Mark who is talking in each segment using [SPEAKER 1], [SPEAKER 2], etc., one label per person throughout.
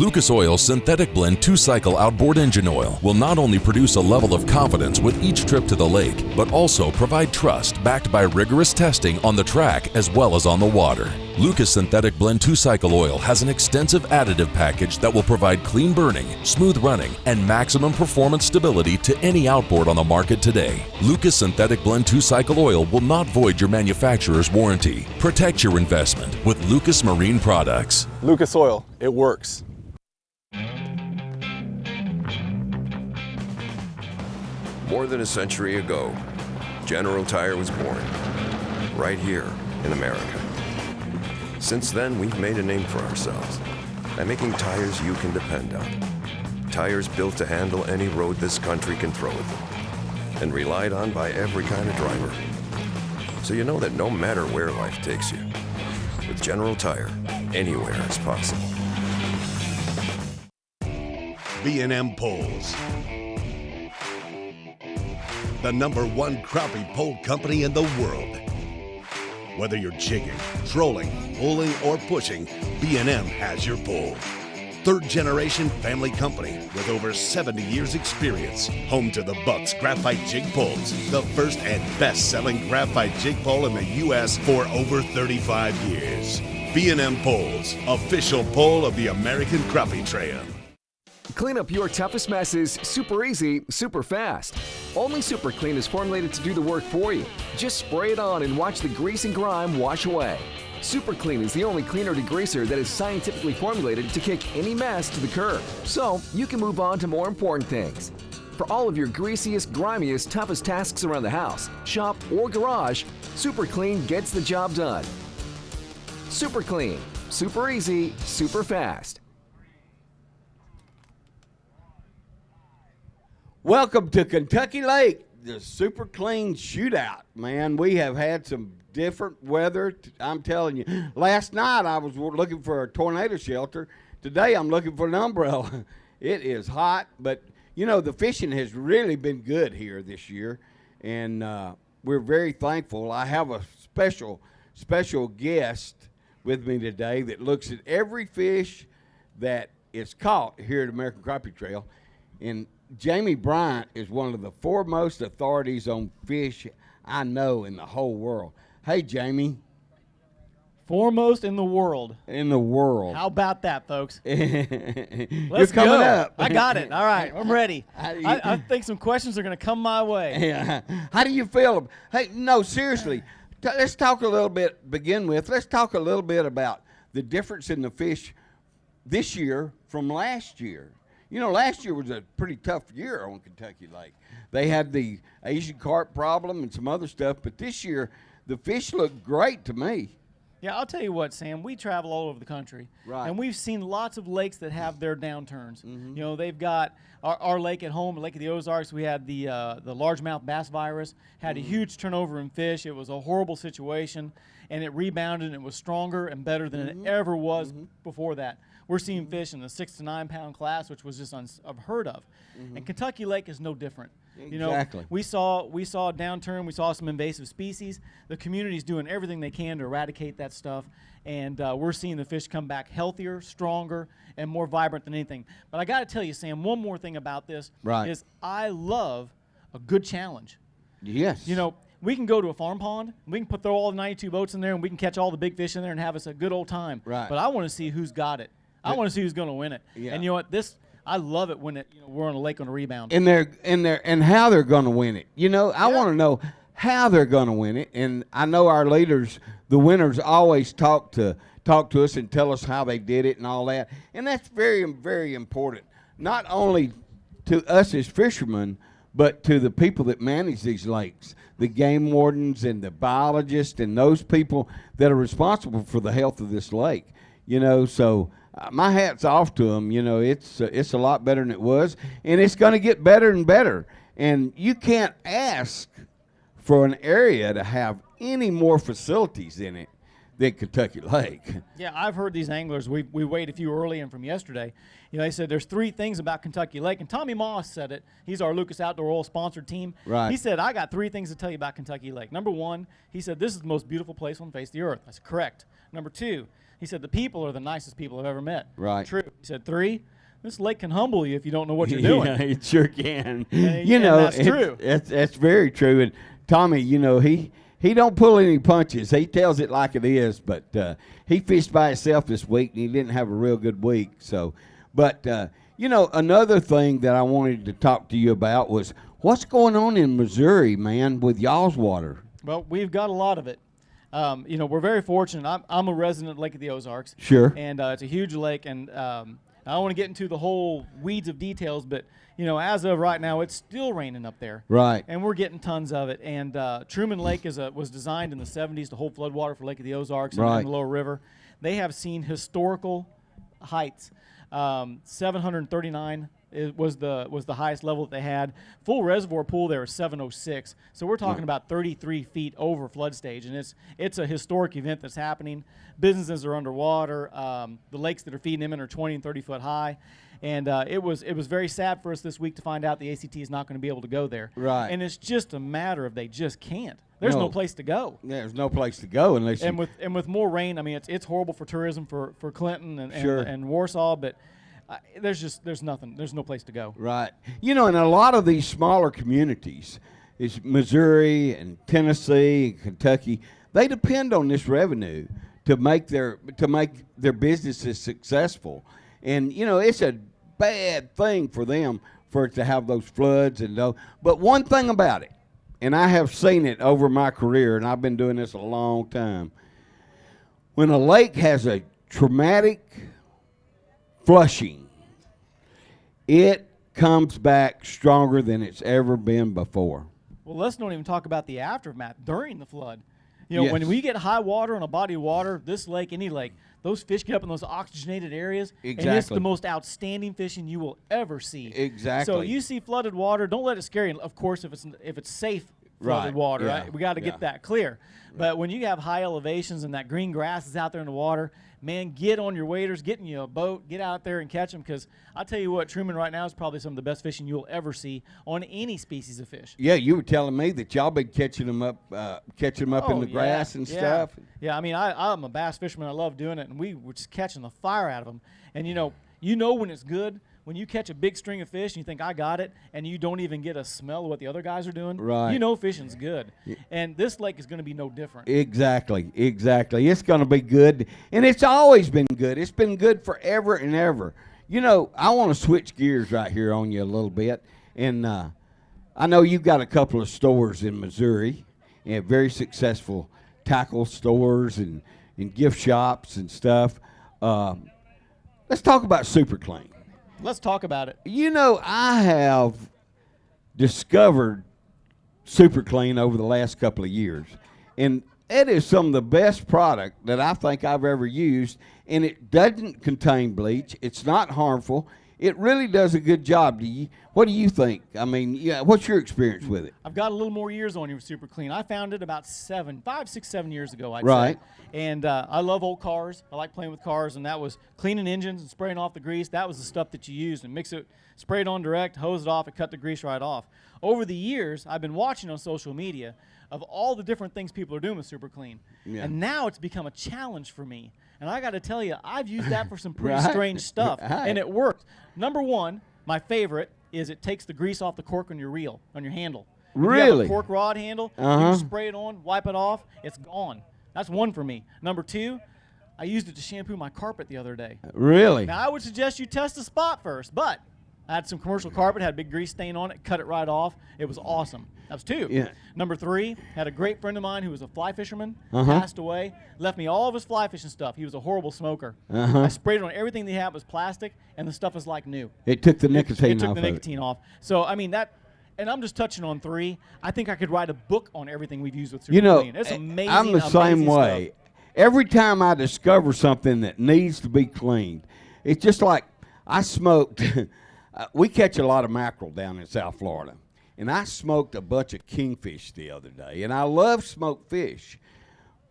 [SPEAKER 1] Lucas Oil's synthetic blend 2-cycle outboard engine oil will not only produce a level of confidence with each trip to the lake, but also provide trust backed by rigorous testing on the track as well as on the water. Lucas Synthetic Blend 2-cycle oil has an extensive additive package that will provide clean burning, smooth running, and maximum performance stability to any outboard on the market today. Lucas Synthetic Blend 2-cycle oil will not void your manufacturer's warranty. Protect your investment with Lucas Marine Products.
[SPEAKER 2] Lucas Oil, it works.
[SPEAKER 3] More than a century ago, General Tire was born, right here in America. Since then, we've made a name for ourselves by making tires you can depend on. Tires built to handle any road this country can throw at them, and relied on by every kind of driver. So you know that no matter where life takes you, with General Tire, anywhere is possible.
[SPEAKER 4] B&M Poles, the #1 crappie pole company in the world. Whether you're jigging, trolling, pulling, or pushing, B&M has your pole. Third-generation family company with over 70 years experience. Home to the Bucks Graphite Jig Poles, the first and best-selling graphite jig pole in the U.S. for over 35 years. B&M Poles, official pole of the American Crappie Trail.
[SPEAKER 5] Clean up your toughest messes super easy, super fast. Only Super Clean is formulated to do the work for you. Just spray it on and watch the grease and grime wash away. Super Clean is the only cleaner degreaser that is scientifically formulated to kick any mess to the curb, so you can move on to more important things. For all of your greasiest, grimiest, toughest tasks around the house, shop, or garage, Super Clean gets the job done. Super Clean. Super easy, super fast.
[SPEAKER 6] Welcome to Kentucky Lake, the Super Clean Shootout. Man, we have had some different weather. I'm telling you. Last night I was looking for a tornado shelter. Today I'm looking for an umbrella. It is hot, but you know, the fishing has really been good here this year, and we're very thankful. I have a special guest with me today that looks at every fish that is caught here at American Crappie Trail, and Jamie Bryant is one of the foremost authorities on fish I know in the whole world. Hey, Jamie.
[SPEAKER 7] Foremost in the world.
[SPEAKER 6] In the world.
[SPEAKER 7] How about that, folks?
[SPEAKER 6] You're
[SPEAKER 7] Let's
[SPEAKER 6] coming
[SPEAKER 7] go.
[SPEAKER 6] up.
[SPEAKER 7] I got it. All right, I'm ready. I think some questions are going to come my way.
[SPEAKER 6] Yeah. How do you feel? Hey, no, seriously. Let's talk a little bit, begin with, let's talk a little bit about the difference in the fish this year from last year. You know, last year was a pretty tough year on Kentucky Lake. They had the Asian carp problem and some other stuff, but this year the fish looked great to me.
[SPEAKER 7] Yeah, I'll tell you what, Sam. We travel all over the country,
[SPEAKER 6] right,
[SPEAKER 7] and we've seen lots of lakes that have their downturns.
[SPEAKER 6] Mm-hmm.
[SPEAKER 7] You know, they've got our lake at home, Lake of the Ozarks. We had the largemouth bass virus, had a huge turnover in fish. It was a horrible situation, and it rebounded, and it was stronger and better than it ever was before that. We're seeing fish in the 6 to 9 pound class, which was just unheard of. And Kentucky Lake is no different. You know,
[SPEAKER 6] exactly.
[SPEAKER 7] we saw a downturn. We saw some invasive species. The community's doing everything they can to eradicate that stuff, and we're seeing the fish come back healthier, stronger, and more vibrant than anything. But I got to tell you, Sam, one more thing about this is I love a good challenge.
[SPEAKER 6] Yes.
[SPEAKER 7] You know, we can go to a farm pond, we can throw all the 92 boats in there, and we can catch all the big fish in there and have us a good old time.
[SPEAKER 6] Right.
[SPEAKER 7] But I want to see who's got it. I want to see who's going to win it.
[SPEAKER 6] Yeah.
[SPEAKER 7] And you know what? I love it when we're on a lake on a rebound.
[SPEAKER 6] And how they're going to win it. You know, I want to know how they're going to win it. And I know our leaders, the winners, always talk to us and tell us how they did it and all that. And that's very, very important, not only to us as fishermen, but to the people that manage these lakes, the game wardens and the biologists and those people that are responsible for the health of this lake. You know, so my hat's off to them. You know, it's a lot better than it was, and it's going to get better and better. And you can't ask for an area to have any more facilities in it than Kentucky Lake.
[SPEAKER 7] Yeah, I've heard these anglers. We weighed a few early and from yesterday. They said there's 3 things about Kentucky Lake, and Tommy Moss said it. He's our Lucas Outdoor Oil sponsored team.
[SPEAKER 6] Right.
[SPEAKER 7] He said, I got 3 things to tell you about Kentucky Lake. Number 1, he said this is the most beautiful place on the face of the earth. That's correct. Number 2, he said the people are the nicest people I've ever met.
[SPEAKER 6] Right.
[SPEAKER 7] True. He said 3, this lake can humble you if you don't know what you're doing.
[SPEAKER 6] Yeah, it sure can.
[SPEAKER 7] And that's true.
[SPEAKER 6] That's very true. And Tommy, he don't pull any punches. He tells it like it is. But he fished by himself this week, and he didn't have a real good week. So, but another thing that I wanted to talk to you about was what's going on in Missouri, man, with y'all's water.
[SPEAKER 7] Well, we've got a lot of it. We're very fortunate. I'm a resident of Lake of the Ozarks.
[SPEAKER 6] Sure.
[SPEAKER 7] And it's a huge lake, and I don't want to get into the whole weeds of details, but as of right now, it's still raining up there.
[SPEAKER 6] Right.
[SPEAKER 7] And we're getting tons of it. And Truman Lake was designed in the 70s to hold floodwater for Lake of the Ozarks and the Lower River. They have seen historical heights. 739 was the highest level that they had. Full reservoir pool there is 706. So we're talking about 33 feet over flood stage, and it's a historic event that's happening. Businesses are underwater. The lakes that are feeding them in are 20 and 30 foot high. And it was very sad for us this week to find out the ACT is not going to be able to go there.
[SPEAKER 6] Right.
[SPEAKER 7] And it's just a matter of they just can't. There's no place to go.
[SPEAKER 6] There's no place to go unless
[SPEAKER 7] and with more rain, I mean it's horrible for tourism for Clinton
[SPEAKER 6] Sure.
[SPEAKER 7] and Warsaw, but there's nothing. There's no place to go.
[SPEAKER 6] Right. In a lot of these smaller communities, it's Missouri and Tennessee and Kentucky, they depend on this revenue to make their businesses successful. And it's a bad thing for them for it to have those floods and those. But one thing about it, and I have seen it over my career, and I've been doing this a long time, when a lake has a traumatic flushing, it comes back stronger than it's ever been before.
[SPEAKER 7] Well, let's not even talk about the aftermath during the flood.
[SPEAKER 6] Yes.
[SPEAKER 7] When we get high water on a body of water, this lake, any lake, those fish get up in those oxygenated areas,
[SPEAKER 6] Exactly.
[SPEAKER 7] and it's the most outstanding fishing you will ever see.
[SPEAKER 6] Exactly.
[SPEAKER 7] So you see flooded water, don't let it scare you. Of course, if it's safe flooded
[SPEAKER 6] Right.
[SPEAKER 7] water,
[SPEAKER 6] Yeah.
[SPEAKER 7] right? We got to get that clear. But when you have high elevations and that green grass is out there in the water, man, get on your waders, get in you a boat, get out there and catch them. Because I'll tell you what, Truman right now is probably some of the best fishing you'll ever see on any species of fish.
[SPEAKER 6] Yeah, you were telling me that y'all been catching them up in the grass and stuff.
[SPEAKER 7] Yeah, I mean, I'm a bass fisherman. I love doing it, and we were just catching the fire out of them. And you know when it's good. When you catch a big string of fish and you think, I got it, and you don't even get a smell of what the other guys are doing,
[SPEAKER 6] Right.
[SPEAKER 7] you know fishing's good. And this lake is going to be no different.
[SPEAKER 6] Exactly. It's going to be good, and it's always been good. It's been good forever and ever. I want to switch gears right here on you a little bit, and I know you've got a couple of stores in Missouri, and very successful tackle stores and gift shops and stuff. Let's talk about Super Clean.
[SPEAKER 7] Let's talk about it.
[SPEAKER 6] I have discovered Super Clean over the last couple of years, and it is some of the best product that I think I've ever used, and it doesn't contain bleach. It's not harmful. It really does a good job. What do you think? I mean, what's your experience with it?
[SPEAKER 7] I've got a little more years on you with Super Clean. I found it about 7 years ago, I'd
[SPEAKER 6] Right.
[SPEAKER 7] say. And I love old cars. I like playing with cars, and that was cleaning engines and spraying off the grease. That was the stuff that you used, and mix it, spray it on direct, hose it off, and cut the grease right off. Over the years, I've been watching on social media of all the different things people are doing with Super Clean.
[SPEAKER 6] Yeah.
[SPEAKER 7] And now it's become a challenge for me. And I got to tell you, I've used that for some pretty
[SPEAKER 6] Right.
[SPEAKER 7] strange stuff,
[SPEAKER 6] Right.
[SPEAKER 7] and it worked. Number one, my favorite, is it takes the grease off the cork on your reel, on your handle. If you have
[SPEAKER 6] Really?
[SPEAKER 7] a cork rod handle, you
[SPEAKER 6] Uh-huh.
[SPEAKER 7] can spray it on, wipe it off, it's gone. That's one for me. Number two, I used it to shampoo my carpet the other day.
[SPEAKER 6] Really?
[SPEAKER 7] Now, I would suggest you test the spot first, but I had some commercial carpet, had a big grease stain on it, cut it right off. It was awesome. That was two.
[SPEAKER 6] Yeah.
[SPEAKER 7] Number three, had a great friend of mine who was a fly fisherman,
[SPEAKER 6] Uh-huh.
[SPEAKER 7] passed away, left me all of his fly fishing stuff. He was a horrible smoker.
[SPEAKER 6] Uh-huh.
[SPEAKER 7] I sprayed it on everything they had was plastic, and the stuff is like new.
[SPEAKER 6] It took the nicotine
[SPEAKER 7] It took
[SPEAKER 6] off
[SPEAKER 7] the
[SPEAKER 6] of it.
[SPEAKER 7] nicotine off. So, I mean, that, and I'm just touching on three. I think I could write a book on everything we've used with Super Clean. It's amazing.
[SPEAKER 6] I'm the same
[SPEAKER 7] amazing
[SPEAKER 6] way.
[SPEAKER 7] stuff.
[SPEAKER 6] Every time I discover something that needs to be cleaned, it's just like I smoked. We catch a lot of mackerel down in South Florida, and I smoked a bunch of kingfish the other day, and I love smoked fish.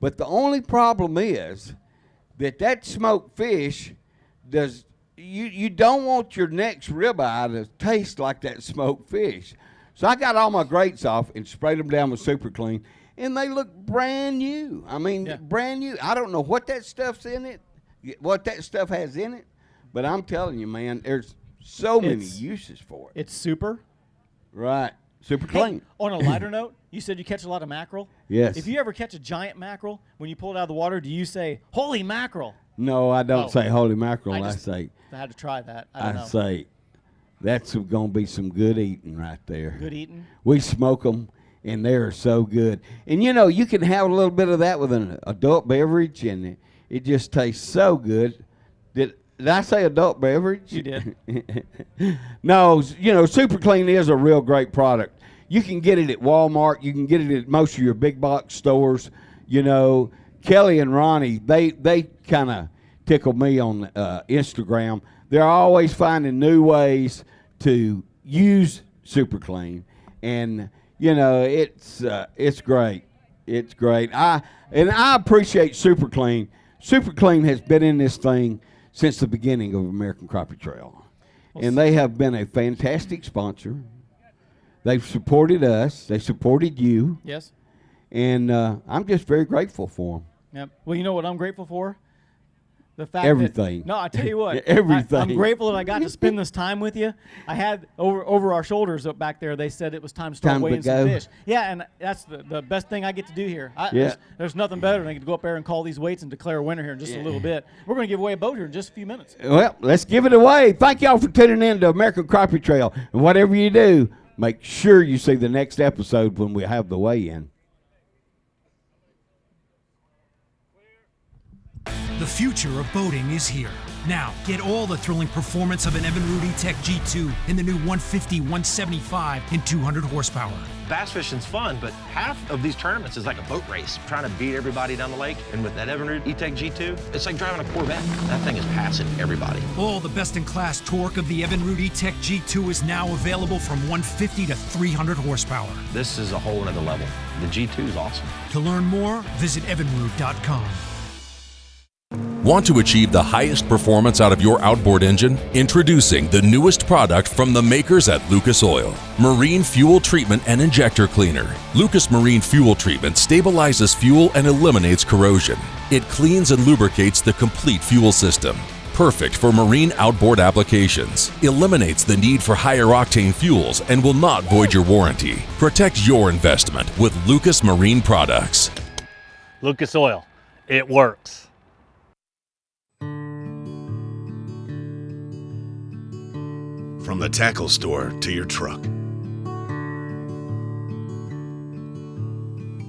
[SPEAKER 6] But the only problem is that smoked fish does. You don't want your next ribeye to taste like that smoked fish. So I got all my grates off and sprayed them down with Super Clean, and they look brand new. I mean, brand new. I don't know what that stuff's in it, what that stuff has in it, but I'm telling you, man, there's so many uses for it.
[SPEAKER 7] It's super.
[SPEAKER 6] Right. Super Clean.
[SPEAKER 7] Hey, on a lighter note, you said you catch a lot of mackerel.
[SPEAKER 6] Yes.
[SPEAKER 7] If you ever catch a giant mackerel, when you pull it out of the water, do you say, holy mackerel?
[SPEAKER 6] No, I don't say holy mackerel. I say.
[SPEAKER 7] I had to try that. I don't know.
[SPEAKER 6] Say that's going to be some good eating right there.
[SPEAKER 7] Good eating?
[SPEAKER 6] We smoke them, and they're so good. And, you know, you can have a little bit of that with an adult beverage, and it just tastes so good. Did I say adult beverage?
[SPEAKER 7] You did.
[SPEAKER 6] No, you know, Super Clean is a real great product. You can get it at Walmart. You can get it at most of your big box stores. You know, Kelly and Ronnie, they kind of tickle me on Instagram. They're always finding new ways to use Super Clean, and you know it's great. It's great. I appreciate Super Clean. Super Clean has been in this thing since the beginning of American Crappie Trail, and they have been a fantastic sponsor. They've supported us. They supported you.
[SPEAKER 7] Yes.
[SPEAKER 6] And I'm just very grateful for them.
[SPEAKER 7] Yep. Well, you know what I'm grateful for? The fact
[SPEAKER 6] Everything.
[SPEAKER 7] No, I tell you what.
[SPEAKER 6] Everything.
[SPEAKER 7] I'm grateful that I got to spend this time with you. I had over our shoulders up back there. They said it was time to start weighing some fish. Yeah, and that's the best thing I get to do here. There's nothing better than I get to go up there and call these weights and declare a winner here in just a little bit. We're going to give away a boat here in just a few minutes.
[SPEAKER 6] Well, let's give it away. Thank y'all for tuning in to American Crappie Trail. And whatever you do, make sure you see the next episode when we have the weigh-in.
[SPEAKER 8] The future of boating is here. Now, get all the thrilling performance of an Evinrude E-TEC G2 in the new 150, 175, and 200 horsepower.
[SPEAKER 9] Bass fishing's fun, but half of these tournaments is like a boat race, trying to beat everybody down the lake. And with that Evinrude E-TEC G2, it's like driving a Corvette. That thing is passing everybody.
[SPEAKER 8] All the best-in-class torque of the Evinrude E-TEC G2 is now available from 150 to 300 horsepower.
[SPEAKER 9] This is a whole nother level. The G2 is awesome.
[SPEAKER 8] To learn more, visit evinrude.com.
[SPEAKER 1] Want to achieve the highest performance out of your outboard engine? Introducing the newest product from the makers at Lucas Oil, Marine Fuel Treatment and Injector Cleaner. Lucas Marine Fuel Treatment stabilizes fuel and eliminates corrosion. It cleans and lubricates the complete fuel system. Perfect for marine outboard applications. Eliminates the need for higher octane fuels and will not void your warranty. Protect your investment with Lucas Marine products.
[SPEAKER 10] Lucas Oil, it works.
[SPEAKER 4] From the tackle store to your truck,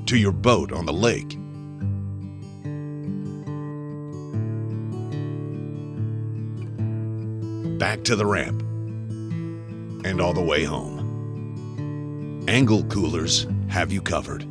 [SPEAKER 4] to your boat on the lake, back to the ramp, and all the way home, Angle Coolers have you covered.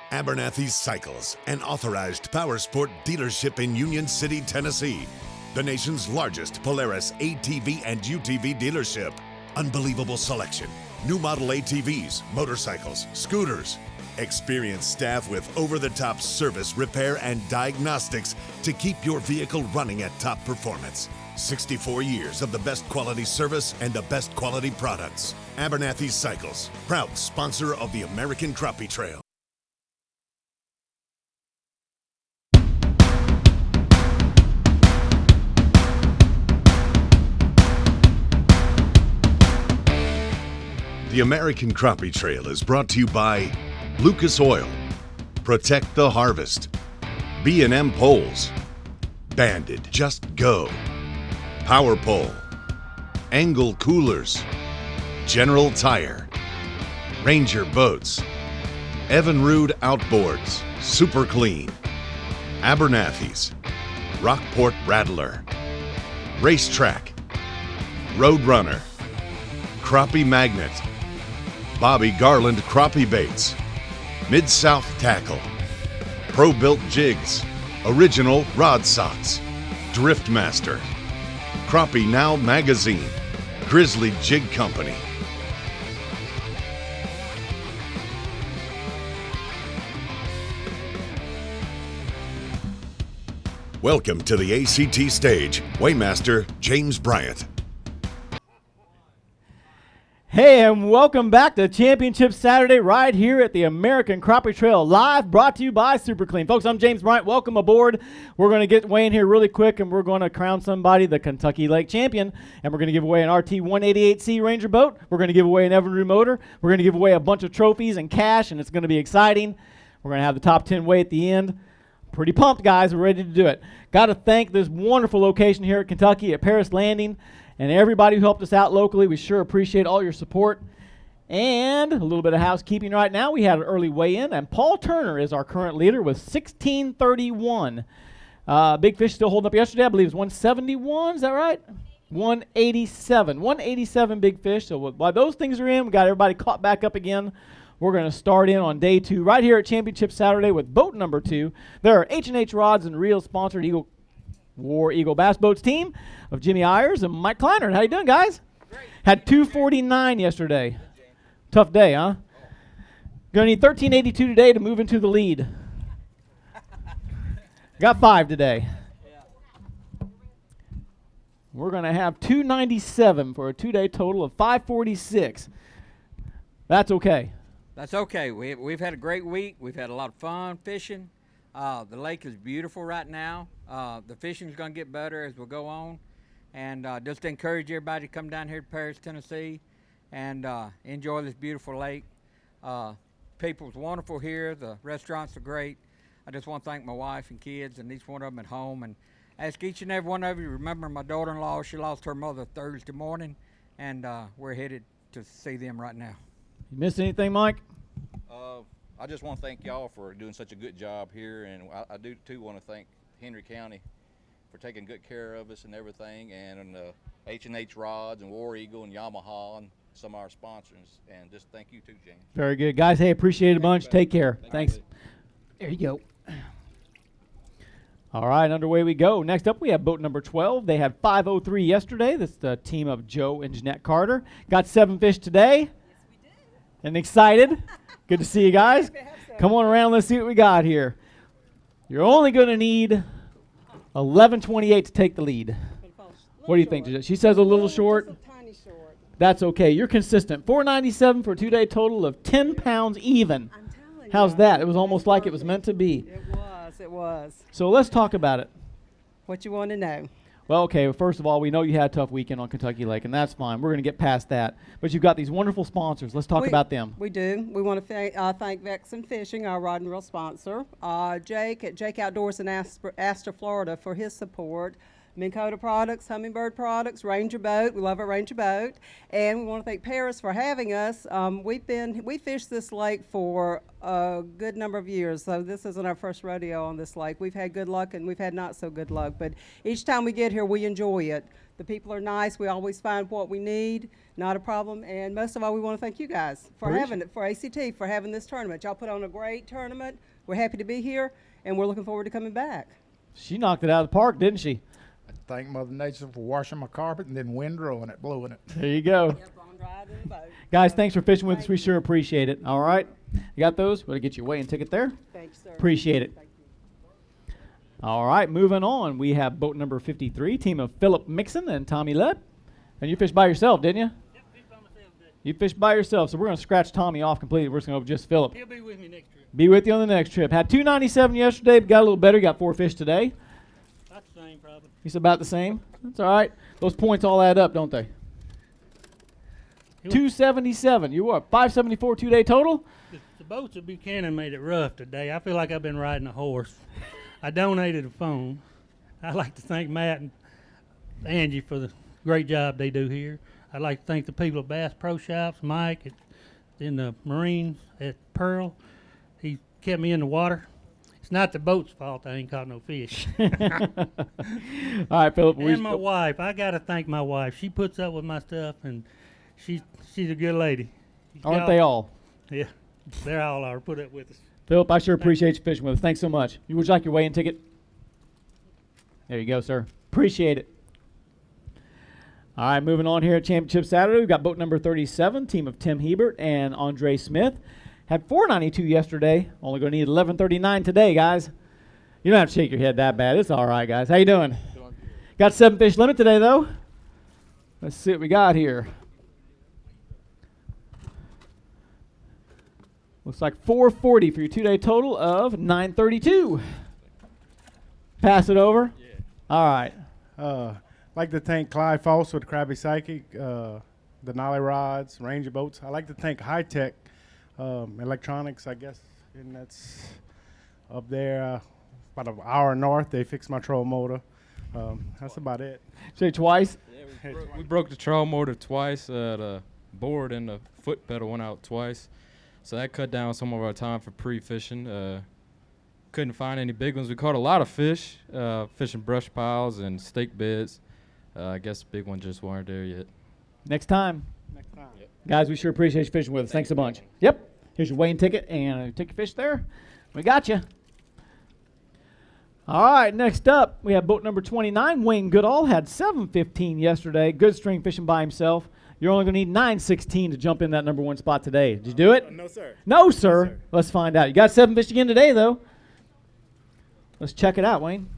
[SPEAKER 4] Abernathy Cycles, an authorized Powersport dealership in Union City, Tennessee. The nation's largest Polaris ATV and UTV dealership. Unbelievable selection. New model ATVs, motorcycles, scooters. Experienced staff with over-the-top service, repair, and diagnostics to keep your vehicle running at top performance. 64 years of the best quality service and the best quality products. Abernathy Cycles, proud sponsor of the American Crappie Trail. The American Crappie Trail is brought to you by Lucas Oil, Protect the Harvest, B&M Poles, Banded Just Go, Power Pole, Angle Coolers, General Tire, Ranger Boats, Evinrude Outboards, Super Clean, Abernathy's, Rockport Rattler, Racetrack, Roadrunner, Crappie Magnet, Bobby Garland Crappie Baits, Mid-South Tackle, Pro-Built Jigs, Original Rod Socks, Driftmaster, Crappie Now Magazine, Grizzly Jig Company, Welcome to the ACT stage, Weighmaster James Bryant.
[SPEAKER 7] Hey, and welcome back to Championship Saturday right here at the American Crappie Trail Live, brought to you by Super Clean. Folks, I'm James Bryant. Welcome aboard. We're going to get weighing here really quick, and we're going to crown somebody the Kentucky Lake champion, and we're going to give away an RT 188C Ranger boat. We're going to give away an Evinrude motor. We're going to give away a bunch of trophies and cash, and it's going to be exciting. We're going to have the top 10 weigh at the end. Pretty pumped, guys. We're ready to do it. Got to thank this wonderful location here at Kentucky at Paris Landing. And everybody who helped us out locally, we sure appreciate all your support. And a little bit of housekeeping right now. We had an early weigh-in, and Paul Turner is our current leader with 1631. Big Fish still holding up yesterday. I believe it was 171. Is that right? 187. 187 Big Fish. So while those things are in, we got everybody caught back up again. We're going to start in on day 2 right here at Championship Saturday with boat number 2. There are H&H Rods and Reels sponsored War Eagle Bass Boats team of Jimmy Ayers and Mike Kleiner. How you doing, guys? Great. Had 249 yesterday. Tough day, huh? Gonna need 1382 today to move into the lead. Got 5 today. We're gonna have 297 for a 2-day total of 546. That's okay.
[SPEAKER 11] That's okay. We've had a great week. We've had a lot of fun fishing. The lake is beautiful right now. The fishing's going to get better as we go on. And just to encourage everybody to come down here to Paris, Tennessee, and enjoy this beautiful lake. People's wonderful here. The restaurants are great. I just want to thank my wife and kids and each one of them at home. And ask each and every one of you to remember my daughter-in-law. She lost her mother Thursday morning, and we're headed to see them right now.
[SPEAKER 7] You missed anything, Mike?
[SPEAKER 12] I just want to thank y'all for doing such a good job here, and I do too want to thank Henry County for taking good care of us and everything, and H&H Rods and War Eagle and Yamaha and some of our sponsors, and just thank you too, James.
[SPEAKER 7] Very good. Guys, hey, appreciate it a bunch. Take care. Thanks. There you go. All right, underway we go. Next up, we have boat number 12. They had 503 yesterday. This is the team of Joe and Jeanette Carter. Got 7 fish today. Yes, we did. And excited. Good to see you guys. Come on around. Let's see what we got here. You're only going to need 1128 to take the lead. What do you think? She says a little short.
[SPEAKER 13] Just a tiny short.
[SPEAKER 7] That's okay. You're consistent. 497 for a 2-day total of 10 pounds even.
[SPEAKER 13] I'm telling you.
[SPEAKER 7] How's that? It was almost like it was meant to be.
[SPEAKER 13] It was.
[SPEAKER 7] So let's talk about it.
[SPEAKER 13] What you want to know?
[SPEAKER 7] Well, okay, first of all, we know you had a tough weekend on Kentucky Lake, and that's fine. We're going to get past that. But you've got these wonderful sponsors. Let's talk about them.
[SPEAKER 13] We do. We want to thank Vexen Fishing, our rod and reel sponsor. Jake at Jake Outdoors in Astor, Florida, for his support. Minn Kota Products, Humminbird Products, Ranger Boat. We love our Ranger Boat. And we want to thank Paris for having us. We fished this lake for a good number of years, so this isn't our first rodeo on this lake. We've had good luck and we've had not so good luck, but each time we get here, we enjoy it. The people are nice. We always find what we need. Not a problem. And most of all, we want to thank you guys for having it, for ACT, for having this tournament. Y'all put on a great tournament. We're happy to be here, and we're looking forward to coming back.
[SPEAKER 7] She knocked it out of the park, didn't she?
[SPEAKER 14] Thank Mother Nature for washing my carpet and then windrowing it, blowing it.
[SPEAKER 7] There you go. Guys, thanks for fishing with us. We sure appreciate it. All right. You got those? We'll get your weighing ticket there.
[SPEAKER 13] Thanks, sir.
[SPEAKER 7] Appreciate it.
[SPEAKER 13] Thank you.
[SPEAKER 7] All right, moving on. We have boat number 53, team of Philip Mixon and Tommy Ludd. And you fished by yourself, didn't you?
[SPEAKER 15] Yep, fished by myself.
[SPEAKER 7] You fished by yourself, so we're going to scratch Tommy off completely. We're just going to go with just Philip.
[SPEAKER 15] He'll be with me next trip.
[SPEAKER 7] Be with you on the next trip. Had 297 yesterday, but got a little better. Got 4 fish today.
[SPEAKER 15] About the same, probably.
[SPEAKER 7] He's about the same. That's all right. Those points all add up, don't they? 277. You what? 574 2-day total?
[SPEAKER 15] The boats at Buchanan made it rough today. I feel like I've been riding a horse. I donated a phone. I'd like to thank Matt and Angie for the great job they do here. I'd like to thank the people at Bass Pro Shops, Mike in the Marines at Pearl. He kept me in the water. It's not the boat's fault I ain't caught no fish.
[SPEAKER 7] All right, Philip.
[SPEAKER 15] And my wife. I got to thank my wife. She puts up with my stuff, and she's a good lady.
[SPEAKER 7] Aren't they all?
[SPEAKER 15] Yeah, they all are. Put up with us.
[SPEAKER 7] Philip, I sure appreciate you fishing with us. Thanks so much. Would you like your weigh-in ticket? There you go, sir. Appreciate it. All right, moving on here at Championship Saturday. We've got boat number 37, team of Tim Hebert and Andre Smith. Had 492 yesterday. Only going to need 1139 today, guys. You don't have to shake your head that bad. It's all right, guys. How you doing? Got 7 fish limit today, though. Let's see what we got here. Looks like 440 for your 2-day total of 932. Pass it over. Yeah. All right.
[SPEAKER 16] Like to thank Clyde Foss with Crappie Psychic, the Nolly Rods, Ranger Boats. I like to thank E-TEC Electronics, I guess, and that's up there about an hour north. They fixed my troll motor. That's about it.
[SPEAKER 7] Say twice?
[SPEAKER 17] Yeah, we broke the troll motor twice. The board and the foot pedal went out twice. So that cut down some of our time for pre-fishing. Couldn't find any big ones. We caught a lot of fish, fishing brush piles and stake beds. I guess the big ones just weren't there yet.
[SPEAKER 7] Next time.
[SPEAKER 16] Next time.
[SPEAKER 17] Yep.
[SPEAKER 7] Guys, we sure appreciate you fishing with us. Thanks a bunch. Yep. Here's your weighing ticket and take your fish there. We got you. All right, next up, we have boat number 29. Wayne Goodall had 7:15 yesterday. Good string fishing by himself. You're only going to need 9:16 to jump in that number 1 spot today. Did you do it?
[SPEAKER 16] No, sir.
[SPEAKER 7] No, sir. No, sir. Let's find out. You got 7 fish again today, though. Let's check it out, Wayne.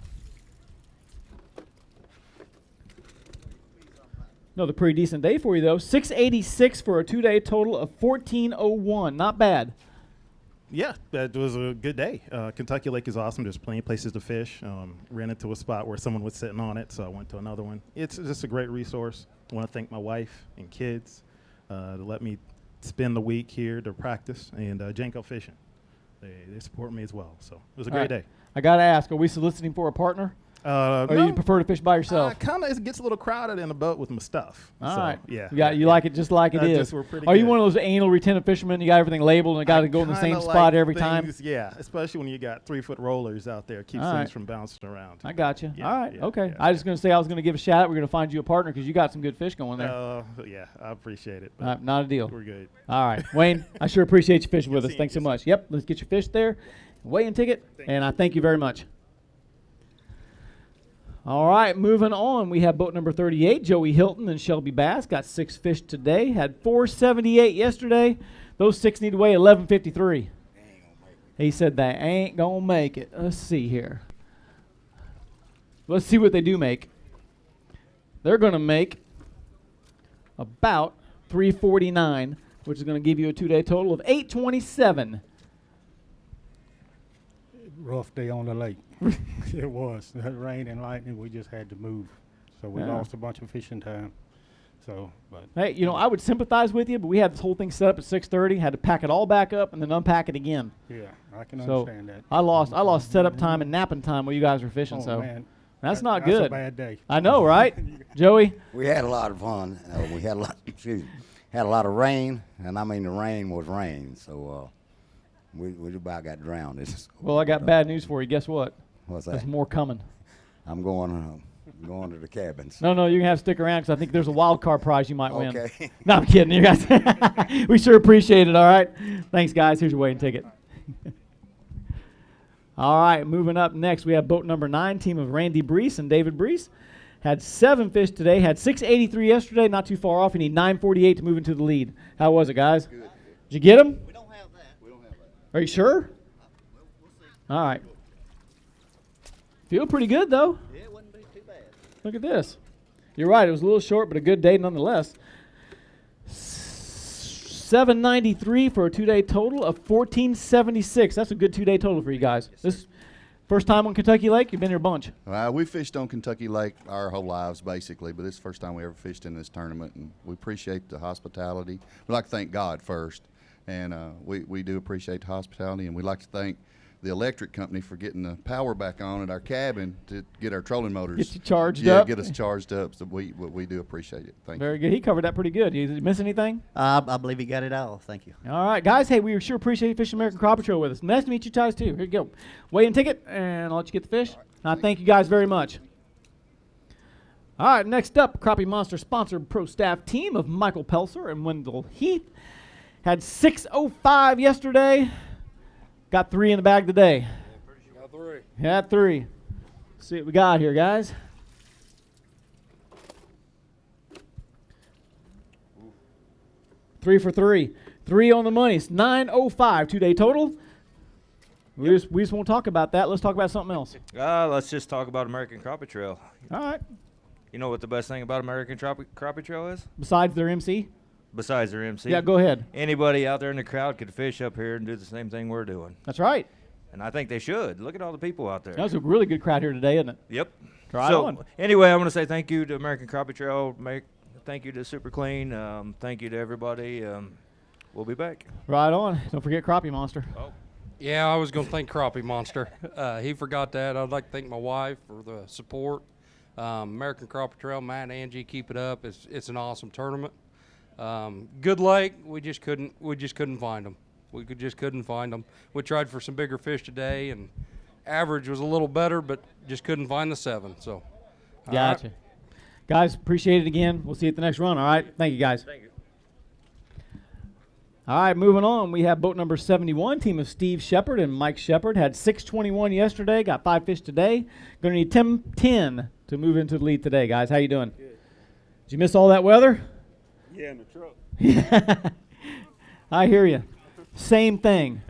[SPEAKER 7] Another pretty decent day for you, though. 686 for a 2-day total of 1401. Not bad.
[SPEAKER 18] Yeah, that was a good day. Kentucky Lake is awesome. There's plenty of places to fish. Ran into a spot where someone was sitting on it, so I went to another one. It's just a great resource. I want to thank my wife and kids to let me spend the week here to practice, and Janko Fishing. They support me as well, so it was a great day.
[SPEAKER 7] I got to ask, are we soliciting for a partner? Or
[SPEAKER 18] no.
[SPEAKER 7] you prefer to fish by yourself?
[SPEAKER 18] Kind of, it gets a little crowded in the boat with my stuff.
[SPEAKER 7] All
[SPEAKER 18] so,
[SPEAKER 7] right.
[SPEAKER 18] Yeah.
[SPEAKER 7] You like it just like it is.
[SPEAKER 18] We're pretty
[SPEAKER 7] Are you
[SPEAKER 18] good.
[SPEAKER 7] one of those anal retentive fishermen? You got everything labeled and it got to go in the same spot every time?
[SPEAKER 18] Yeah, especially when you got 3-foot rollers out there. Keeps things from bouncing around.
[SPEAKER 7] I got you.
[SPEAKER 18] Yeah,
[SPEAKER 7] All right.
[SPEAKER 18] yeah,
[SPEAKER 7] Okay.
[SPEAKER 18] yeah.
[SPEAKER 7] I was going to say I was going to give a shout out. We're going to find you a partner because you got some good fish going there.
[SPEAKER 18] Yeah, I appreciate it.
[SPEAKER 7] Not a deal.
[SPEAKER 18] We're good.
[SPEAKER 7] All right. Wayne, I sure appreciate you fishing with us. Thanks so much. Yep. Let's get your fish there. Weigh-in ticket. And I thank you very much. All right, moving on. We have boat number 38, Joey Hilton and Shelby Bass. Got 6 fish today. Had 478 yesterday. Those 6 need to weigh 1153. He said they ain't going to make it. Let's see here. Let's see what they do make. They're going to make about 349, which is going to give you a 2-day total of 827.
[SPEAKER 14] Rough day on the lake. It was. That rain and lightning, we just had to move. So we lost a bunch of fishing time. So, but
[SPEAKER 7] hey, you know, I would sympathize with you, but we had this whole thing set up at 6:30, had to pack it all back up and then unpack it again.
[SPEAKER 14] Yeah, I can understand that.
[SPEAKER 7] I lost setup time and napping time while you guys were fishing. So
[SPEAKER 14] man.
[SPEAKER 7] that's not good.
[SPEAKER 14] That's a bad day.
[SPEAKER 7] I know, right? Joey?
[SPEAKER 19] We had a lot of fun. We had a lot of rain, and I mean the rain was rain. So we about got drowned.
[SPEAKER 7] Well, I got bad news for you. Guess what?
[SPEAKER 19] What's that?
[SPEAKER 7] There's more coming.
[SPEAKER 19] I'm going to the cabins.
[SPEAKER 7] No, you can have to stick around because I think there's a wild card prize you might win.
[SPEAKER 19] Okay.
[SPEAKER 7] No, I'm kidding. You guys, we sure appreciate it. All right. Thanks, guys. Here's your weighing ticket. All right. Moving up next, we have boat number 9, team of Randy Brees and David Brees. Had 7 fish today. Had 683 yesterday. Not too far off. You need 948 to move into the lead. How was it, guys? Good. Did you get them?
[SPEAKER 19] We don't have that. We don't have that.
[SPEAKER 7] Are you sure?
[SPEAKER 19] We'll see.
[SPEAKER 7] All right. Feel pretty good, though.
[SPEAKER 19] Yeah, it wouldn't be too bad.
[SPEAKER 7] Look at this. You're right. It was a little short, but a good day nonetheless. 793 for a 2-day total of 1476. That's a good 2-day total for you guys. Yes, this first time on Kentucky Lake? You've been here a bunch.
[SPEAKER 20] We fished on Kentucky Lake our whole lives, basically, but this is the first time we ever fished in this tournament, and we appreciate the hospitality. We'd like to thank God first, and we do appreciate the hospitality, and we'd like to thank the electric company for getting the power back on at our cabin to get our trolling motors.
[SPEAKER 7] Get you charged
[SPEAKER 20] up?
[SPEAKER 7] up?
[SPEAKER 20] Yeah, get us charged up. So we do appreciate it. Thank you.
[SPEAKER 7] Very good. He covered that pretty good. Did you miss anything?
[SPEAKER 21] I believe he got it all. Thank you.
[SPEAKER 7] All right, guys. Hey, we sure appreciate you fishing American Crappie Trail with us. Nice to meet you guys, too. Here you go. Weigh-in ticket, and I'll let you get the fish. Right. I thank you guys very much. All right, next up, Crappie Monster sponsored pro staff team of Michael Pelser and Wendell Heath. Had 605 yesterday. Got 3 in the bag today.
[SPEAKER 2] Got 3.
[SPEAKER 7] Yeah, 3. Let's see what we got here, guys. Three for 3. 3 on the money. It's 905 2-day total.
[SPEAKER 3] We just won't talk about that. Let's talk about something else.
[SPEAKER 22] Let's just talk about American Crappie Trail.
[SPEAKER 3] All right.
[SPEAKER 22] You know what the best thing about American Crappie Trail is?
[SPEAKER 3] Besides their MC?
[SPEAKER 22] Besides their MC?
[SPEAKER 3] Yeah, go ahead.
[SPEAKER 22] Anybody out there in the crowd could fish up here and do the same thing we're doing.
[SPEAKER 3] That's right.
[SPEAKER 22] And I think they should. Look at all the people out there.
[SPEAKER 3] That was a really good crowd here today, isn't it?
[SPEAKER 22] Yep.
[SPEAKER 3] Right on.
[SPEAKER 22] Anyway, I want to say thank you to American Crappie Trail. Thank you to Super Clean. Thank you to everybody. We'll be back.
[SPEAKER 3] Right on. Don't forget Crappie Monster.
[SPEAKER 22] Oh.
[SPEAKER 23] Yeah, I was going to thank Crappie Monster. He forgot that. I'd like to thank my wife for the support. American Crappie Trail, Matt and Angie, keep it up. It's an awesome tournament. Good lake. We just couldn't find them. We just couldn't find them. We tried for some bigger fish today, and average was a little better, but just couldn't find the 7. So,
[SPEAKER 3] gotcha.
[SPEAKER 23] Right.
[SPEAKER 3] Guys, appreciate it again. We'll see you at the next run, all right? Thank you, guys.
[SPEAKER 22] Thank you.
[SPEAKER 3] All right, moving on. We have boat number 71, team of Steve Shepard and Mike Shepard. Had 621 yesterday, got 5 fish today. Going to need 10 to move into the lead today, guys. How you doing? Good. Did you miss all that weather?
[SPEAKER 24] Yeah, in the truck.
[SPEAKER 3] Yeah. I hear you. Same thing.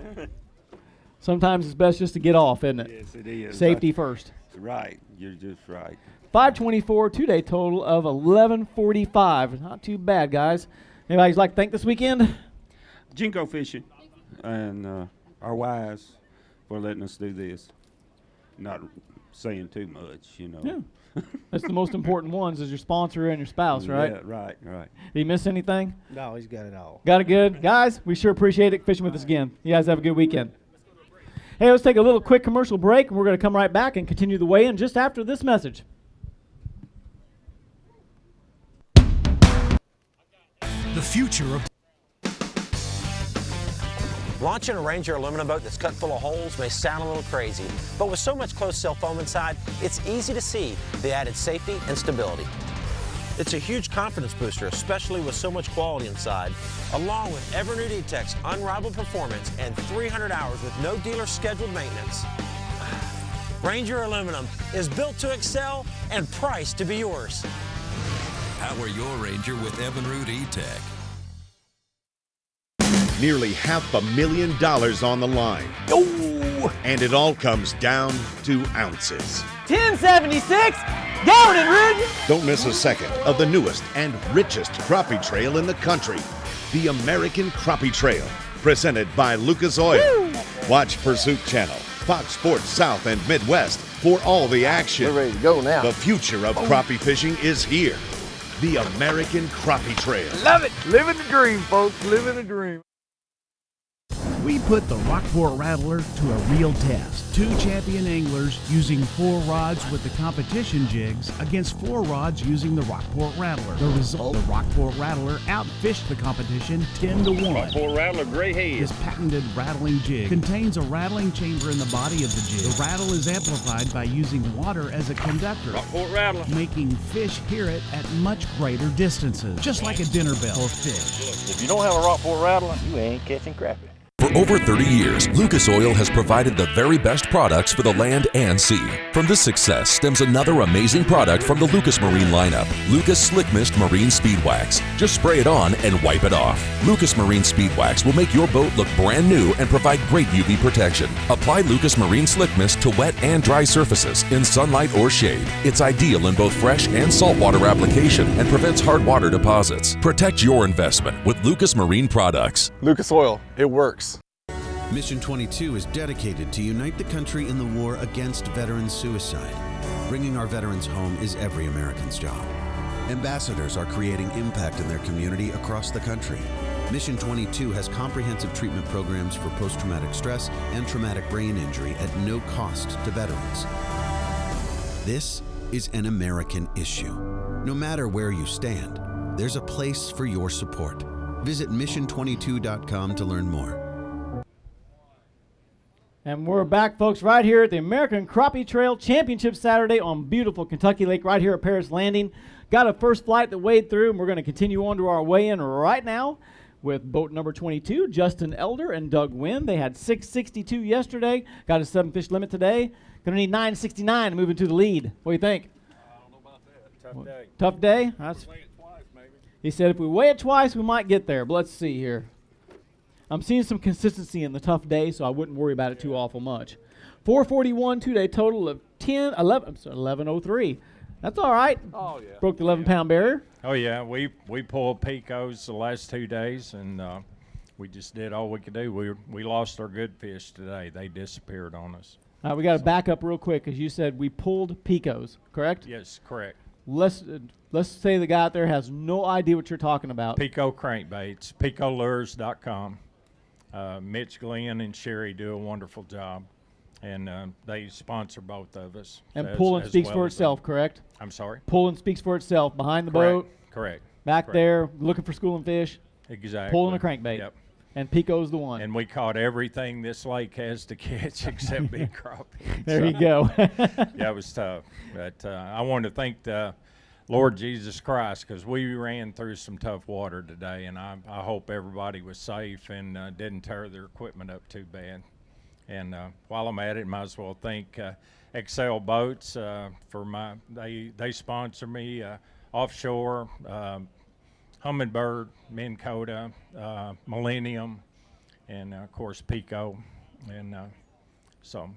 [SPEAKER 3] Sometimes it's best just to get off, isn't it?
[SPEAKER 24] Yes, it is.
[SPEAKER 3] Safety first.
[SPEAKER 24] Right. You're just right.
[SPEAKER 3] 524, two-day total of 1145. Not too bad, guys. Anybody's like to thank this weekend?
[SPEAKER 24] Jinko Fishing and our wives for letting us do this. Not saying too much, you know.
[SPEAKER 3] Yeah. That's the most important ones is your sponsor and your spouse, right?
[SPEAKER 24] Yeah, right.
[SPEAKER 3] Did you miss anything?
[SPEAKER 25] No, he's got it all.
[SPEAKER 3] Got it good? Guys, we sure appreciate it fishing with us again. You guys have a good weekend. Hey, let's take a little quick commercial break, and we're going to come right back and continue the weigh-in just after this message.
[SPEAKER 8] The future of
[SPEAKER 26] Launching a Ranger aluminum boat that's cut full of holes may sound a little crazy, but with so much closed-sail foam inside, it's easy to see the added safety and stability. It's a huge confidence booster, especially with so much quality inside, along with Evinrude E-TEC's unrivaled performance and 300 hours with no dealer scheduled maintenance. Ranger aluminum is built to excel and priced to be yours.
[SPEAKER 27] Power your Ranger with Evinrude E-TEC.
[SPEAKER 4] Nearly $500,000 on the line. Oh! And it all comes down to ounces.
[SPEAKER 28] 1076, down and Rude.
[SPEAKER 4] Don't miss a second of the newest and richest crappie trail in the country, the American Crappie Trail, presented by Lucas Oil. Woo! Watch Pursuit Channel, Fox Sports South and Midwest for all the action.
[SPEAKER 29] We're ready to go now.
[SPEAKER 4] The future of crappie fishing is here. The American Crappie Trail.
[SPEAKER 28] Love it. Living the dream, folks. Living the dream.
[SPEAKER 30] We put the Rockport Rattler to a real test. 2 champion anglers using 4 rods with the competition jigs against 4 rods using the Rockport Rattler. The result, the Rockport Rattler outfished the competition 10-1.
[SPEAKER 24] Rockport Rattler Gray Head.
[SPEAKER 30] This patented rattling jig contains a rattling chamber in the body of the jig. The rattle is amplified by using water as a conductor,
[SPEAKER 24] Rockport Rattler,
[SPEAKER 30] making fish hear it at much greater distances, just like a dinner bell for fish.
[SPEAKER 29] If you don't have a Rockport Rattler, you ain't catching crappie.
[SPEAKER 1] For over 30 years, Lucas Oil has provided the very best products for the land and sea. From this success stems another amazing product from the Lucas Marine lineup, Lucas Slick Mist Marine Speed Wax. Just spray it on and wipe it off. Lucas Marine Speed Wax will make your boat look brand new and provide great UV protection. Apply Lucas Marine Slick Mist to wet and dry surfaces in sunlight or shade. It's ideal in both fresh and saltwater application and prevents hard water deposits. Protect your investment with Lucas Marine products.
[SPEAKER 2] Lucas Oil, it works.
[SPEAKER 31] Mission 22 is dedicated to unite the country in the war against veteran suicide. Bringing our veterans home is every American's job. Ambassadors are creating impact in their community across the country. Mission 22 has comprehensive treatment programs for post-traumatic stress and traumatic brain injury at no cost to veterans. This is an American issue. No matter where you stand, there's a place for your support. Visit mission22.com to learn more.
[SPEAKER 3] And we're back, folks, right here at the American Crappie Trail Championship Saturday on beautiful Kentucky Lake right here at Paris Landing. Got a first flight that weighed through, and we're going to continue on to our weigh-in right now with boat number 22, Justin Elder and Doug Wynn. They had 662 yesterday, got a 7-fish limit today. Going to need 969 to move into the lead. What do you think?
[SPEAKER 24] I don't know about that. Tough day.
[SPEAKER 3] Tough day? That's,
[SPEAKER 24] weigh it twice, maybe.
[SPEAKER 3] He said if we weigh it twice, we might get there, but let's see here. I'm seeing some consistency in the tough day, so I wouldn't worry about it too awful much. 441 two-day total of 1103. That's all right.
[SPEAKER 5] Oh, yeah.
[SPEAKER 3] Broke the 11-pound barrier.
[SPEAKER 5] Oh, yeah. We pulled Picos the last 2 days, and we just did all we could do. We lost our good fish today. They disappeared on us.
[SPEAKER 3] All right, we got to back up real quick because you said we pulled Picos, correct?
[SPEAKER 5] Yes, correct.
[SPEAKER 3] Let's say the guy out there has no idea what you're talking about.
[SPEAKER 5] Pico crankbaits, picolures.com. Mitch, Glenn, and Sherry do a wonderful job, and they sponsor both of us.
[SPEAKER 3] And pulling speaks for itself, correct?
[SPEAKER 5] I'm sorry?
[SPEAKER 3] Pulling speaks for itself. Behind the
[SPEAKER 5] Correct.
[SPEAKER 3] boat.
[SPEAKER 5] Correct.
[SPEAKER 3] Back
[SPEAKER 5] Correct.
[SPEAKER 3] there, looking for schooling fish.
[SPEAKER 5] Exactly.
[SPEAKER 3] Pulling a crankbait.
[SPEAKER 5] Yep.
[SPEAKER 3] And Pico's the one.
[SPEAKER 5] And we caught everything this lake has to catch except big crappie.
[SPEAKER 3] There you go.
[SPEAKER 5] Yeah, it was tough. But I want to thank the Lord Jesus Christ because we ran through some tough water today, and I hope everybody was safe and didn't tear their equipment up too bad. And while I'm at it, might as well thank Excel Boats for they sponsor me offshore. Humminbird, Minn Kota, Millennium, and of course Pico, and so.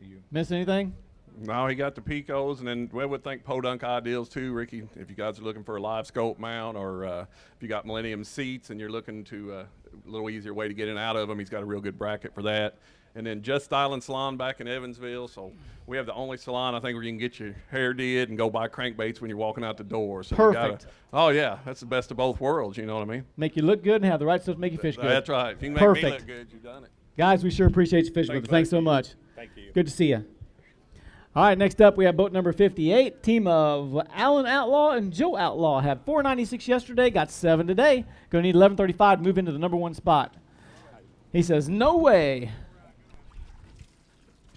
[SPEAKER 5] You
[SPEAKER 3] miss anything?
[SPEAKER 6] No, he got the Picos, and then we would think Podunk Ideals too, Ricky. If you guys are looking for a live scope mount, or if you got Millennium seats and you're looking to a little easier way to get in and out of them, he's got a real good bracket for that. And then Just Styling Salon back in Evansville. So we have the only salon, I think, where you can get your hair did and go buy crankbaits when you're walking out the door. So
[SPEAKER 3] perfect.
[SPEAKER 6] Oh, yeah. That's the best of both worlds. You know what I mean?
[SPEAKER 3] Make you look good and have the right stuff to make you fish good.
[SPEAKER 6] That's right. If you can make
[SPEAKER 3] perfect.
[SPEAKER 6] me look good, you've done it.
[SPEAKER 3] Guys, we sure appreciate you fishing with us. Thanks so much.
[SPEAKER 6] Thank you.
[SPEAKER 3] Good to see you. All right, next up we have boat number 58. Team of Alan Outlaw and Joe Outlaw had 496 yesterday, got 7 today. Going to need 1135 to move into the number 1 spot. He says, no way.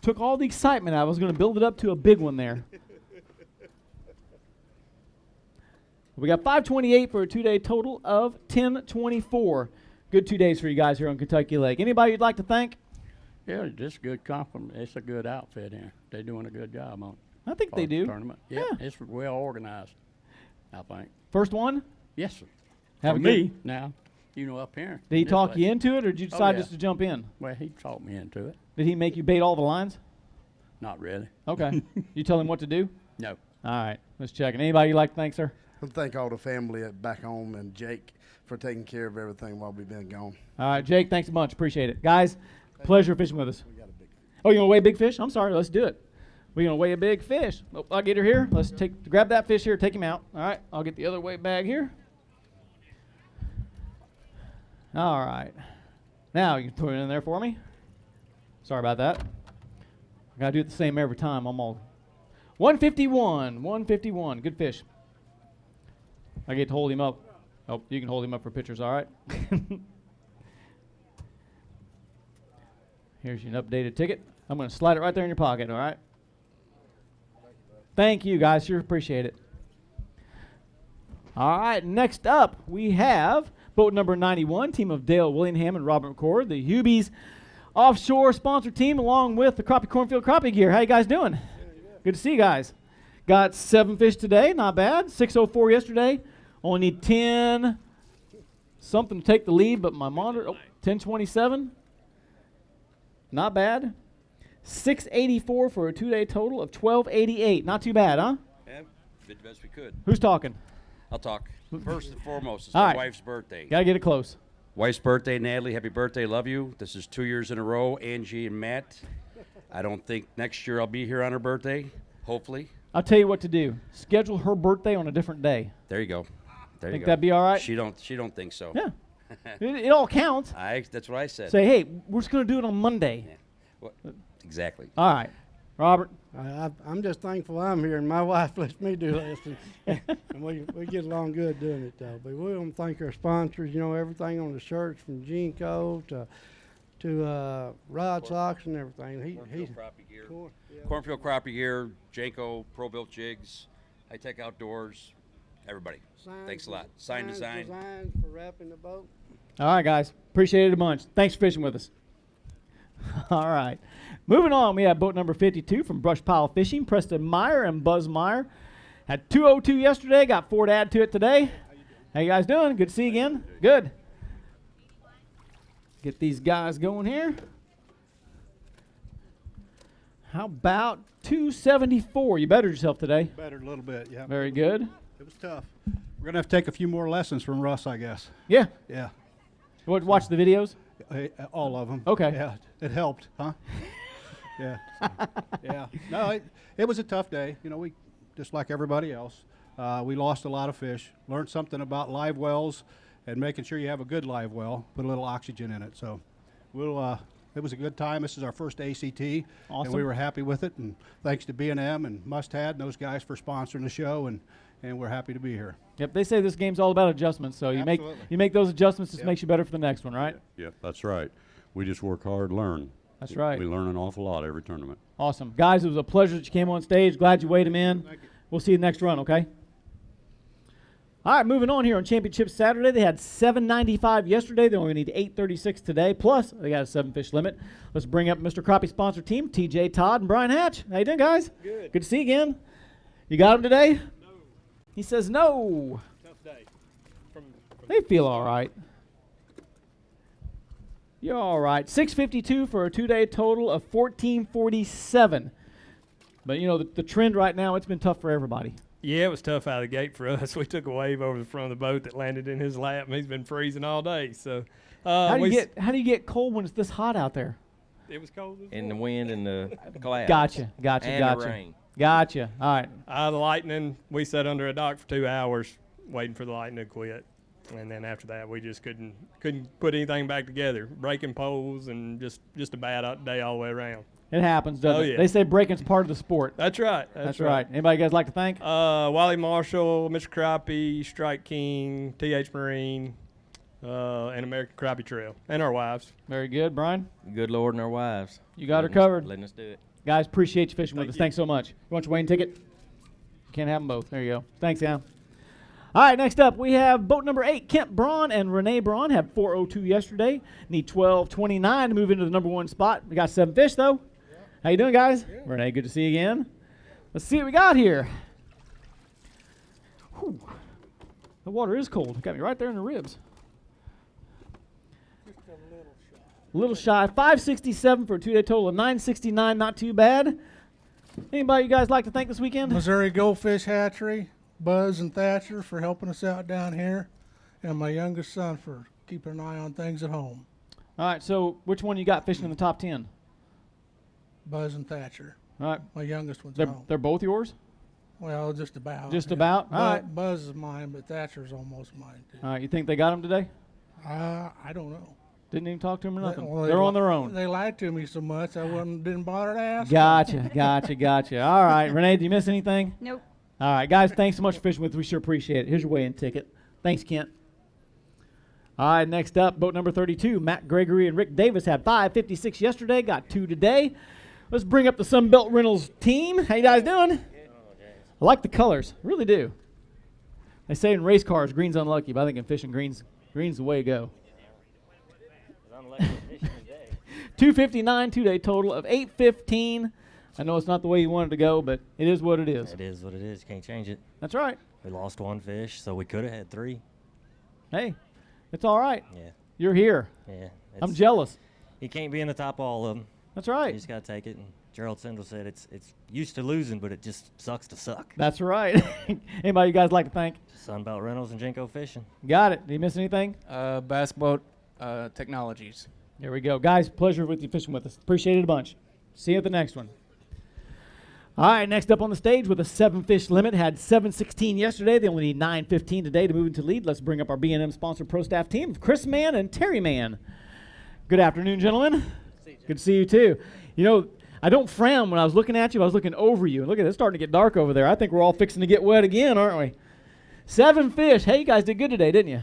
[SPEAKER 3] Took all the excitement out. I was going to build it up to a big one there. We got 528 for a 2-day total of 1024. Good 2 days for you guys here on Kentucky Lake. Anybody you'd like to thank?
[SPEAKER 9] Yeah, just good compliment. It's a good outfit here. They're doing a good job on it.
[SPEAKER 3] I think they do.
[SPEAKER 9] Tournament. Yeah, it's well organized, I think.
[SPEAKER 3] First one?
[SPEAKER 9] Yes, sir.
[SPEAKER 3] Have
[SPEAKER 9] For
[SPEAKER 3] a
[SPEAKER 9] me,
[SPEAKER 3] good.
[SPEAKER 9] now, up here.
[SPEAKER 3] Did he
[SPEAKER 9] this
[SPEAKER 3] talk
[SPEAKER 9] way.
[SPEAKER 3] you into it, or did you decide
[SPEAKER 9] yeah.
[SPEAKER 3] just to jump in?
[SPEAKER 9] Well, he talked me into it.
[SPEAKER 3] Did he make you bait all the lines?
[SPEAKER 9] Not really.
[SPEAKER 3] Okay. You tell him what to do?
[SPEAKER 9] No.
[SPEAKER 3] All right. Let's check it. Anybody you'd like to thank, sir?
[SPEAKER 10] I'll thank all the family at back home and Jake for taking care of everything while we've been gone.
[SPEAKER 3] All right, Jake, thanks a bunch. Appreciate it. Guys, pleasure fishing with us. Oh, you want to weigh a big fish? I'm sorry. Let's do it. We're going to weigh a big fish. Oh, I'll get her here. Let's grab that fish here. Take him out. All right. I'll get the other weight bag here. All right. Now you can put it in there for me. Sorry about that. I got to do it the same every time. I'm all 151. 151. Good fish. I get to hold him up. Oh, you can hold him up for pictures. All right. Here's your updated ticket. I'm going to slide it right there in your pocket, all right? Thank you, guys. Sure appreciate it. All right, next up, we have boat number 91, team of Dale Willingham and Robert McCord, the Hubies offshore sponsor team, along with the Crappie Cornfield Crappie Gear. How you guys doing? Good to see you guys. Got 7 fish today, not bad. 604 yesterday. Only need 10 something to take the lead, but my monitor, 1027. Not bad. 684 for a 2-day total of 1288. Not too bad, huh?
[SPEAKER 11] Yeah, did the best we could.
[SPEAKER 3] Who's talking?
[SPEAKER 11] I'll talk. First and foremost, it's
[SPEAKER 3] All
[SPEAKER 11] my
[SPEAKER 3] right.
[SPEAKER 11] wife's birthday.
[SPEAKER 3] Gotta get it close.
[SPEAKER 11] Wife's birthday, Natalie. Happy birthday. Love you. This is 2 years in a row. Angie and Matt. I don't think next year I'll be here on her birthday. Hopefully.
[SPEAKER 3] I'll tell you what to do. Schedule her birthday on a different day.
[SPEAKER 11] There you go. There
[SPEAKER 3] Think
[SPEAKER 11] you go.
[SPEAKER 3] that'd be all right?
[SPEAKER 11] She don't think so.
[SPEAKER 3] Yeah. It all counts.
[SPEAKER 11] That's what I said.
[SPEAKER 3] Say, hey, we're just gonna do it on Monday.
[SPEAKER 11] Yeah. Well, exactly.
[SPEAKER 3] All right, Robert.
[SPEAKER 9] I'm just thankful I'm here, and my wife lets me do this, and we get along good doing it, though. But we want to thank our sponsors. You know, everything on the shirts from Genco to Rod Socks and everything.
[SPEAKER 11] Cornfield Crappie Gear. Cornfield Crappie Gear, Janko, Pro-Built Jigs, E-TEC Outdoors, everybody. Thanks a lot. Sign Design.
[SPEAKER 9] Designs for wrapping the boat.
[SPEAKER 3] All right, guys. Appreciate it a bunch. Thanks for fishing with us. All right. Moving on, we have boat number 52 from Brush Pile Fishing, Preston Meyer and Buzz Meyer. Had 202 yesterday, got 4 to add to it today. How you guys doing? Good to see you again. Good. Get these guys going here. How about 274? You bettered yourself today.
[SPEAKER 12] Bettered a little bit, yeah.
[SPEAKER 3] Very good.
[SPEAKER 12] It was tough. We're going to have to take a few more lessons from Russ, I guess.
[SPEAKER 3] Yeah.
[SPEAKER 12] Yeah.
[SPEAKER 3] Watch the videos?
[SPEAKER 12] All of them.
[SPEAKER 3] Okay.
[SPEAKER 12] Yeah, it helped, huh? Yeah. Yeah. No, it was a tough day. You know, we, just like everybody else, we lost a lot of fish, learned something about live wells and making sure you have a good live well, put a little oxygen in it. So it was a good time. This is our first ACT,
[SPEAKER 3] Awesome.
[SPEAKER 12] and we were happy with it. And thanks to B&M and Mustad and those guys for sponsoring the show, and we're happy to be here.
[SPEAKER 3] Yep, they say this game's all about adjustments, so you make those adjustments, just makes you better for the next one, right?
[SPEAKER 13] Yep, that's right. We just work hard, learn.
[SPEAKER 3] That's right.
[SPEAKER 13] We learn an awful lot every tournament.
[SPEAKER 3] Awesome. Guys, it was a pleasure that you came on stage. Glad you weighed them in. Thank you. We'll see you next run, okay? All right, moving on here on Championship Saturday. They had 795 yesterday. They only need 836 today, plus they got a 7-fish limit. Let's bring up Mr. Crappie sponsor team, TJ, Todd, and Brian Hatch. How you doing, guys?
[SPEAKER 14] Good.
[SPEAKER 3] Good to see you again. You got them today? No. He says no.
[SPEAKER 14] Tough day.
[SPEAKER 3] They feel all right. You're all right. 652 for a 2-day total of 1447. But, you know, the trend right now, it's been tough for everybody.
[SPEAKER 14] Yeah, it was tough out of the gate for us. We took a wave over the front of the boat that landed in his lap, and he's been freezing all day. So,
[SPEAKER 3] how do you get cold when it's this hot out there?
[SPEAKER 14] It was cold.
[SPEAKER 15] In the wind and the clouds.
[SPEAKER 3] Gotcha.
[SPEAKER 15] And the rain.
[SPEAKER 3] Gotcha. All right.
[SPEAKER 14] The lightning, we sat under a dock for 2 hours waiting for the lightning to quit. And then after that, we just couldn't put anything back together. Breaking poles and just a bad day all the way around.
[SPEAKER 3] It happens, doesn't it?
[SPEAKER 14] Yeah.
[SPEAKER 3] They say breaking's part of the sport.
[SPEAKER 14] That's right.
[SPEAKER 3] That's right. Anybody you guys like to thank?
[SPEAKER 14] Wally Marshall, Mr. Crappie, Strike King, T.H. Marine, and American Crappie Trail, and our wives.
[SPEAKER 3] Very good. Brian?
[SPEAKER 15] Good Lord and our wives.
[SPEAKER 3] You got her covered.
[SPEAKER 15] Letting us do it.
[SPEAKER 3] Guys, appreciate you fishing with us. Thanks so much. You want your weighing ticket? You can't have them both. There you go. Thanks, Al. All right, next up, we have boat number 8, Kent Braun and Renee Braun. Had 402 yesterday. Need 1229 to move into the number 1 spot. We got 7 fish, though. Yeah. How you doing, guys? Yeah. Renee, good to see you again. Let's see what we got here. Whew. The water is cold. Got me right there in the ribs.
[SPEAKER 14] Just a little shy.
[SPEAKER 3] A little shy. 567 for a 2-day total of 969. Not too bad. Anybody you guys like to thank this weekend?
[SPEAKER 16] Missouri Goldfish Hatchery, Buzz and Thatcher for helping us out down here, and my youngest son for keeping an eye on things at home.
[SPEAKER 3] All right, so which one you got fishing in the top 10?
[SPEAKER 16] Buzz and Thatcher.
[SPEAKER 3] All right.
[SPEAKER 16] My youngest one's at home.
[SPEAKER 3] They're both yours?
[SPEAKER 16] Well, just about.
[SPEAKER 3] Just about? All right.
[SPEAKER 16] Buzz is mine, but Thatcher's almost mine, too.
[SPEAKER 3] All right, you think they got him today?
[SPEAKER 16] I don't know.
[SPEAKER 3] Didn't even talk to him or nothing?
[SPEAKER 16] Well,
[SPEAKER 3] They're on their own.
[SPEAKER 16] They lied to me so much I didn't bother to ask.
[SPEAKER 3] Gotcha. All right, Renee, did you miss anything?
[SPEAKER 17] Nope.
[SPEAKER 3] All right, guys, thanks so much for fishing with us. We sure appreciate it. Here's your weigh-in ticket. Thanks, Kent. All right, next up, boat number 32. Matt Gregory and Rick Davis had 556 yesterday, got 2 today. Let's bring up the Sunbelt Rentals team. How you guys doing? I like the colors. I really do. They say in race cars, green's unlucky, but I think in fishing, green's the way to go. 259, 2-day total of 815. I know it's not the way you wanted to go, but it is what it is.
[SPEAKER 15] It is what it is. Can't change it.
[SPEAKER 3] That's right.
[SPEAKER 15] We lost 1 fish, so we could have had 3.
[SPEAKER 3] Hey, it's all right.
[SPEAKER 15] Yeah.
[SPEAKER 3] You're here.
[SPEAKER 15] Yeah.
[SPEAKER 3] I'm jealous.
[SPEAKER 15] You can't be in the top of all of them.
[SPEAKER 3] That's right.
[SPEAKER 15] You just got to take it. And Gerald Sindel said it's used to losing, but it just sucks to suck.
[SPEAKER 3] That's right. Anybody you guys like to thank?
[SPEAKER 15] Sunbelt Rentals and Jenko Fishing.
[SPEAKER 3] Got it. Did you miss anything?
[SPEAKER 18] Bass Boat Technologies.
[SPEAKER 3] There we go. Guys, pleasure with you fishing with us. Appreciate it a bunch. See you at the next one. All right, next up on the stage with a 7-fish limit. Had 716 yesterday. They only need 915 today to move into lead. Let's bring up our B&M sponsor pro staff team, Chris Mann and Terry Mann. Good afternoon, gentlemen. Good to see you, too. You know, I don't frown when I was looking at you. I was looking over you. Look at it. It's starting to get dark over there. I think we're all fixing to get wet again, aren't we? 7 fish. Hey, you guys did good today, didn't you?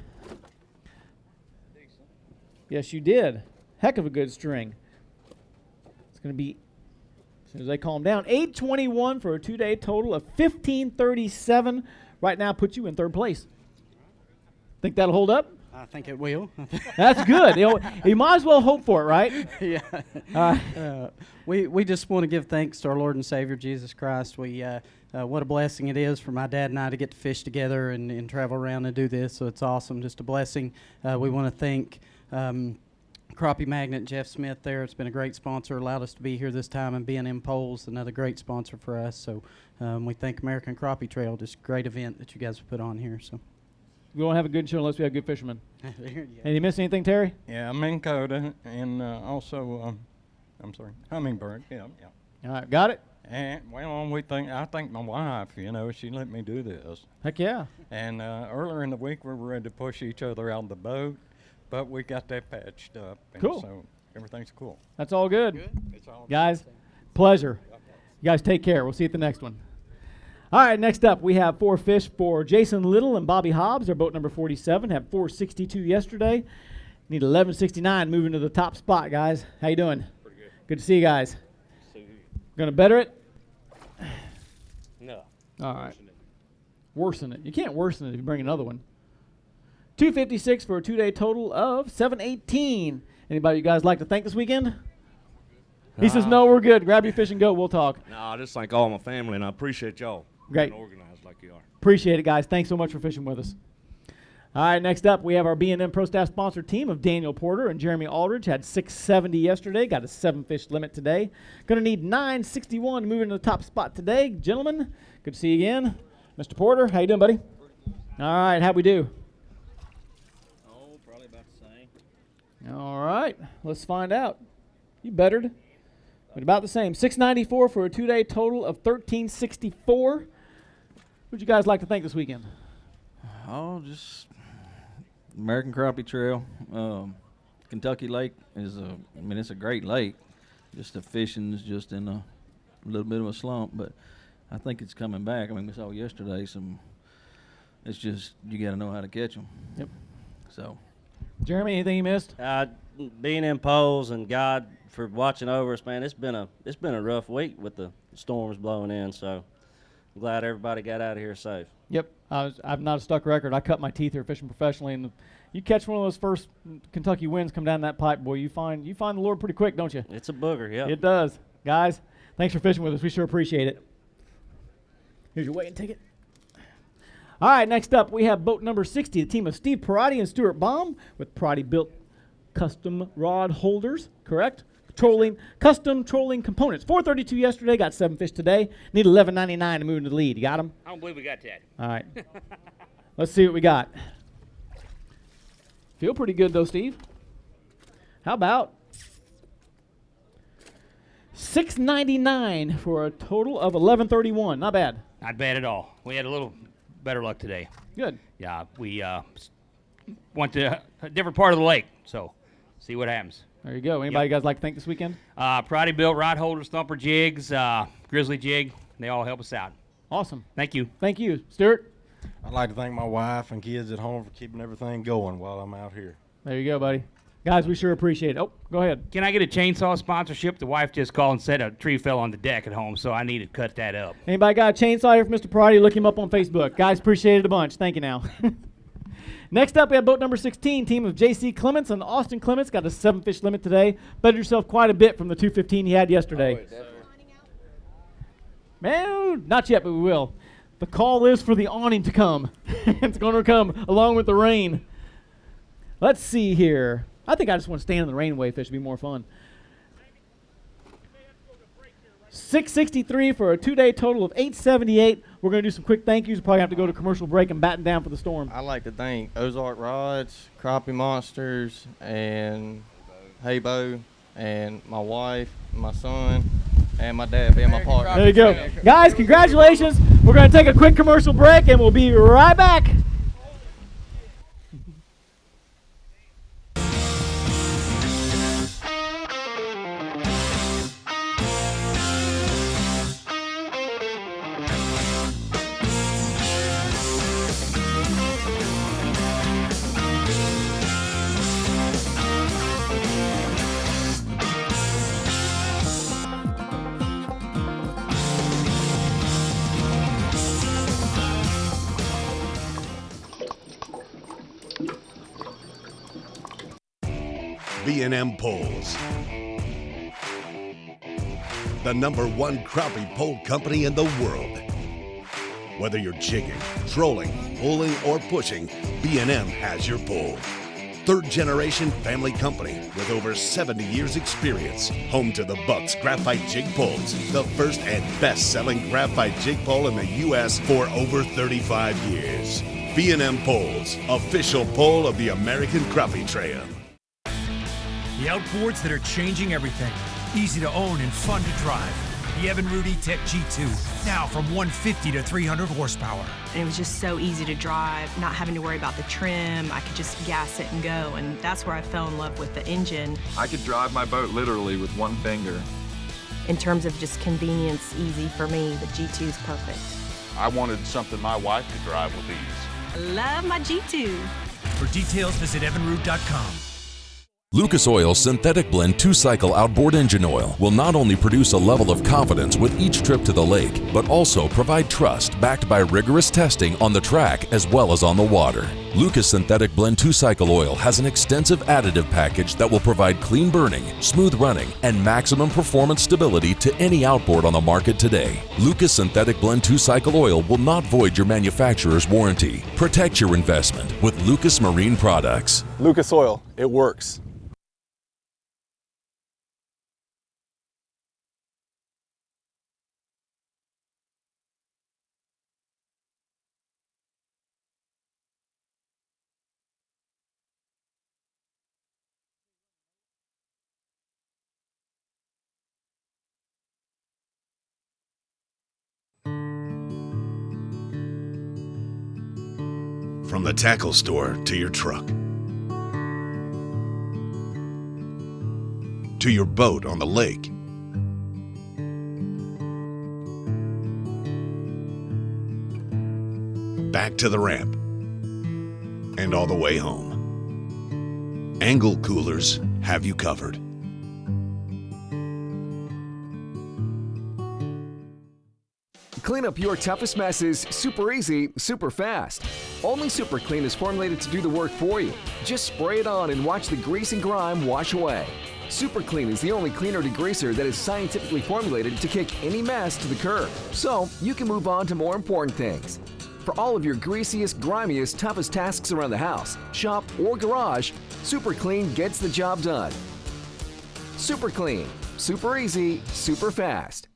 [SPEAKER 3] Yes, you did. Heck of a good string. It's going to be, as soon as they calm down, 821 for a 2-day total of 1537. Right now puts you in 3rd place. Think that'll hold up?
[SPEAKER 19] I think it will.
[SPEAKER 3] That's good. You might as well hope for it, right?
[SPEAKER 19] Yeah. We just want to give thanks to our Lord and Savior, Jesus Christ. What a blessing it is for my dad and I to get to fish together and travel around and do this. So it's awesome, just a blessing. We want to thank Crappie Magnet, Jeff Smith there. It's been a great sponsor, allowed us to be here this time, and B&M Poles, another great sponsor for us. So we thank American Crappie Trail, just a great event that you guys have put on here. So
[SPEAKER 3] We won't have a good show unless we have good fishermen. Did you miss anything, Terry?
[SPEAKER 5] Yeah, Minn Kota, and also, I'm sorry, hummingbird. Yeah.
[SPEAKER 3] All right, got it?
[SPEAKER 5] And well, I think my wife, she let me do this.
[SPEAKER 3] Heck yeah.
[SPEAKER 5] And earlier in the week, we were ready to push each other out of the boat, but we got that patched up. And
[SPEAKER 3] Cool.
[SPEAKER 5] So everything's cool.
[SPEAKER 3] That's all good.
[SPEAKER 5] It's all
[SPEAKER 3] Guys, pleasure. You guys take care. We'll see you at the next one. All right, next up, we have 4 fish for Jason Little and Bobby Hobbs. They're boat number 47. Had 462 yesterday. Need 1169 moving to the top spot, guys. How you doing?
[SPEAKER 4] Pretty good.
[SPEAKER 3] Good to see you guys. Going to better it?
[SPEAKER 4] No.
[SPEAKER 3] All right. Worsen it. You can't worsen it if you bring another one. 256 for a 2-day total of 718. Anybody you guys like to thank this weekend? He says, no, we're good. Grab your fish and go. We'll talk.
[SPEAKER 4] No, I just thank all my family, and I appreciate y'all.
[SPEAKER 3] Great.
[SPEAKER 4] Being organized like you are.
[SPEAKER 3] Appreciate it, guys. Thanks so much for fishing with us. All right, next up, we have our B&M Pro Staff sponsor team of Daniel Porter and Jeremy Aldridge. Had 670 yesterday. Got a 7-fish limit today. Going to need 961 to move into the top spot today. Gentlemen, good to see you again. Mr. Porter, how you doing, buddy? All right, how'd we do?
[SPEAKER 4] Oh, probably about the same.
[SPEAKER 3] All right, let's find out. You bettered. But about the same. 694 for a 2-day total of 1364. Who'd you guys like to thank this weekend?
[SPEAKER 7] Oh, just American Crappie Trail. KentuckyLake is it's a great lake. Just the fishing's just in a little bit of a slump, but I think it's coming back. I mean, we saw yesterday it's just, you got to know how to catch them.
[SPEAKER 3] Yep.
[SPEAKER 7] So.
[SPEAKER 3] Jeremy, anything you missed?
[SPEAKER 4] Being in poles and God for watching over us, man. It's been a rough week with the storms blowing in. So I'm glad everybody got out of here safe.
[SPEAKER 3] Yep. I'm not a stuck record. I cut my teeth here fishing professionally, and you catch one of those first Kentucky winds come down that pipe, boy, you find the Lord pretty quick, don't you?
[SPEAKER 4] It's a booger, yeah.
[SPEAKER 3] It does. Guys, thanks for fishing with us. We sure appreciate it. Here's your weighing ticket. All right, next up, we have boat number 60, the team of Steve Perotti and Stuart Baum with Perotti-built custom rod holders, correct? Custom trolling components. 432 yesterday, got 7 fish today. Need 11.99 to move into the lead. You got them?
[SPEAKER 4] I don't believe we got that.
[SPEAKER 3] All right. Let's see what we got. Feel pretty good, though, Steve. How about $6.99 for a total of 11.31? Not bad.
[SPEAKER 8] Not bad at all. We had a little better luck today.
[SPEAKER 3] Good.
[SPEAKER 8] Yeah, we went to a different part of the lake, so see what happens.
[SPEAKER 3] There you go. Anybody you guys like to thank this weekend?
[SPEAKER 8] Perotti built rod holders, thumper jigs, grizzly jig. They all help us out.
[SPEAKER 3] Awesome.
[SPEAKER 8] Thank you.
[SPEAKER 3] Thank you. Stuart?
[SPEAKER 17] I'd like to thank my wife and kids at home for keeping everything going while I'm out here.
[SPEAKER 3] There you go, buddy. Guys, we sure appreciate it. Oh, go ahead.
[SPEAKER 8] Can I get a chainsaw sponsorship? The wife just called and said a tree fell on the deck at home, so I need to cut that up.
[SPEAKER 3] Anybody got a chainsaw here for Mr. Perotti? Look him up on Facebook. Guys, appreciate it a bunch. Thank you now. Next up, we have boat number 16, team of J.C. Clements and Austin Clements. Got a 7-fish limit today. Bettered yourself quite a bit from the 215 you had yesterday. Man, not yet, but we will. The call is for the awning to come. It's going to come along with the rain. Let's see here. I think I just want to stand in the rain and wave fish. It'd be more fun. 663 for a 2-day total of 878. We're going to do some quick thank yous. We'll probably have to go to commercial break and batten down for the storm.
[SPEAKER 20] I'd like to thank Ozark Rods, Crappie Monsters, and Haybo, and my wife, my son, and my dad being my partner.
[SPEAKER 3] There you go. Guys, congratulations. We're going to take a quick commercial break, and we'll be right back.
[SPEAKER 21] B&M Poles, the #1 crappie pole company in the world. Whether you're jigging, trolling, pulling, or pushing, B&M has your pole. third-generation family company with over 70 years experience. Home to the Bucks Graphite Jig Poles, the first and best-selling graphite jig pole in the U.S. for over 35 years. B&M Poles, official pole of the American Crappie Trail.
[SPEAKER 1] The outboards that are changing everything. Easy to own and fun to drive. The Evinrude E-TEC G2, now from 150 to 300 horsepower.
[SPEAKER 2] And it was just so easy to drive, not having to worry about the trim. I could just gas it and go, and that's where I fell in love with the engine.
[SPEAKER 22] I could drive my boat literally with one finger.
[SPEAKER 2] In terms of just convenience, easy for me, the G2 is perfect.
[SPEAKER 22] I wanted something my wife could drive with ease.
[SPEAKER 2] I love my G2.
[SPEAKER 1] For details, visit evinrude.com.
[SPEAKER 23] Lucas Oil's Synthetic Blend 2-Cycle Outboard Engine Oil will not only produce a level of confidence with each trip to the lake, but also provide trust backed by rigorous testing on the track as well as on the water. Lucas Synthetic Blend 2-Cycle Oil has an extensive additive package that will provide clean burning, smooth running, and maximum performance stability to any outboard on the market today. Lucas Synthetic Blend 2-Cycle Oil will not void your manufacturer's warranty. Protect your investment with Lucas Marine Products.
[SPEAKER 25] Lucas Oil, it works.
[SPEAKER 21] From the tackle store to your truck, to your boat on the lake, back to the ramp, and all the way home. Angle Coolers have you covered.
[SPEAKER 26] Clean up your toughest messes super easy, super fast. Only Super Clean is formulated to do the work for you. Just spray it on and watch the grease and grime wash away. Super Clean is the only cleaner degreaser that is scientifically formulated to kick any mess to the curb, so you can move on to more important things. For all of your greasiest, grimiest, toughest tasks around the house, shop, or garage, Super Clean gets the job done. Super Clean, super easy, super fast.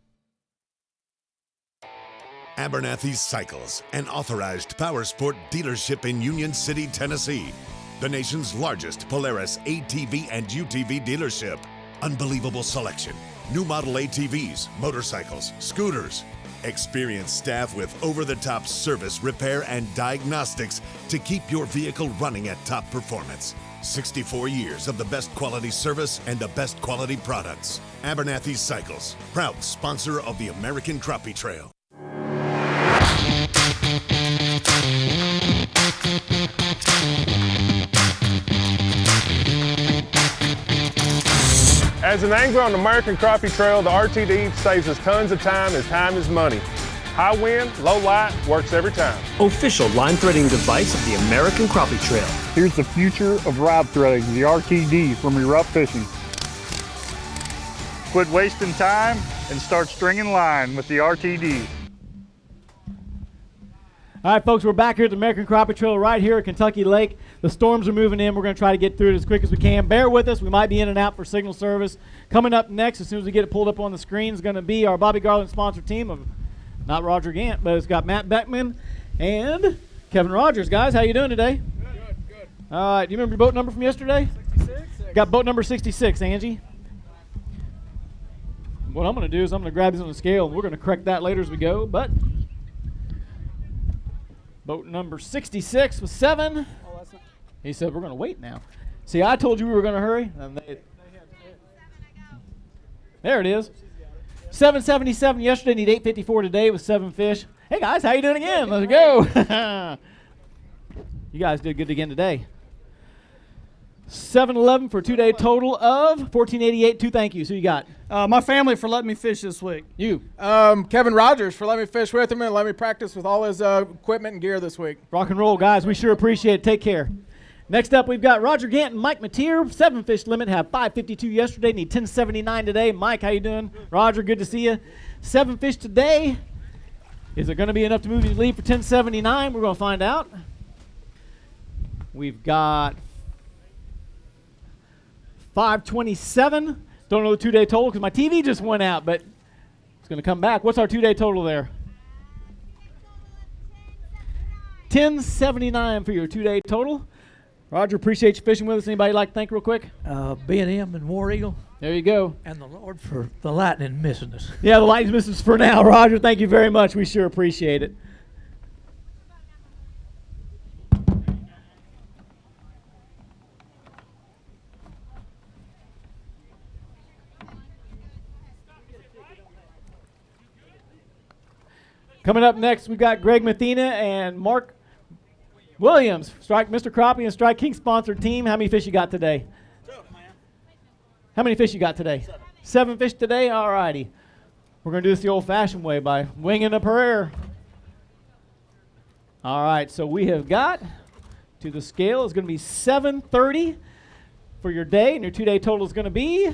[SPEAKER 21] Abernathy Cycles, an authorized Powersport dealership in Union City, Tennessee. The nation's largest Polaris ATV and UTV dealership. Unbelievable selection. New model ATVs, motorcycles, scooters. Experienced staff with over-the-top service, repair, and diagnostics to keep your vehicle running at top performance. 64 years of the best quality service and the best quality products. Abernathy Cycles, proud sponsor of the American Crappie Trail.
[SPEAKER 27] As an angler on the American Crappie Trail, the RTD saves us tons of time as time is money. High wind, low light, works every time.
[SPEAKER 28] Official line threading device of the American Crappie Trail.
[SPEAKER 29] Here's the future of rod threading, the RTD from your rough fishing. Quit wasting time and start stringing line with the RTD.
[SPEAKER 3] All right, folks, we're back here at the American Crappie Trail right here at Kentucky Lake. The storms are moving in. We're going to try to get through it as quick as we can. Bear with us. We might be in and out for signal service. Coming up next, as soon as we get it pulled up on the screen, is going to be our Bobby Garland sponsor team of not Roger Gant, but it's got Matt Beckman and Kevin Rogers. Guys, how you doing today? Good. All right, do you remember your boat number from yesterday? 66. Got boat number 66, Angie. What I'm going to do is I'm going to grab these on the scale, and we're going to correct that later as we go, but boat number 66 was 7. He said we're going to wait now. See, I told you we were going to hurry. There it is. 777 yesterday, need 854 today with 7 fish. Hey, guys, how you doing again? Let's go. You guys did good again today. 711 for a 2-day total of 1488. 2 thank yous. Who you got?
[SPEAKER 30] My family for letting me fish this week.
[SPEAKER 3] You.
[SPEAKER 30] Kevin Rogers for letting me fish with him and let me practice with all his equipment and gear this week.
[SPEAKER 3] Rock and roll, guys. We sure appreciate it. Take care. Next up, we've got Roger Gant and Mike Mateer. 7 fish limit. Have 552 yesterday. Need 1079 today. Mike, how you doing? Roger, good to see you. 7 fish today. Is it going to be enough to move you to lead for 1079? We're going to find out. We've got 527. Don't know the two-day total because my TV just went out, but it's going to come back. What's our two-day total there? 1079 for your two-day total. Roger, appreciate you fishing with us. Anybody like to thank real quick?
[SPEAKER 6] B&M and War Eagle.
[SPEAKER 3] There you go.
[SPEAKER 6] And the Lord for the lightning missing us.
[SPEAKER 3] Yeah, the lightning's missing us for now. Roger, thank you very much. We sure appreciate it. Coming up next, we've got Greg Mathena and Mark Williams, Mr. Crappie and Strike King sponsored team. How many fish you got today? How many fish you got today? 7 fish today? All righty. We're going to do this the old-fashioned way by winging a prayer. All right, so we have got to the scale. It's going to be 730 for your day, and your two-day total is going to be,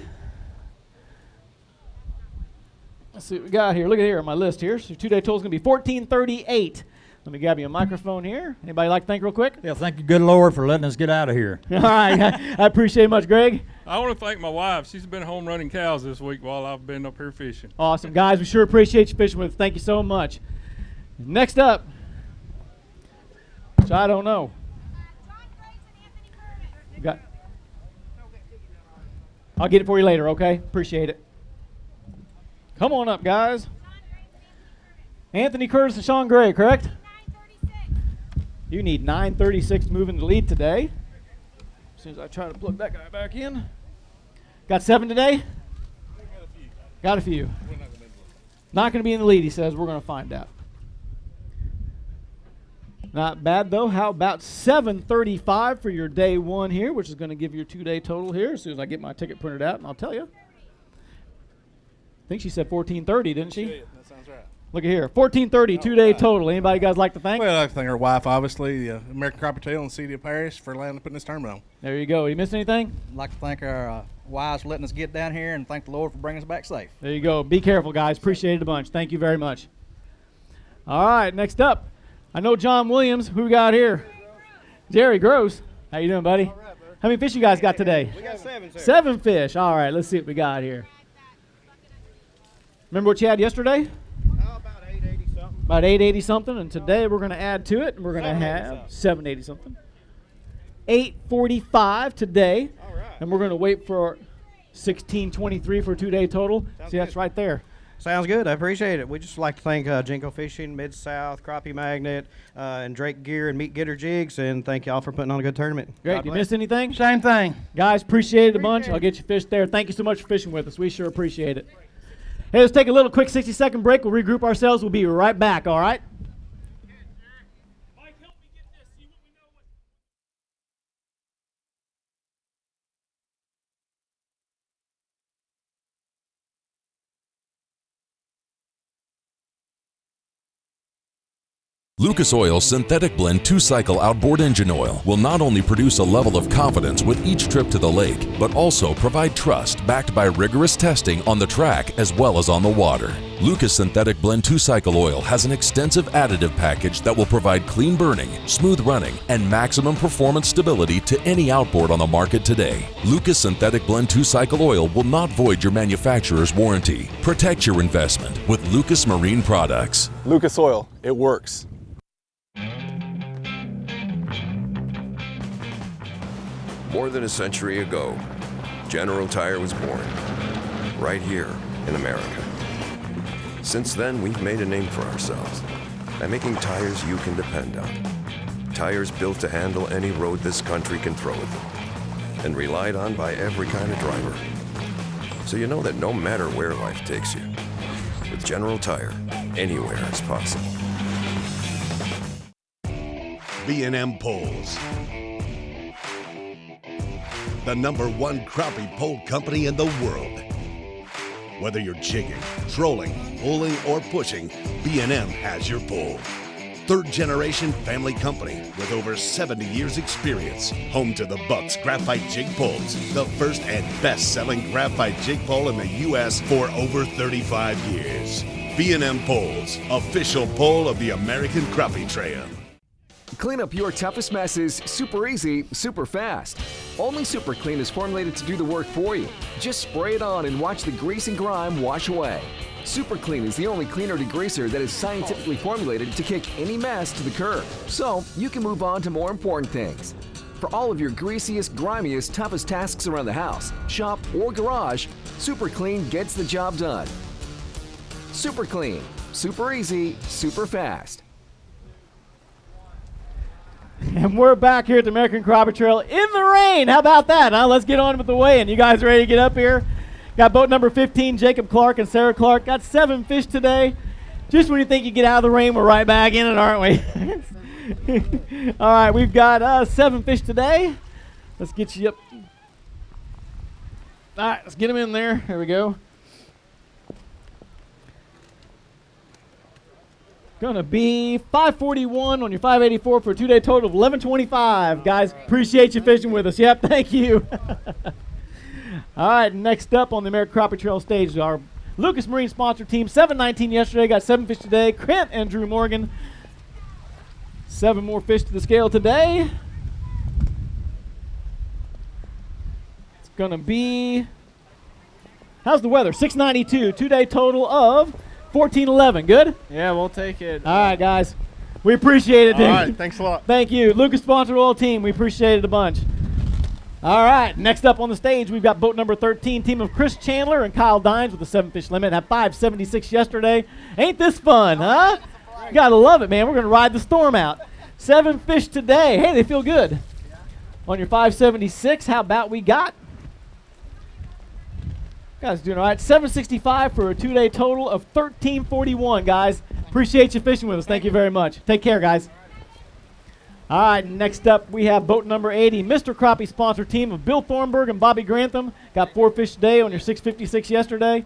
[SPEAKER 3] let's see what we got here. Look at here on my list here. So your two-day total is going to be 1438. Let me grab you a microphone here. Anybody like to thank real quick?
[SPEAKER 9] Yeah, thank you, good Lord, for letting us get out of here.
[SPEAKER 3] All right, I appreciate it much, Greg.
[SPEAKER 10] I want to thank my wife. She's been home running cows this week while I've been up here fishing.
[SPEAKER 3] Awesome, guys. We sure appreciate you fishing with us. Thank you so much. Next up, which I don't know. I'll get it for you later, okay? Appreciate it. Come on up, guys. Anthony Curtis and Sean Gray, correct? You need 936 to move in the lead today. As soon as I try to plug that guy back in. Got 7 today? Got a few. Not going to be in the lead, he says. We're going to find out. Not bad, though. How about 735 for your day one here, which is going to give you your two-day total here as soon as I get my ticket printed out, and I'll tell you. I think she said 1430, didn't she?
[SPEAKER 11] That sounds right.
[SPEAKER 3] Look at here, 1430 two-day total. Anybody guys like to thank?
[SPEAKER 11] Well, I'd like to thank our wife, obviously, the American Crappie Trail and the City of Paris for letting us put this tournament on.
[SPEAKER 3] There you go. You missed anything?
[SPEAKER 12] I'd like to thank our wives for letting us get down here and thank the Lord for bringing us back safe.
[SPEAKER 3] There you go. Be careful, guys. Appreciate it a bunch. Thank you very much. All right, next up, I know John Williams. Who we got here? Jerry Gross. How you doing, buddy? All right, how many fish you guys got today?
[SPEAKER 12] We got 7, sir.
[SPEAKER 3] 7 fish. All right, let's see what we got here. Remember what you had yesterday?
[SPEAKER 12] About 880 something.
[SPEAKER 3] About 880 something, and today we're going to add to it, and we're going to have 780 something. 845 today, and we're going to wait for 1623 for a two-day total. See, that's right there.
[SPEAKER 12] Sounds good. I appreciate it. We just like to thank Jinko Fishing, Mid-South, Crappie Magnet, and Drake Gear and Meat Getter Jigs, and thank y'all for putting on a good tournament.
[SPEAKER 3] Great. You missed anything?
[SPEAKER 9] Same thing.
[SPEAKER 3] Guys, appreciate it a bunch. I'll get you fish there. Thank you so much for fishing with us. We sure appreciate it. Hey, let's take a little quick 60-second break. We'll regroup ourselves. We'll be right back, all right?
[SPEAKER 23] Lucas Oil's Synthetic Blend 2-Cycle Outboard Engine Oil will not only produce a level of confidence with each trip to the lake, but also provide trust backed by rigorous testing on the track as well as on the water. Lucas Synthetic Blend 2-Cycle Oil has an extensive additive package that will provide clean burning, smooth running, and maximum performance stability to any outboard on the market today. Lucas Synthetic Blend 2-Cycle Oil will not void your manufacturer's warranty. Protect your investment with Lucas Marine Products.
[SPEAKER 22] Lucas Oil, it works.
[SPEAKER 13] More than a century ago, General Tire was born, right here in America. Since then, we've made a name for ourselves by making tires you can depend on. Tires built to handle any road this country can throw at them, and relied on by every kind of driver. So you know that no matter where life takes you, with General Tire, anywhere is possible.
[SPEAKER 21] B&M Poles, the #1 crappie pole company in the world. Whether you're jigging, trolling, pulling, or pushing, B&M has your pole. Third-generation family company with over 70 years experience. Home to the Bucks Graphite Jig Poles, the first and best-selling graphite jig pole in the U.S. for over 35 years. B&M Poles, official pole of the American Crappie Trail.
[SPEAKER 26] Clean up your toughest messes super easy, super fast. Only Super Clean is formulated to do the work for you. Just spray it on and watch the grease and grime wash away. Super Clean is the only cleaner degreaser that is scientifically formulated to kick any mess to the curb, so you can move on to more important things. For all of your greasiest, grimiest, toughest tasks around the house, shop, or garage, Super Clean gets the job done. Super Clean. Super easy, super fast.
[SPEAKER 3] And we're back here at the American Crappie Trail in the rain. How about that, huh? Let's get on with the weigh-in. You guys ready to get up here? Got boat number 15, Jacob Clark and Sarah Clark. Got 7 fish today. Just when you think you get out of the rain, we're right back in it, aren't we? All right, we've got 7 fish today. Let's get you up. All right, let's get them in there. Here we go. Gonna be 541 on your 584 for a 2-day total of 1125. Guys, appreciate you fishing with us. Yep, thank you. All right, next up on the American Crappie Trail stage is our Lucas Marine sponsor team. 719 yesterday, got 7 fish today. Krent and Drew Morgan. 7 more fish to the scale today. It's gonna be, how's the weather? 692, 2-day total of 1411. Good?
[SPEAKER 30] Yeah, we'll take it.
[SPEAKER 3] All right, guys. We appreciate it, dude.
[SPEAKER 30] All right, thanks a lot.
[SPEAKER 3] Thank you. Lucas Sponsor Oil Team, we appreciate it a bunch. All right, next up on the stage, we've got boat number 13, team of Chris Chandler and Kyle Dines with a 7-fish limit. Had 576 yesterday. Ain't this fun, huh? You gotta love it, man. We're gonna ride the storm out. 7 fish today. Hey, they feel good. On your 576, how about we got? Guys doing all right. 765 for a 2-day total of 1341, guys. Appreciate you fishing with us. Thank you very much. Take care, guys. All right, next up we have boat number 80, Mr. Crappie sponsor team of Bill Thornburg and Bobby Grantham. Got 4 fish today on your 656 yesterday.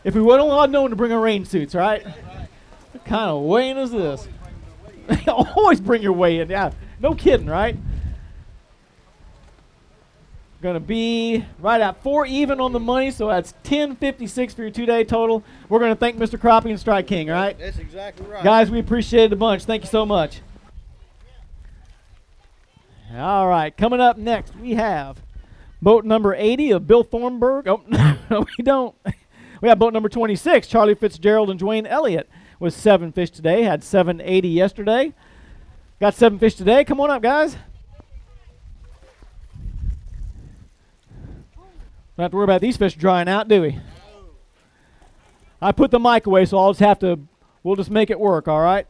[SPEAKER 3] If we would only known to bring our rain suits, right? What kind of weighing is this? Always bring your weigh in. Yeah, no kidding, right? Going to be right at 4 even on the money, so that's 1056 for your 2-day total. We're going to thank Mr. Crappie and Strike King, all right?
[SPEAKER 30] That's exactly right.
[SPEAKER 3] Guys, we appreciate it a bunch. Thank you so much. All right, coming up next, we have boat number 80 of Bill Thornburg. Oh, no, we don't. We have boat number 26, Charlie Fitzgerald and Dwayne Elliott, with 7 fish today. Had 780 yesterday. Got 7 fish today. Come on up, guys. Don't have to worry about these fish drying out, do we? I put the mic away, so we'll just make it work, all right?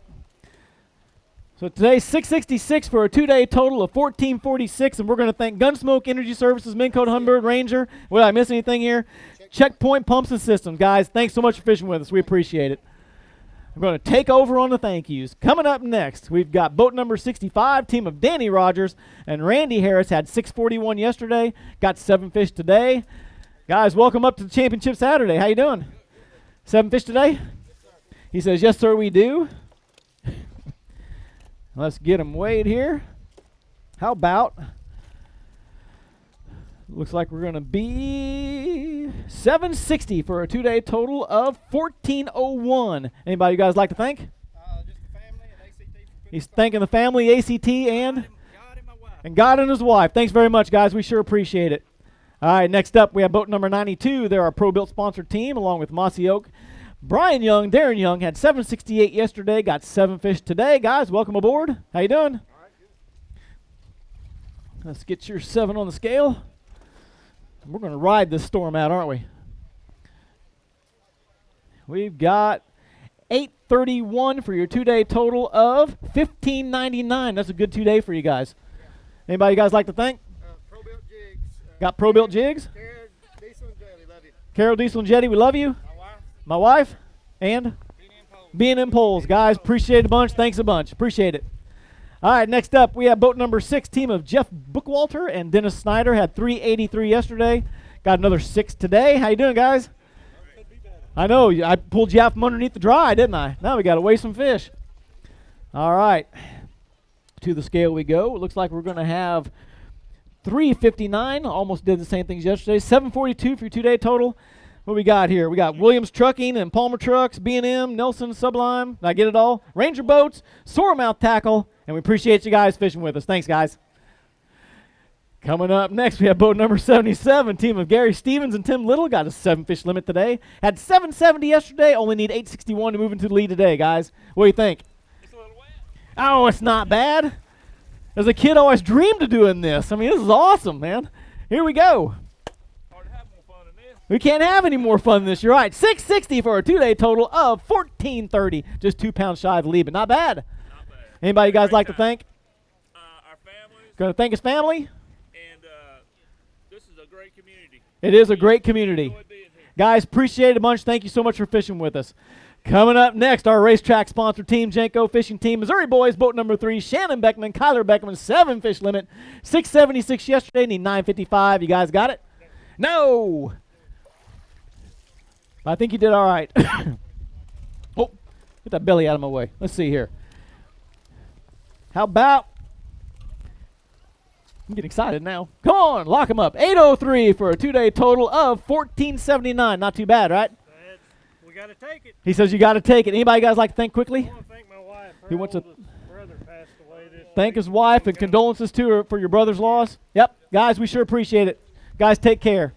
[SPEAKER 3] So today's 666 for a 2-day total of 1446, and we're going to thank Gunsmoke Energy Services, Minn Kota Humminbird Ranger. Will I miss anything here? Checkpoint Pumps and Systems. Guys, thanks so much for fishing with us. We appreciate it. I'm going to take over on the thank yous. Coming up next, we've got boat number 65, team of Danny Rogers and Randy Harris. Had 641 yesterday, got 7 fish today. Guys, welcome up to the Championship Saturday. How you doing? 7 fish today? He says, yes, sir, we do. Let's get them weighed here. How about, looks like we're going to be 760 for a 2-day total of 1401. Anybody you guys like to thank?
[SPEAKER 30] Just the family and ACT.
[SPEAKER 3] He's thanking the family, ACT, and God and his wife. Thanks very much, guys. We sure appreciate it. All right, next up, we have boat number 92. They're our Pro-Built sponsored team, along with Mossy Oak. Brian Young, Darren Young, had 768 yesterday, got 7 fish today. Guys, welcome aboard. How you doing? All right, good. Let's get your 7 on the scale. We're going to ride this storm out, aren't we? We've got 831 for your 2-day total of 1599. That's a good 2-day for you guys. Anybody you guys like to thank?
[SPEAKER 30] Pro-Built Jigs.
[SPEAKER 3] Got Pro-Built Jigs?
[SPEAKER 30] Carol, Diesel, and Jetty, love you.
[SPEAKER 3] Carol, Diesel, and Jetty, we love you. My wife? And? B&M Poles. Guys, appreciate it a bunch. Thanks a bunch. Appreciate it. All right, next up, we have boat number 6, team of Jeff Bookwalter and Dennis Snyder. Had 383 yesterday. Got another 6 today. How you doing, guys? I know. I pulled you out from underneath the dry, didn't I? Now we got to weigh some fish. All right. To the scale we go. It looks like we're going to have 359. Almost did the same things yesterday. 742 for your 2-day total. What we got here? We got Williams Trucking and Palmer Trucks, B&M, Nelson Sublime. Did I get it all? Ranger Boats, Soremouth Tackle, and we appreciate you guys fishing with us. Thanks, guys. Coming up next, we have boat number 77, team of Gary Stevens and Tim Little. Got a 7-fish limit today. Had 770 yesterday, only need 861 to move into the lead today, guys. What do you think?
[SPEAKER 10] It's a little wet.
[SPEAKER 3] Oh, it's not bad. As a kid, I always dreamed of doing this. I mean, this is awesome, man. Here we go. We can't have any more fun than this. You're right. 660 for a 2-day total of 1430. Just 2 pounds shy of the lead, but not bad.
[SPEAKER 10] Not bad.
[SPEAKER 3] Anybody you guys like to thank?
[SPEAKER 10] Our families.
[SPEAKER 3] Going to thank his family?
[SPEAKER 10] And this is a great community.
[SPEAKER 3] It is a great community. Guys, appreciate it a bunch. Thank you so much for fishing with us. Coming up next, our racetrack sponsor team, Jenko Fishing Team, Missouri Boys, boat number 3, Shannon Beckman, Kyler Beckman, 7-fish limit, 676 yesterday, need 955. You guys got it? No! I think you did all right. Oh, get that belly out of my way. Let's see here. How about, I'm getting excited now. Come on, lock them up. 803 for a 2-day total of 1479. Not too bad, right?
[SPEAKER 4] We got to take it.
[SPEAKER 3] He says you got to take it. Anybody guys like to thank quickly?
[SPEAKER 4] I want to thank my wife.
[SPEAKER 3] He wants to
[SPEAKER 4] brother passed away this
[SPEAKER 3] thank his wife and condolences to her for your brother's loss. Yep, guys, we sure appreciate it. Guys, take care.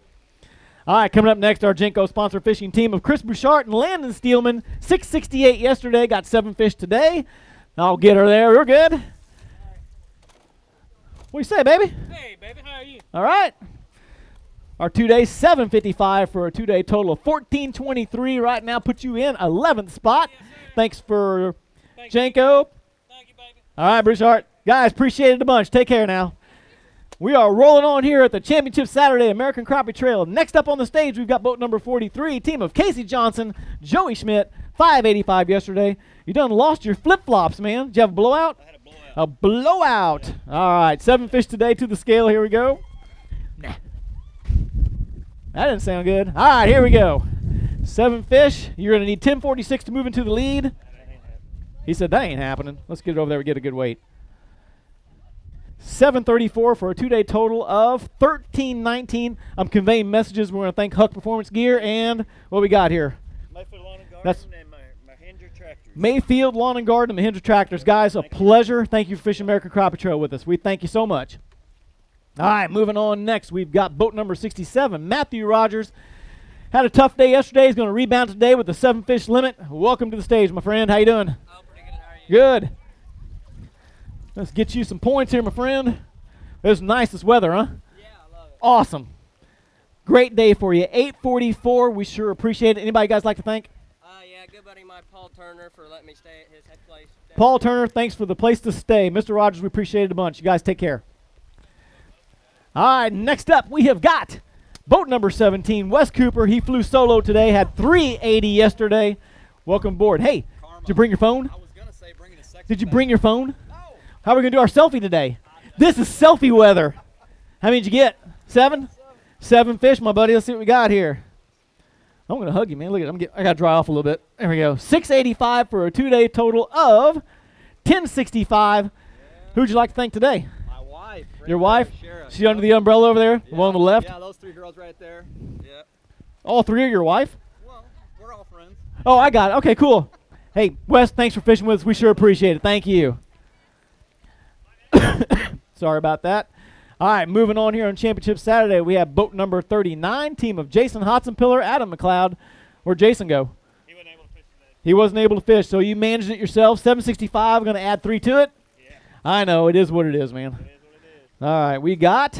[SPEAKER 3] All right, coming up next, our Jenko sponsor fishing team of Chris Bouchard and Landon Steelman. 668 yesterday, got 7 fish today. I'll get her there. We're good. What do you say, baby?
[SPEAKER 4] Hey, baby, how are you?
[SPEAKER 3] All right. Our 2-day, 755 for a 2-day total of 1423 right now. Put you in 11th spot. Yes, thanks for Jenko.
[SPEAKER 4] Thank you, baby.
[SPEAKER 3] All right, Bouchard. Guys, appreciate it a bunch. Take care now. We are rolling on here at the Championship Saturday American Crappie Trail. Next up on the stage, we've got boat number 43, team of Casey Johnson, Joey Schmidt, 585 yesterday. You done lost your flip-flops, man. Did you have a blowout?
[SPEAKER 4] I had a blowout.
[SPEAKER 3] A blowout. All right, 7 fish today to the scale. Here we go. Nah. That didn't sound good. All right, here we go. 7 fish. You're going to need 1046 to move into the lead. He said that ain't happening. Let's get it over there and get a good weight. 734 for a 2-day total of 1319. I'm conveying messages. We're going to thank Huck Performance Gear and what we got here.
[SPEAKER 4] Mayfield Lawn and Garden
[SPEAKER 3] That's
[SPEAKER 4] and Mahindra Tractors.
[SPEAKER 3] Mayfield Lawn and Garden and Mahindra Tractors. Guys, a pleasure. Thank you for fishing American Crappie Trail with us. We thank you so much. All right, moving on next. We've got boat number 67, Matthew Rogers. Had a tough day yesterday. He's going to rebound today with a 7-fish limit. Welcome to the stage, my friend. How you doing?
[SPEAKER 4] Oh, pretty good. How are you?
[SPEAKER 3] Good. Let's get you some points here, my friend. It's nice this weather, huh?
[SPEAKER 4] Yeah, I love it.
[SPEAKER 3] Awesome. Great day for you. 844. We sure appreciate it. Anybody guys like to thank?
[SPEAKER 4] Yeah, good buddy mine, Paul Turner, for letting me stay at his head place.
[SPEAKER 3] Paul Turner, thanks for the place to stay. Mr. Rogers, we appreciate it a bunch. You guys take care. All right, next up we have got boat number 17, Wes Cooper. He flew solo today, had 380 yesterday. Welcome aboard. Hey, did you bring your phone?
[SPEAKER 4] I was going to say bringing a sexy
[SPEAKER 3] Did you
[SPEAKER 4] bag.
[SPEAKER 3] bring your phone? No. How are we going to do our selfie today? This is selfie weather. How many did you get? 7? 7 fish, my buddy. Let's see what we got here. I'm going to hug you, man. Look at it. I got to dry off a little bit. There we go. 685 for a 2-day total of 1065. Yeah. Who'd you like to thank today?
[SPEAKER 4] My wife.
[SPEAKER 3] Your wife?
[SPEAKER 4] Shara.
[SPEAKER 3] She under the umbrella over there?
[SPEAKER 4] Yeah.
[SPEAKER 3] The one on the left?
[SPEAKER 4] Yeah, those 3 girls right there. Yeah.
[SPEAKER 3] All 3 are your wife?
[SPEAKER 4] Well, we're all friends.
[SPEAKER 3] Oh, I got it. Okay, cool. Hey, Wes, thanks for fishing with us. We sure appreciate it. Thank you. Sorry about that. All right, moving on here on Championship Saturday, we have boat number 39, team of Jason Hotzenpiller, Adam McLeod. Where'd Jason go?
[SPEAKER 4] He wasn't able to fish today.
[SPEAKER 3] He wasn't able to fish, so you managed it yourself. 765, going to add 3 to it?
[SPEAKER 4] Yeah.
[SPEAKER 3] I know, it is what it is, man.
[SPEAKER 4] It is what it is.
[SPEAKER 3] All right, we got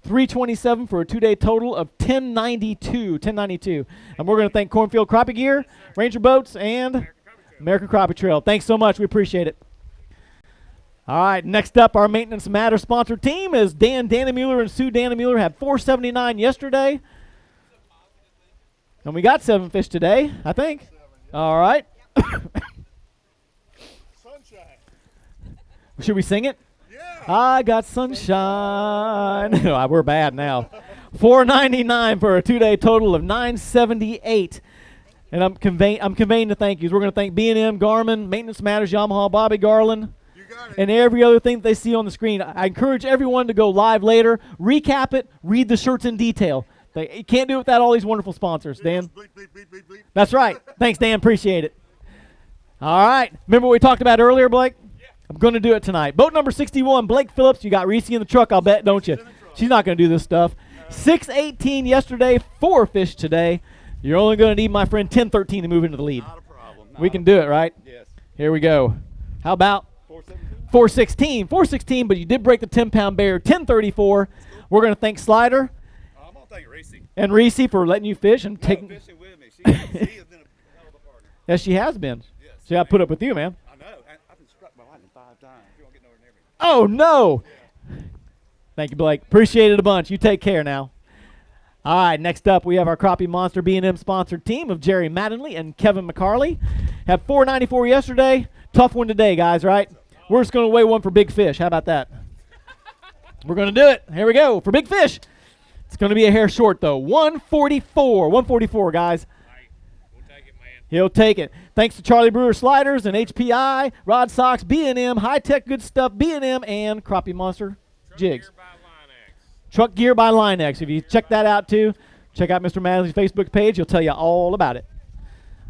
[SPEAKER 3] 327 for a 2-day total of 1092. And we're going to thank Cornfield Crappie Gear, Ranger Boats, and American Crappie Trail. Thanks so much. We appreciate it. All right, next up, our Maintenance Matter sponsor team is Dan Dannemuller and Sue Dannemuller. Had 479 yesterday. And we got 7 fish today, I think. All right.
[SPEAKER 4] Sunshine.
[SPEAKER 3] Should we sing it? Yeah. I got sunshine. No, we're bad now. 499 for a 2-day total of 978. And I'm conveying the thank yous. We're going to thank B&M, Garmin, Maintenance Matters, Yamaha, Bobby Garland, and every other thing that they see on the screen. I encourage everyone to go live later, recap it, read the shirts in detail. You can't do it without all these wonderful sponsors, Dan. That's right. Thanks, Dan. Appreciate it. All right. Remember what we talked about earlier, Blake? I'm going to do it tonight. Boat number 61, Blake Phillips. You got Reese in the truck, I'll bet, don't you? She's not going to do this stuff. 6:18 yesterday, 4 fish today. You're only going to need, my friend, 10:13 to move into the lead.
[SPEAKER 5] Not a problem.
[SPEAKER 3] We can do it, right?
[SPEAKER 5] Yes.
[SPEAKER 3] Here we go. How about 4:16? 4:16, but you did break the 10-pound barrier. 10:34. We're going to thank Slider
[SPEAKER 5] I'm going to thank Reese.
[SPEAKER 3] and Reese for letting you fish and taking.
[SPEAKER 5] Fishing with me. She has been a hell of a partner.
[SPEAKER 3] Yes, she has been.
[SPEAKER 5] Yes.
[SPEAKER 3] She got to put up with you, man.
[SPEAKER 5] I know. I've been struck by lightning 5 times. You won't get nowhere near me.
[SPEAKER 3] Oh, no. Thank you, Blake. Appreciate it a bunch. You take care now. All right, next up, we have our Crappie Monster B&M sponsored team of Jerry Mattingly and Kevin McCarley. Had 494 yesterday. Tough one today, guys, right? We're just going to weigh one for big fish. How about that? We're going to do it. Here we go for big fish. It's going to be a hair short, though. 144. 144, guys.
[SPEAKER 5] We'll take it, man.
[SPEAKER 3] He'll take it. Thanks to Charlie Brewer Sliders and HPI, Rod Socks, B&M, High-Tech Good Stuff, B&M, and Crappie Monster Jigs. Truck Gear by Linex. If you check that out, too, check out Mr. Madley's Facebook page. He'll tell you all about it.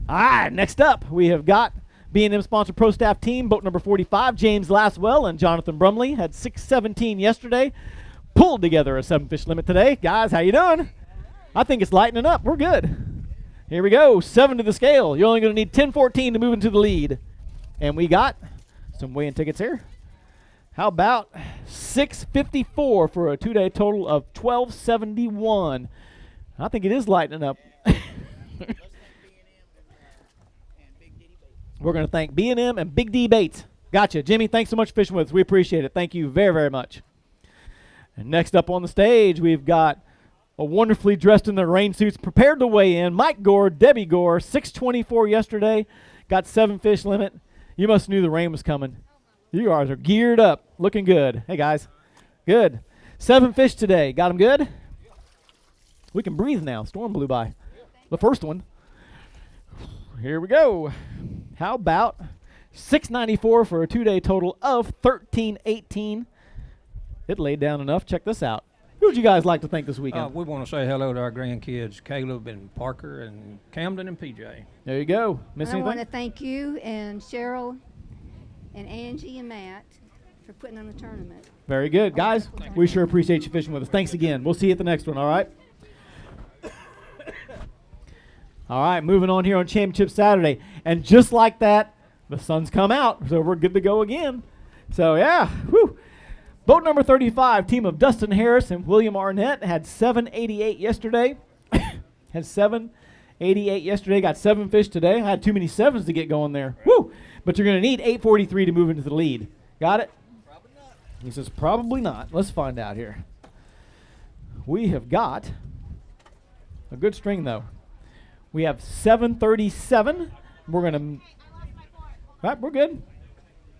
[SPEAKER 3] All right, next up, we have got B&M sponsored pro staff team, boat number 45, James Lastwell and Jonathan Brumley. Had 6:17 yesterday. Pulled together a 7-fish limit today. Guys, how you doing? I think it's lightening up. We're good. Here we go. 7 to the scale. You're only going to need 10:14 to move into the lead. And we got some weigh-in tickets here. How about 654 for a 2-day total of 1271? I think it is lightening up. We're going to thank B&M and Big D Baits. Gotcha. Jimmy, thanks so much for fishing with us. We appreciate it. Thank you very, very much. And next up on the stage, we've got a wonderfully dressed in their rain suits, prepared to weigh in, Mike Gore, Debbie Gore, 624 yesterday, got 7-fish limit. You must have knew the rain was coming. You guys are geared up, looking good. Hey, guys. Good. 7 fish today. Got them good? We can breathe now. Storm blew by. The first one. Here we go. How about 694 for a 2-day total of 1318? It laid down enough. Check this out. Who would you guys like to thank this weekend?
[SPEAKER 9] We want to say hello to our grandkids, Caleb and Parker and Camden and PJ.
[SPEAKER 3] There you go. Miss
[SPEAKER 7] I
[SPEAKER 3] anything?
[SPEAKER 7] want to thank you and Cheryl and Angie and Matt for putting on the tournament.
[SPEAKER 3] Very good. Guys, we sure appreciate you fishing with us. Thanks again. We'll see you at the next one, all right? All right, moving on here on Championship Saturday. And just like that, the sun's come out, so we're good to go again. So, yeah, whew. Boat number 35, team of Dustin Harris and William Arnett, had 788 yesterday. Had 788 yesterday, got 7 fish today. I had too many 7s to get going there. Woo! But you're going to need 843 to move into the lead. Got it? Probably not. He says, probably not. Let's find out here. We have got a good string, though. We have 737. We're going to... All right, we're good.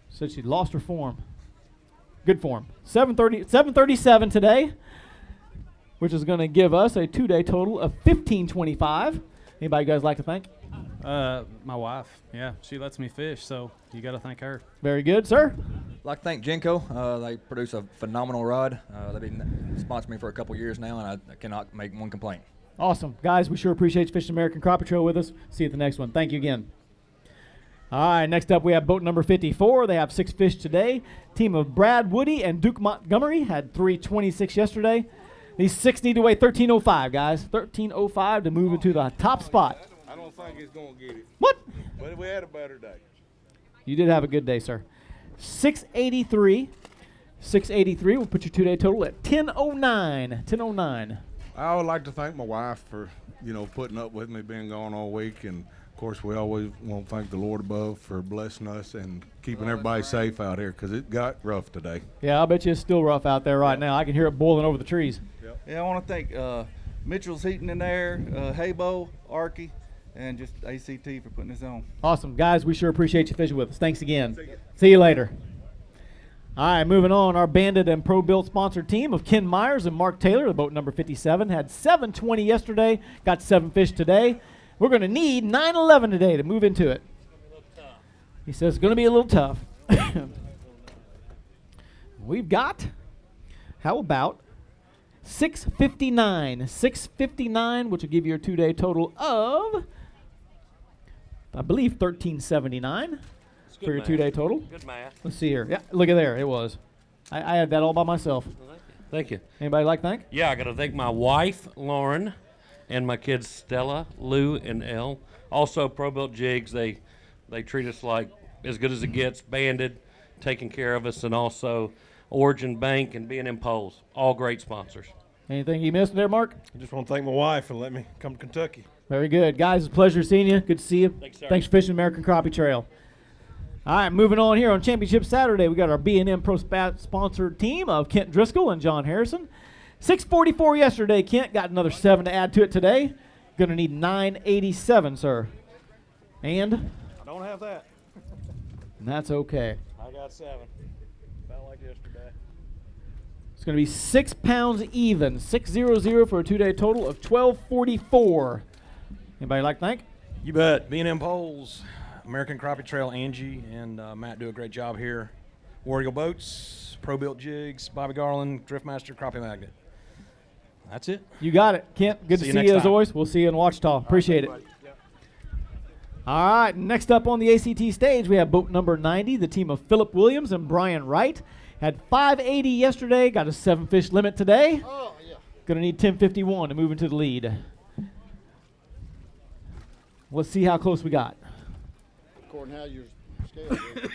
[SPEAKER 3] Said she lost her form. Good form. 737 today, which is going to give us a 2-day total of 1525. Anybody you guys like to thank?
[SPEAKER 8] My wife. Yeah, she lets me fish, so you got to thank her.
[SPEAKER 3] Very good, sir.
[SPEAKER 14] I'd like to thank Genco. They produce a phenomenal rod. They've been sponsoring me for a couple years now, and I cannot make one complaint.
[SPEAKER 3] Awesome. Guys, we sure appreciate you fishing American Crappie Trail with us. See you at the next one. Thank you again. All right, next up we have boat number 54. They have 6 fish today. Team of Brad Woody and Duke Montgomery had 326 yesterday. These 6 need to weigh 1305, guys. 1305 to move into the top spot.
[SPEAKER 5] I don't think it's going to get it.
[SPEAKER 3] What?
[SPEAKER 5] But we had a better day.
[SPEAKER 3] You did have a good day, sir. 683. 683 will put your 2-day total at 1009. 1009.
[SPEAKER 5] I would like to thank my wife for, putting up with me being gone all week. And, of course, we always want to thank the Lord above for blessing us and keeping everybody safe out here because it got rough today.
[SPEAKER 3] Yeah, I bet you it's still rough out there right now. I can hear it boiling over the trees.
[SPEAKER 5] Yep.
[SPEAKER 15] Yeah, I want to thank Mitchell's Heating and Air, Haybo, Arky, and just ACT for putting this on.
[SPEAKER 3] Awesome. Guys, we sure appreciate you fishing with us. Thanks again. See you later. All right, moving on. Our Bandit and Pro Built sponsored team of Ken Myers and Mark Taylor, the boat number 57, had 720 yesterday, got 7 fish today. We're going to need 911 today to move into it. He says it's going to be a little tough. We've got, how about 659, which will give you a 2-day total of, I believe, $13.79 for your 2-day total.
[SPEAKER 1] Good math.
[SPEAKER 3] Let's see here. Yeah, look at there. It was. I had that all by myself.
[SPEAKER 1] Thank you.
[SPEAKER 3] Anybody like to thank?
[SPEAKER 1] Yeah, I got to thank my wife, Lauren, and my kids, Stella, Lou, and Elle. Also, Pro Built Jigs. They treat us like as good as it gets, banded, taking care of us, and also Origin Bank and B&M Poles. All great sponsors.
[SPEAKER 3] Anything you missed there, Mark?
[SPEAKER 2] I just want to thank my wife for letting me come to Kentucky.
[SPEAKER 3] Very good. Guys, it's a pleasure seeing you. Good to see you.
[SPEAKER 1] Thanks, sir.
[SPEAKER 3] Thanks for fishing American Crappie Trail. All right, moving on here on Championship Saturday, we got our B&M Pro sponsored team of Kent Driscoll and John Harrison. 644 yesterday. Kent got another 7 to add to it today. Going to need 987, sir. And?
[SPEAKER 2] I don't have that.
[SPEAKER 3] That's okay.
[SPEAKER 2] I got 7. Felt like yesterday.
[SPEAKER 3] It's going to be 6 pounds even. 600 for a 2-day total of 1244. Anybody like to thank?
[SPEAKER 2] You bet. B&M Poles, American Crappie Trail, Angie, and Matt do a great job here. War Eagle Boats, Pro Built Jigs, Bobby Garland, Driftmaster, Crappie Magnet. That's it.
[SPEAKER 3] You got it. Kent, good to see you as always. We'll see you in Ouachita. Appreciate it.
[SPEAKER 2] Yep.
[SPEAKER 3] All right, next up on the ACT stage, we have boat number 90, the team of Philip Williams and Brian Wright. Had 580 yesterday, got a 7-fish limit today.
[SPEAKER 16] Oh, yeah.
[SPEAKER 3] Going to need 1051 to move into the lead. Let's see how close we got.
[SPEAKER 16] According to how your scale is.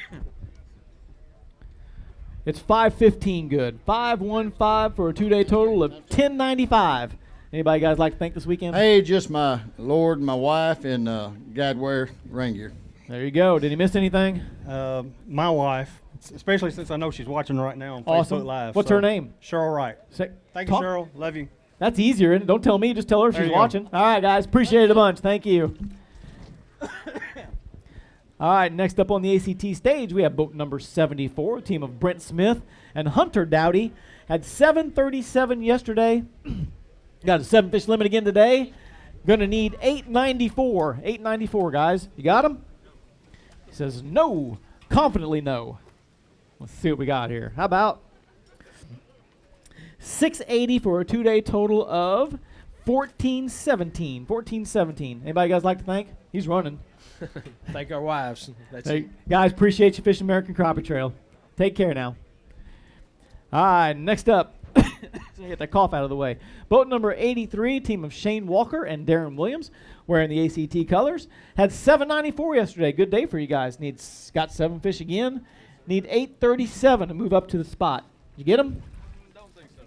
[SPEAKER 3] It's 515 good. 515 for a 2-day total of 1095. Anybody guys like to thank this weekend?
[SPEAKER 16] Hey, just my Lord, my wife, and Guideware rain gear.
[SPEAKER 3] There you go. Did he miss anything?
[SPEAKER 17] My wife, especially since I know she's watching right now on
[SPEAKER 3] Awesome.
[SPEAKER 17] Facebook Live.
[SPEAKER 3] What's her name?
[SPEAKER 17] Cheryl Wright. Thank you, Cheryl. Love you.
[SPEAKER 3] That's easier. Isn't it? Don't tell me. Just tell her
[SPEAKER 17] There
[SPEAKER 3] she's
[SPEAKER 17] you go.
[SPEAKER 3] watching. All right, guys. Appreciate it a bunch. Thank you. All right, next up on the ACT stage, we have boat number 74, a team of Brent Smith and Hunter Dowdy. Had 737 yesterday. Got a 7-fish limit again today. Going to need 894. 894, guys. You got them? He says no. Confidently no. Let's see what we got here. How about 680 for a 2-day total of 1417. 1417. Anybody guys like to thank? He's running.
[SPEAKER 9] Thank our wives. That's
[SPEAKER 3] Hey,
[SPEAKER 9] it.
[SPEAKER 3] guys, appreciate you fishing American Crappie Trail. Take care now. All right, next up. So get that cough out of the way. Boat number 83, team of Shane Walker and Darren Williams, wearing the ACT colors. Had 794 yesterday. Good day for you guys. Got 7 fish again. Need 837 to move up to the spot. You get them?
[SPEAKER 10] Don't think so.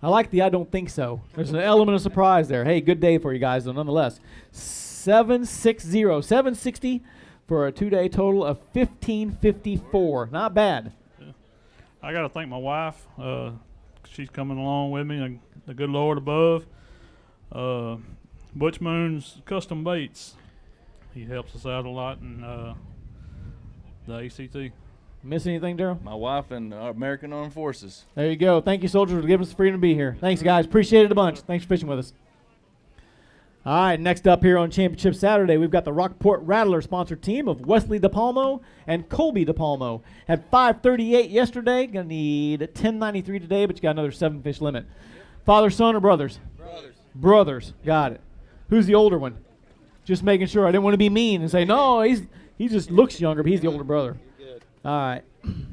[SPEAKER 3] I like the I don't think so. There's an element of surprise there. Hey, good day for you guys, though, nonetheless. 760 for a 2-day total of 1554. Not bad.
[SPEAKER 10] I got to thank my wife. She's coming along with me. The good Lord above. Butch Moon's Custom Baits. He helps us out a lot in the ACT.
[SPEAKER 3] Miss anything, Daryl?
[SPEAKER 18] My wife and American Armed Forces.
[SPEAKER 3] There you go. Thank you, soldiers, for giving us the freedom to be here. Thanks, guys. Appreciate it a bunch. Thanks for fishing with us. All right, next up here on Championship Saturday, we've got the Rockport Rattler sponsored team of Wesley DePalmo and Colby DePalmo. Had 538 yesterday. Going to need 1093 today, but you got another 7-fish limit. Father, son, or brothers?
[SPEAKER 18] Brothers.
[SPEAKER 3] Brothers. Got it. Who's the older one? Just making sure. I didn't want to be mean and say, no, he just looks younger, but he's the older brother. All right. You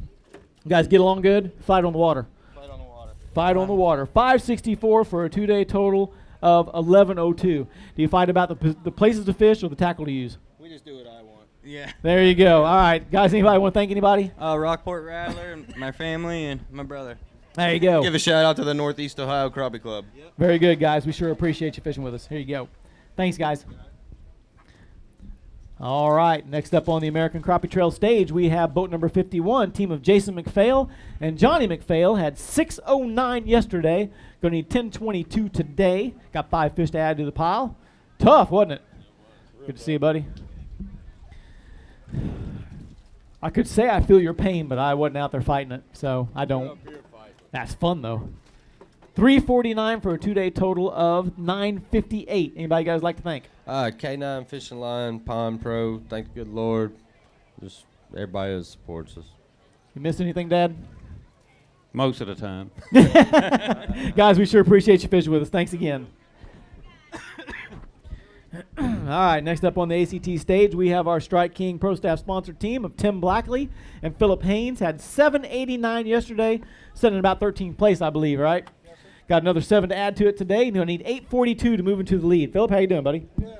[SPEAKER 3] guys get along good? Fight on the water.
[SPEAKER 18] Fight on the water.
[SPEAKER 3] Fight on the water. 564 for a 2-day total of 1102. Do you fight about the places to fish or the tackle to use?
[SPEAKER 18] We just do what I want. Yeah.
[SPEAKER 3] There you go. All right, guys. Anybody want to thank anybody?
[SPEAKER 19] Rockport Rattler, and my family, and my brother.
[SPEAKER 3] There you go.
[SPEAKER 18] Give a shout out to the Northeast Ohio Crappie Club. Yep.
[SPEAKER 3] Very good, guys. We sure appreciate you fishing with us. Here you go. Thanks, guys. All right, next up on the American Crappie Trail stage, we have boat number 51, team of Jason McPhail and Johnny McPhail. Had 609 yesterday. Going to need 1022 today. Got 5 fish to add to the pile. Tough, wasn't it? Good to see you, buddy. I could say I feel your pain, but I wasn't out there fighting it, so I don't. That's fun, though. 349 for a 2-day total of 958. Anybody guys like to thank?
[SPEAKER 20] K9 Fishing Line, Pond Pro. Thank the good Lord. Just everybody who supports us.
[SPEAKER 3] You missed anything, Dad?
[SPEAKER 6] Most of the time.
[SPEAKER 3] Guys, we sure appreciate you fishing with us. Thanks again. All right, next up on the ACT stage, we have our Strike King Pro Staff sponsored team of Tim Blackley and Philip Haynes. Had 789 yesterday, sitting in about 13th place, I believe, right? Yes, got another 7 to add to it today. You're going to need 842 to move into the lead. Philip, how you doing, buddy? Good.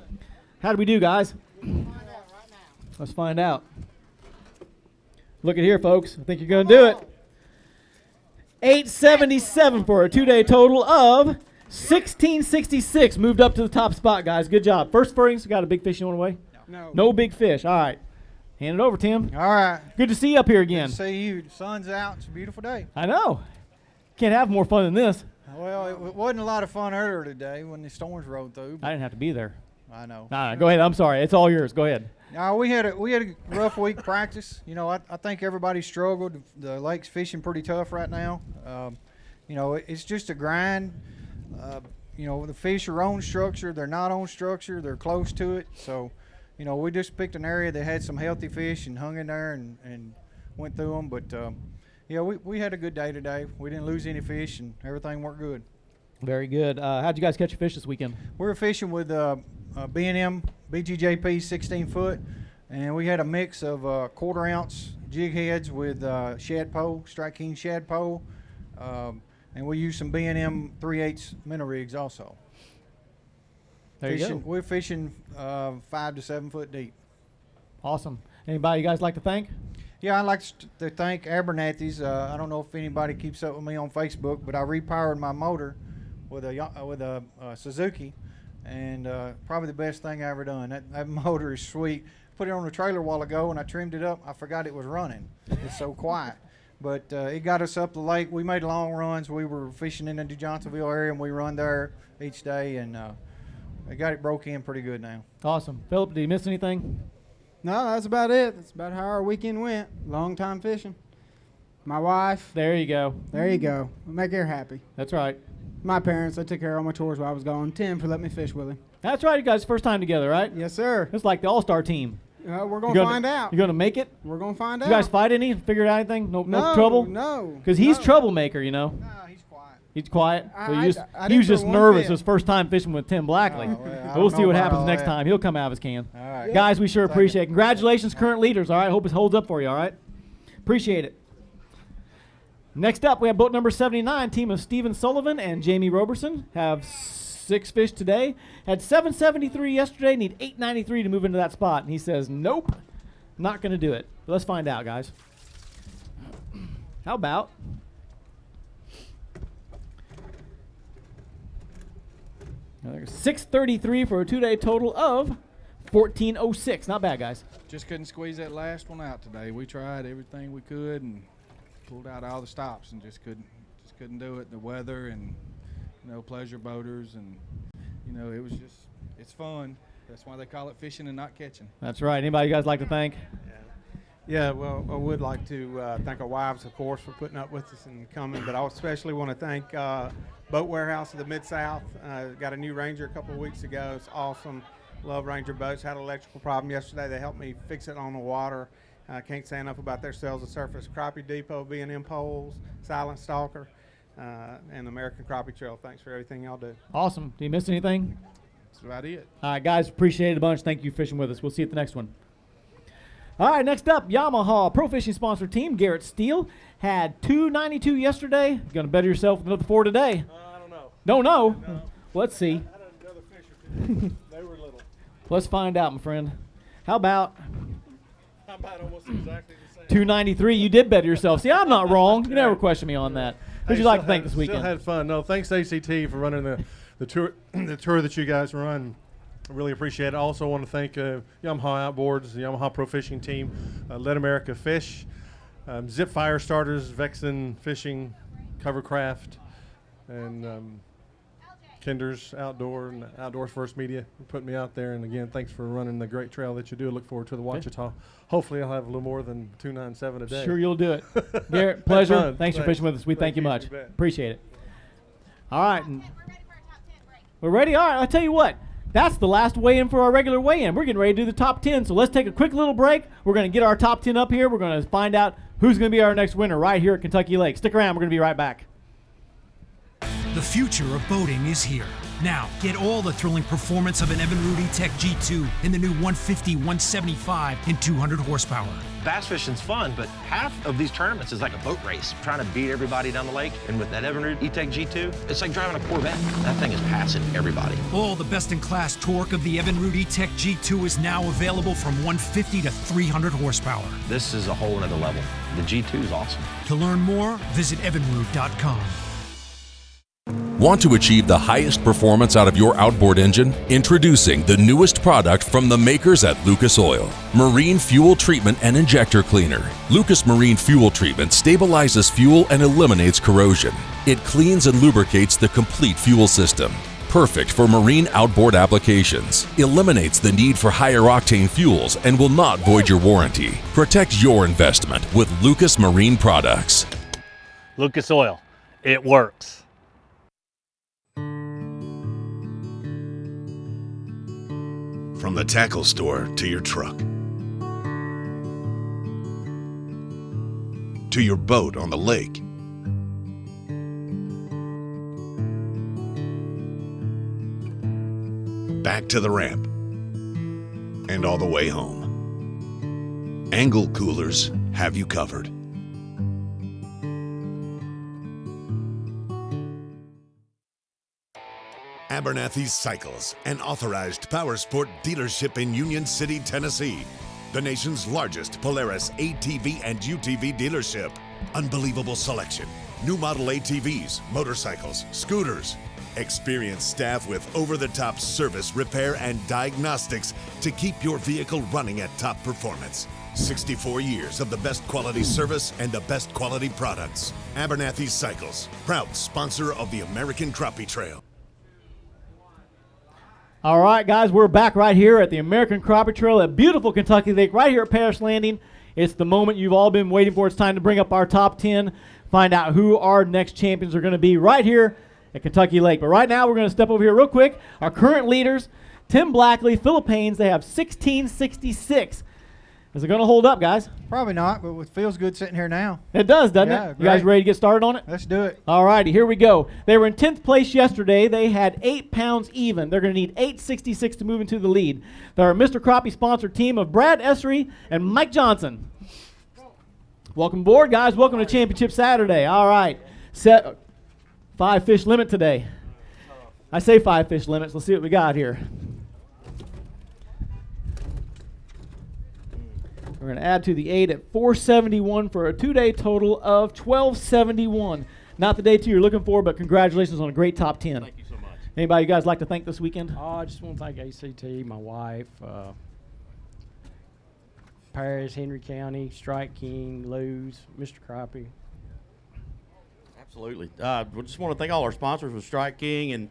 [SPEAKER 3] How did we do, guys? Let's find out. Look at here, folks. I think you're going to do it. 877 for a 2-day total of 1666. Moved up to the top spot, guys. Good job. First furrings, got a big fish you want away?
[SPEAKER 11] No.
[SPEAKER 3] No big fish. All right. Hand it over, Tim.
[SPEAKER 11] All right.
[SPEAKER 3] Good to see you up here again.
[SPEAKER 11] Good to see you. The sun's out. It's a beautiful day.
[SPEAKER 3] I know. Can't have more fun than this.
[SPEAKER 11] Well, it wasn't a lot of fun earlier today when the storms rolled through.
[SPEAKER 3] I didn't have to be there.
[SPEAKER 11] I know.
[SPEAKER 3] All right, go ahead. I'm sorry. It's all yours. Go ahead.
[SPEAKER 11] We had a rough week practice. You know, I think everybody struggled. The lake's fishing pretty tough right now. You know, it's just a grind. You know, the fish are on structure. They're not on structure. They're close to it. So, you know, we just picked an area that had some healthy fish and hung in there and went through them. But, yeah, we had a good day today. We didn't lose any fish, and everything worked good.
[SPEAKER 3] Very good. How'd you guys catch your fish this weekend?
[SPEAKER 11] We were fishing with B&M BGJP 16 foot, and we had a mix of 1/4 ounce jig heads with shad pole, Strike King shad pole, and we used some B&M 3/8 minnow rigs also.
[SPEAKER 3] There you go.
[SPEAKER 11] We're fishing 5 to 7 foot deep.
[SPEAKER 3] Awesome. Anybody you guys like to thank?
[SPEAKER 11] Yeah, I'd like to thank Abernathy's. I don't know if anybody keeps up with me on Facebook, but I repowered my motor with a Suzuki, and probably the best thing I ever done. That motor is sweet. Put it on the trailer a while ago, and I trimmed it up. I forgot it was running. It's so quiet. But it got us up the lake. We made long runs. We were fishing in the Johnsonville area, and we run there each day, and I got it broke in pretty good now.
[SPEAKER 3] Awesome. Philip, did you miss anything?
[SPEAKER 12] No, that's about it. That's about how our weekend went. Long time fishing. My wife.
[SPEAKER 3] There you go.
[SPEAKER 12] There you go. Make her happy.
[SPEAKER 3] That's right.
[SPEAKER 12] My parents, they took care of all my chores while I was gone. Tim for letting me fish with him.
[SPEAKER 3] That's right. You guys first time together, right?
[SPEAKER 12] Yes, sir.
[SPEAKER 3] It's like the all-star team.
[SPEAKER 12] We're going to find out.
[SPEAKER 3] You going to make it?
[SPEAKER 12] We're going to find out.
[SPEAKER 3] You guys fight any? Figure out anything? No trouble?
[SPEAKER 12] No.
[SPEAKER 3] Because he's troublemaker, you know.
[SPEAKER 11] No, he's quiet.
[SPEAKER 3] He's quiet?
[SPEAKER 12] I
[SPEAKER 3] he was just
[SPEAKER 12] didn't
[SPEAKER 3] nervous his first time fishing with Tim Blackley. We'll see what happens next
[SPEAKER 11] that.
[SPEAKER 3] time. He'll come out of his can.
[SPEAKER 11] All right.
[SPEAKER 3] Guys, we sure appreciate it. Congratulations, current leaders, all right? Hope it holds up for you, all right? Appreciate it. Next up, we have boat number 79, team of Steven Sullivan and Jamie Roberson. Have 6 fish today. Had 773 yesterday, need 893 to move into that spot. And he says, nope, not going to do it. Let's find out, guys. How about 633 for a 2-day total of 1406. Not bad, guys.
[SPEAKER 22] Just couldn't squeeze that last one out today. We tried everything we could and pulled out all the stops and just couldn't do it. The weather and pleasure boaters and it's fun. That's why they call it fishing and not catching.
[SPEAKER 3] That's right. Anybody you guys like to thank?
[SPEAKER 17] Yeah, well, I would like to thank our wives, of course, for putting up with us and coming, but I especially want to thank Boat Warehouse of the Mid-South. Got a new Ranger a couple of weeks ago. It's awesome. Love Ranger boats. Had an electrical problem yesterday. They helped me fix it on the water. Can't say enough about their sales of surface. Crappie Depot, B&M Poles, Silent Stalker, and American Crappie Trail. Thanks for everything y'all do.
[SPEAKER 3] Awesome. Did you miss anything?
[SPEAKER 22] That's about it.
[SPEAKER 3] All right, guys. Appreciate it a bunch. Thank you for fishing with us. We'll see you at the next one. All right, next up, Yamaha Pro Fishing sponsor team, Garrett Steele. Had 292 yesterday. Going to better yourself with another 4 today.
[SPEAKER 22] I don't know.
[SPEAKER 3] Don't know?
[SPEAKER 22] No.
[SPEAKER 3] Let's see.
[SPEAKER 22] I had another fish or two. They were little.
[SPEAKER 3] Let's find out, my friend. How about
[SPEAKER 22] almost exactly the same?
[SPEAKER 3] 293? You did better yourself. See, I'm not wrong. You never question me on that. Who'd you like to thank this weekend?
[SPEAKER 23] Still had fun. No, thanks ACT for running the tour that you guys run. I really appreciate it. I also want to thank Yamaha Outboards, the Yamaha Pro Fishing Team, Let America Fish, Zip Fire Starters, Vexen Fishing, Covercraft, and Kenders Outdoor and Outdoors First Media for putting me out there. And again, thanks for running the great trail that you do. I look forward to the Ouachita. Hopefully I'll have a little more than 297 a day.
[SPEAKER 3] Sure you'll do it. Garrett, pleasure.
[SPEAKER 23] Fun.
[SPEAKER 3] Thanks for fishing with us. We thank you much.
[SPEAKER 23] You bet.
[SPEAKER 3] Appreciate it. All right. We're ready? All right. I'll tell you what. that's the last weigh-in for our regular weigh-in. We're getting ready to do the top 10, so let's take a quick little break. We're going to get our top 10 up here. We're going to find out who's going to be our next winner right here at Kentucky Lake. Stick around. We're going to be right back.
[SPEAKER 6] The future of boating is here. Now, get all the thrilling performance of an Evinrude E-TEC G2 in the new 150, 175, and 200 horsepower.
[SPEAKER 13] Bass fishing's fun, but half of these tournaments is like a boat race, trying to beat everybody down the lake. And with that Evinrude E-TEC G2, it's like driving a Corvette. That thing is passing everybody.
[SPEAKER 6] All the best-in-class torque of the Evinrude E-TEC G2 is now available from 150 to 300 horsepower.
[SPEAKER 13] This is a whole nother level. The G2 is awesome.
[SPEAKER 6] To learn more, visit evinrude.com.
[SPEAKER 21] Want to achieve the highest performance out of your outboard engine? Introducing the newest product from the makers at Lucas Oil, Marine Fuel Treatment and Injector Cleaner. Lucas Marine Fuel Treatment stabilizes fuel and eliminates corrosion. It cleans and lubricates the complete fuel system. Perfect for marine outboard applications. Eliminates the need for higher octane fuels and will not void your warranty. Protect your investment with Lucas Marine products.
[SPEAKER 24] Lucas Oil, it works.
[SPEAKER 25] From the tackle store to your truck, to your boat on the lake, back to the ramp, and all the way home, Angle Coolers have you covered. Abernathy Cycles, an authorized Powersport dealership in Union City, Tennessee. The nation's largest Polaris ATV and UTV dealership. Unbelievable selection. New model ATVs, motorcycles, scooters. Experienced staff with over-the-top service, repair, and diagnostics to keep your vehicle running at top performance. 64 years of the best quality service and the best quality products. Abernathy Cycles, proud sponsor of the American Crappie Trail.
[SPEAKER 3] All right, guys, we're back right here at the American Crappie Trail at beautiful Kentucky Lake, right here at Paris Landing. It's the moment you've all been waiting for. It's time to bring up our top 10, find out who our next champions are going to be right here at Kentucky Lake. But right now, we're going to step over here real quick. Our current leaders, Tim Blackley, Philippines, they have 1666. Is it going to hold up, guys?
[SPEAKER 11] Probably not, but it feels good sitting here now.
[SPEAKER 3] It does, doesn't
[SPEAKER 11] Yeah,
[SPEAKER 3] it? You guys
[SPEAKER 11] great.
[SPEAKER 3] ready to get started on it?
[SPEAKER 11] Let's do it.
[SPEAKER 3] All righty, here we go. They were in 10th place yesterday. They had 8 pounds even. They're going to need 866 to move into the lead. They're a Mr. Crappie sponsored team of Brad Essery and Mike Johnson. Welcome aboard, guys. Welcome to Championship Saturday. All right. Set 5 fish limit today. I say 5 fish limits. Let's see what we got here. We're going to add to the 8 at 471 for a 2-day total of 1271. Not the day 2 you're looking for, but congratulations on a great top 10.
[SPEAKER 10] Thank you so much.
[SPEAKER 3] Anybody you guys like to thank this weekend?
[SPEAKER 26] Oh, I just want to thank ACT, my wife, Paris, Henry County, Strike King, Lou's, Mr. Crappie.
[SPEAKER 27] Absolutely. We just want to thank all our sponsors with Strike King, and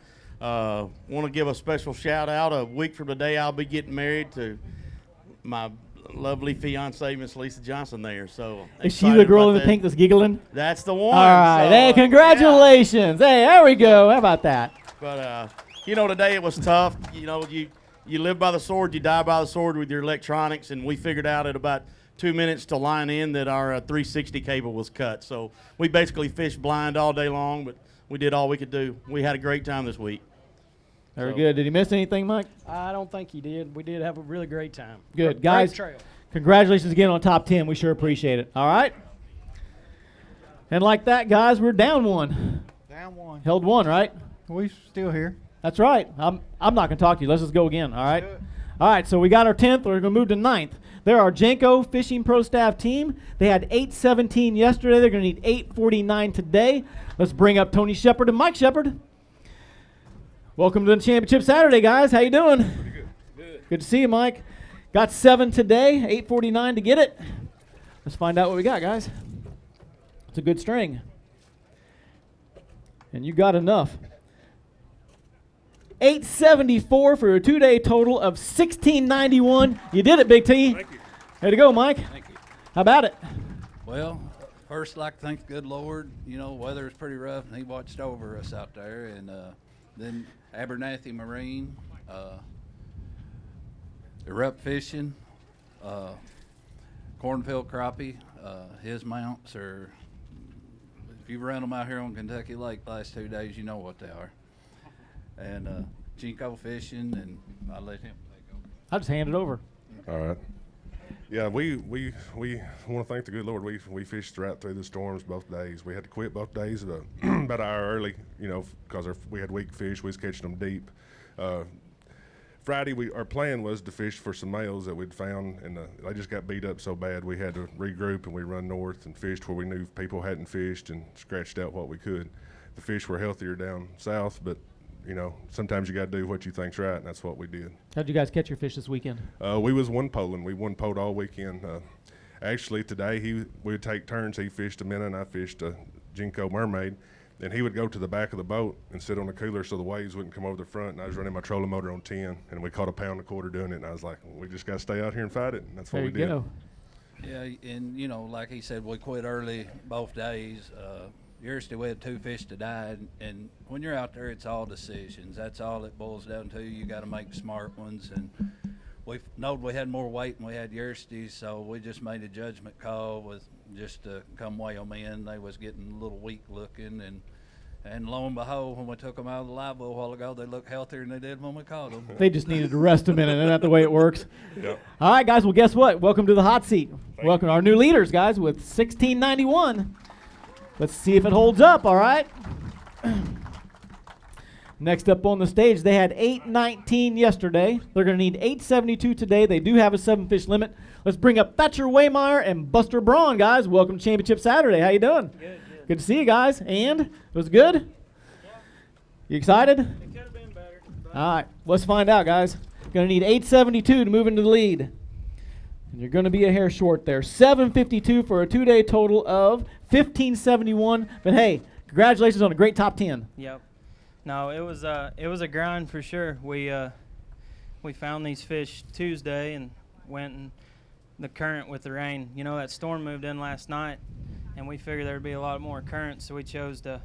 [SPEAKER 27] want to give a special shout out. A week from today, I'll be getting married to my lovely fiance, Miss Lisa Johnson there. So
[SPEAKER 3] is she the girl in the
[SPEAKER 27] that.
[SPEAKER 3] pink that's giggling?
[SPEAKER 27] That's the one.
[SPEAKER 3] All right.
[SPEAKER 27] So,
[SPEAKER 3] hey, congratulations.
[SPEAKER 27] Yeah.
[SPEAKER 3] Hey, there we go. How about that?
[SPEAKER 27] But, today it was tough. You live by the sword, you die by the sword with your electronics, and we figured out at about 2 minutes to line in that our 360 cable was cut. So we basically fished blind all day long, but we did all we could do. We had a great time this week.
[SPEAKER 3] Very good. Did he miss anything, Mike?
[SPEAKER 26] I don't think he did. We did have a really great time.
[SPEAKER 3] Good.
[SPEAKER 26] Great
[SPEAKER 3] Guys,
[SPEAKER 26] trail.
[SPEAKER 3] congratulations again on top 10. We sure appreciate it. All right? And like that, guys, we're down 1.
[SPEAKER 11] Down 1.
[SPEAKER 3] Held 1, right?
[SPEAKER 11] We still here.
[SPEAKER 3] That's right. I'm not going to talk to you. Let's just go again, all right? All right, so we got our 10th. We're going to move to 9th. They're our Jenko Fishing Pro Staff team. They had 817 yesterday. They're going to need 849 today. Let's bring up Tony Shepard and Mike Shepard. Welcome to the Championship Saturday, guys. How you doing? Pretty good. Good to see you, Mike. Got 7 today, 849 to get it. Let's find out what we got, guys. It's a good string. And you got enough. 874 for a 2-day total of 1691. You did it, Big T.
[SPEAKER 28] Thank you.
[SPEAKER 3] Way to go, Mike.
[SPEAKER 28] Thank you.
[SPEAKER 3] How about it?
[SPEAKER 28] Well, first, I'd like to thank the good Lord. Weather is pretty rough, and He watched over us out there. And then Abernathy Marine, erupt fishing, cornfield crappie. His mounts are, if you've run them out here on Kentucky Lake the last 2 days, you know what they are. And jinko fishing, and I'll let him take over.
[SPEAKER 3] I'll just hand it over.
[SPEAKER 1] All right. Yeah, we want to thank the good Lord. We fished right through the storms both days. We had to quit both days about an hour early, because we had weak fish. We was catching them deep. Friday, our plan was to fish for some males that we'd found, and they just got beat up so bad we had to regroup, and we run north and fished where we knew people hadn't fished and scratched out what we could. The fish were healthier down south, but sometimes you got to do what you think's right, and that's what we did.
[SPEAKER 3] How'd you guys catch your fish this weekend?
[SPEAKER 1] We was one poling. We one poled all weekend. Actually, today we would take turns. He fished a minnow, and I fished a Jinko mermaid. And he would go to the back of the boat and sit on the cooler so the waves wouldn't come over the front. And I was running my trolling motor on 10, and we caught 1.25 pounds doing it. And I was like, we just got to stay out here and fight it. And that's what we did.
[SPEAKER 3] Go.
[SPEAKER 28] Yeah, and like he said, we quit early both days. Yesterday we had 2 fish to die, and when you're out there, it's all decisions. That's all it boils down to. You got to make smart ones, and we know we had more weight than we had yesterday, so we just made a judgment call with just to come weigh them in. They was getting a little weak looking, and lo and behold, when we took them out of the Livewell a while ago, they looked healthier than they did when we caught them.
[SPEAKER 3] They just needed to rest a minute. Isn't that the way it works?
[SPEAKER 1] Yep.
[SPEAKER 3] All right, guys. Well, guess what? Welcome to the hot seat. Welcome to our new leaders, guys, with 1691. Let's see if it holds up, all right? Next up on the stage, they had 819 yesterday. They're going to need 872 today. They do have a 7-fish limit. Let's bring up Thatcher Waymire and Buster Braun, guys. Welcome to Championship Saturday. How you doing?
[SPEAKER 2] Good.
[SPEAKER 3] Good to see you guys. And it was good? Yeah. You excited?
[SPEAKER 2] It could have been better.
[SPEAKER 3] All right, let's find out, guys. Going to need 872 to move into the lead. And you're going to be a hair short there. 752 for a 2-day total of 1571. But hey, congratulations on a great top 10.
[SPEAKER 2] Yep. No, it was a grind for sure. We found these fish Tuesday and went in the current with the rain. That storm moved in last night, and we figured there'd be a lot more current, so we chose to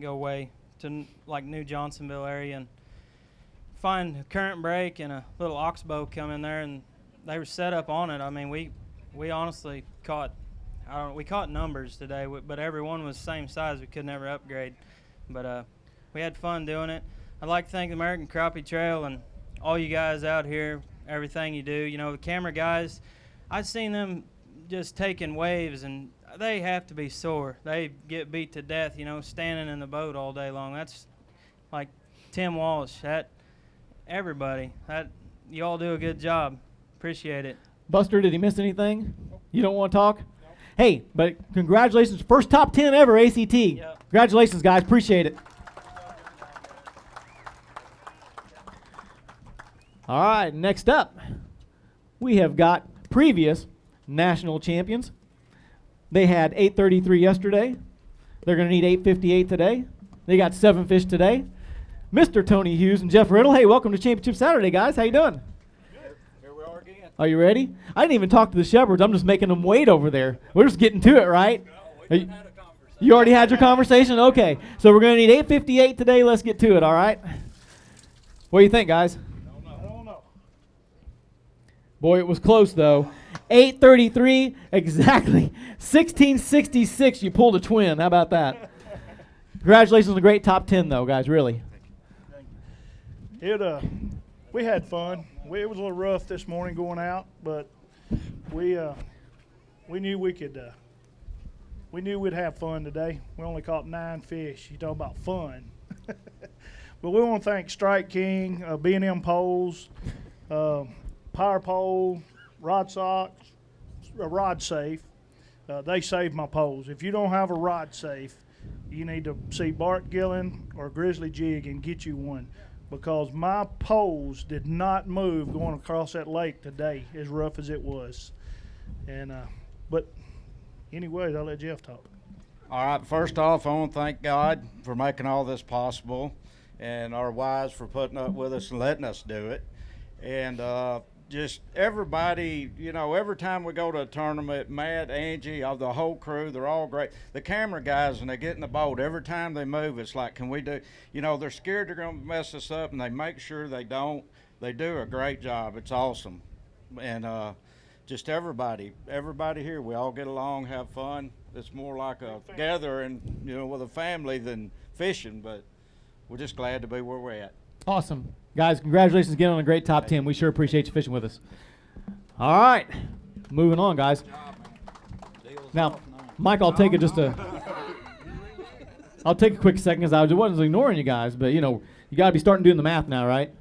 [SPEAKER 2] go away to like New Johnsonville area and find a current break and a little oxbow come in there, and they were set up on it. I mean, we honestly caught numbers today, but every one was the same size. We could never upgrade, but we had fun doing it. I'd like to thank the American Crappie Trail and all you guys out here, everything you do. The camera guys, I've seen them just taking waves, and they have to be sore. They get beat to death, standing in the boat all day long. That's like Tim Walsh. Everybody, you all do a good job. Appreciate it.
[SPEAKER 3] Buster, did he miss anything? You don't want to talk? Hey, but congratulations. First top 10 ever, ACT.
[SPEAKER 2] Yep.
[SPEAKER 3] Congratulations, guys. Appreciate it. All right, next up, we have got previous national champions. They had 833 yesterday. They're going to need 858 today. They got 7 fish today. Mr. Tony Hughes and Jeff Riddle. Hey, welcome to Championship Saturday, guys. How you doing?
[SPEAKER 28] Good. Here we are again.
[SPEAKER 3] Are you ready? I didn't even talk to the shepherds. I'm just making them wait over there. We're just getting to it, right?
[SPEAKER 28] No, we had a conversation.
[SPEAKER 3] You already had your conversation? Okay. So we're going to need 858 today. Let's get to it, all right? What do you think, guys?
[SPEAKER 28] I don't know.
[SPEAKER 3] Boy, it was close, though. 833, exactly. 1666, you pulled a twin. How about that? Congratulations on the great top 10, though, guys, really.
[SPEAKER 4] We had fun. It was a little rough this morning going out, but we knew we could. We knew we'd have fun today. We only caught 9 fish. You talk about fun. But we want to thank Strike King, B&M Poles, Power Pole, Rod Socks, Rod Safe. They saved my poles. If you don't have a rod safe, you need to see Bart Gillen or Grizzly Jig and get you one, because my poles did not move going across that lake today, as rough as it was. And but anyways, I'll let Jeff talk.
[SPEAKER 5] All right, first off, I want to thank God for making all this possible, and our wives for putting up with us and letting us do it. And just everybody, every time we go to a tournament, Matt, Angie, the whole crew, they're all great. The camera guys, when they get in the boat, every time they move, it's like, can we do, they're scared they're going to mess us up, and they make sure they don't. They do a great job. It's awesome. and just everybody here. We all get along, have fun. It's more like a gathering, with a family than fishing, but we're just glad to be where we're at.
[SPEAKER 3] Awesome. Guys, congratulations again on a great top 10. We sure appreciate you fishing with us. All right. Moving on, guys. Now, Mike, I'll take a quick second because I wasn't ignoring you guys, but, you got to be starting doing the math now, right?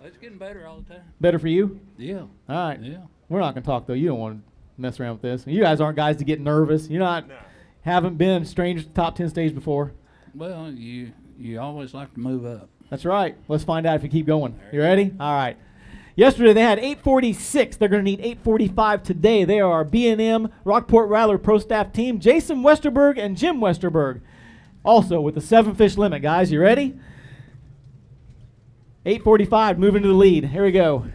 [SPEAKER 28] It's getting better all the time.
[SPEAKER 3] Better for you?
[SPEAKER 28] Yeah.
[SPEAKER 3] All right.
[SPEAKER 28] Yeah.
[SPEAKER 3] We're not going to talk, though. You don't want to mess around with this. You guys aren't guys to get nervous. Haven't been strangers to the top 10 stage before.
[SPEAKER 28] Well, you always like to move up.
[SPEAKER 3] That's right. Let's find out if you keep going. You ready? All right. Yesterday they had 846. They're going to need 845 today. They are our B&M Rockport Rattler Pro Staff team, Jason Westerberg and Jim Westerberg. Also with the 7-fish limit, guys. You ready? 845, moving to the lead. Here we go.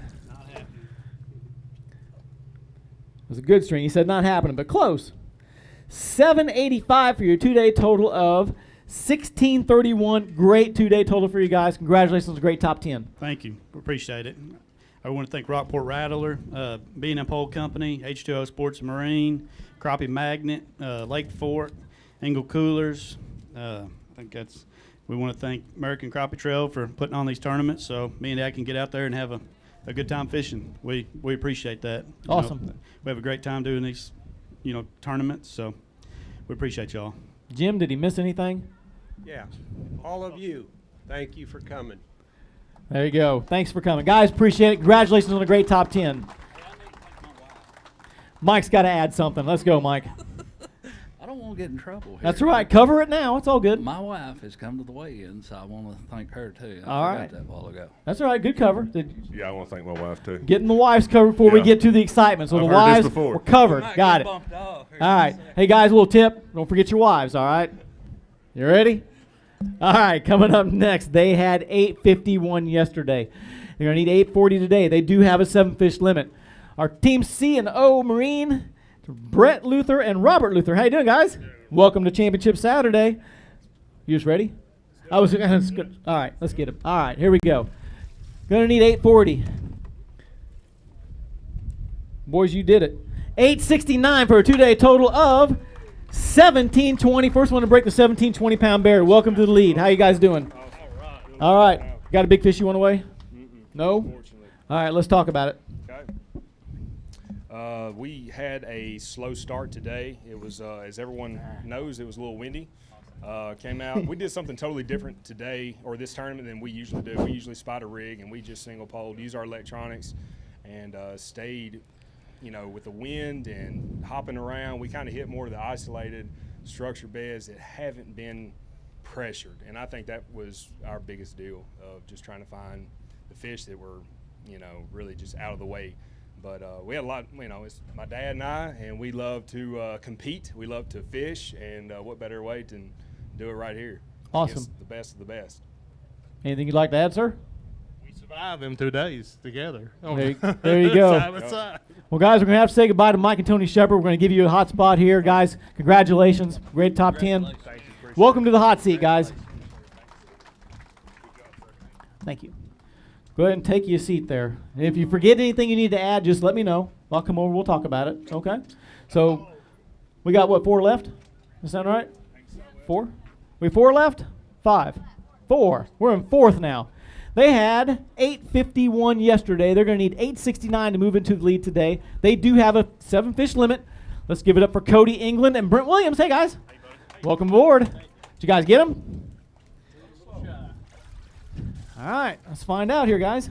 [SPEAKER 3] It was a good string. He said not happening, but close. 785 for your 2-day total of 1631. Great 2-day total for you guys. Congratulations on a great top 10.
[SPEAKER 7] Thank you. Appreciate it. I want to thank Rockport Rattler, B&M Pole Company, H2O Sports and Marine, Crappie Magnet, Lake Fork, Engle Coolers. I think we want to thank American Crappie Trail for putting on these tournaments so me and Dad can get out there and have a good time fishing. We appreciate that.
[SPEAKER 3] Awesome.
[SPEAKER 7] We have a great time doing these, tournaments, so we appreciate y'all.
[SPEAKER 3] Jim, did he miss anything?
[SPEAKER 8] Yeah. All of you, thank you for coming.
[SPEAKER 3] There you go. Thanks for coming. Guys, appreciate it. Congratulations on a great top 10. Mike's got to add something. Let's go, Mike.
[SPEAKER 28] I don't want to get in trouble here.
[SPEAKER 3] That's right. Cover it now. It's all good.
[SPEAKER 28] My wife has come to the weigh-in, so I want to thank her, too. I
[SPEAKER 3] All
[SPEAKER 28] forgot
[SPEAKER 3] right.
[SPEAKER 28] that a while ago.
[SPEAKER 3] That's all right. Good cover.
[SPEAKER 1] Yeah, I want to thank my wife, too.
[SPEAKER 3] Getting the wives covered before we get to the excitement. So
[SPEAKER 1] I've
[SPEAKER 3] the
[SPEAKER 1] heard this
[SPEAKER 3] wives
[SPEAKER 1] before.
[SPEAKER 3] were covered.
[SPEAKER 28] Might
[SPEAKER 3] Got
[SPEAKER 28] get
[SPEAKER 3] it.
[SPEAKER 28] bumped off here.
[SPEAKER 3] All right. Hey, guys, a little tip. Don't forget your wives, all right? You ready? All right. Coming up next, they had 851 yesterday. They're going to need 840 today. They do have a 7-fish limit. Our Team C and O Marine, Brett Luther and Robert Luther. How you doing, guys? Welcome to Championship Saturday. You just ready? All right, let's get him. All right, here we go. Going to need 840. Boys, you did it. 869 for a 2-day total of 1720. First one to break the 1720-pound barrier. Welcome to the lead. How you guys doing? All right. Got a big fish you want to weigh? No? All right, let's talk about it.
[SPEAKER 9] We had a slow start today. It was, as everyone knows, it was a little windy. Came out. We did something totally different today, or this tournament, than we usually do. We usually spot a rig, and we just single-poled, use our electronics, and stayed, with the wind and hopping around. We kind of hit more of the isolated structure beds that haven't been pressured, and I think that was our biggest deal of just trying to find the fish that were, really just out of the way. But we had a lot, it's my dad and I, and we love to compete. We love to fish, and what better way to do it right here?
[SPEAKER 3] Awesome.
[SPEAKER 9] Against the best of the best.
[SPEAKER 3] Anything you'd like to add, sir?
[SPEAKER 23] We survived them 2 days together.
[SPEAKER 3] There you go.
[SPEAKER 23] Side by side.
[SPEAKER 3] Well, guys, we're going to have to say goodbye to Mike and Tony Shepard. We're going to give you a hot spot here. Guys, congratulations. Great top 10. Welcome to the hot seat, guys. Thank you. Go ahead and take your seat there. If you forget anything you need to add, just let me know. I'll come over. We'll talk about it. Okay? So we got, 4 left? Does that sound right? 4? We 4 left? 5. 4. We're in 4th now. They had 851 yesterday. They're going to need 869 to move into the lead today. They do have a 7-fish limit. Let's give it up for Cody England and Brent Williams. Hey, guys. Welcome aboard. Did you guys get them? All right, let's find out here, guys.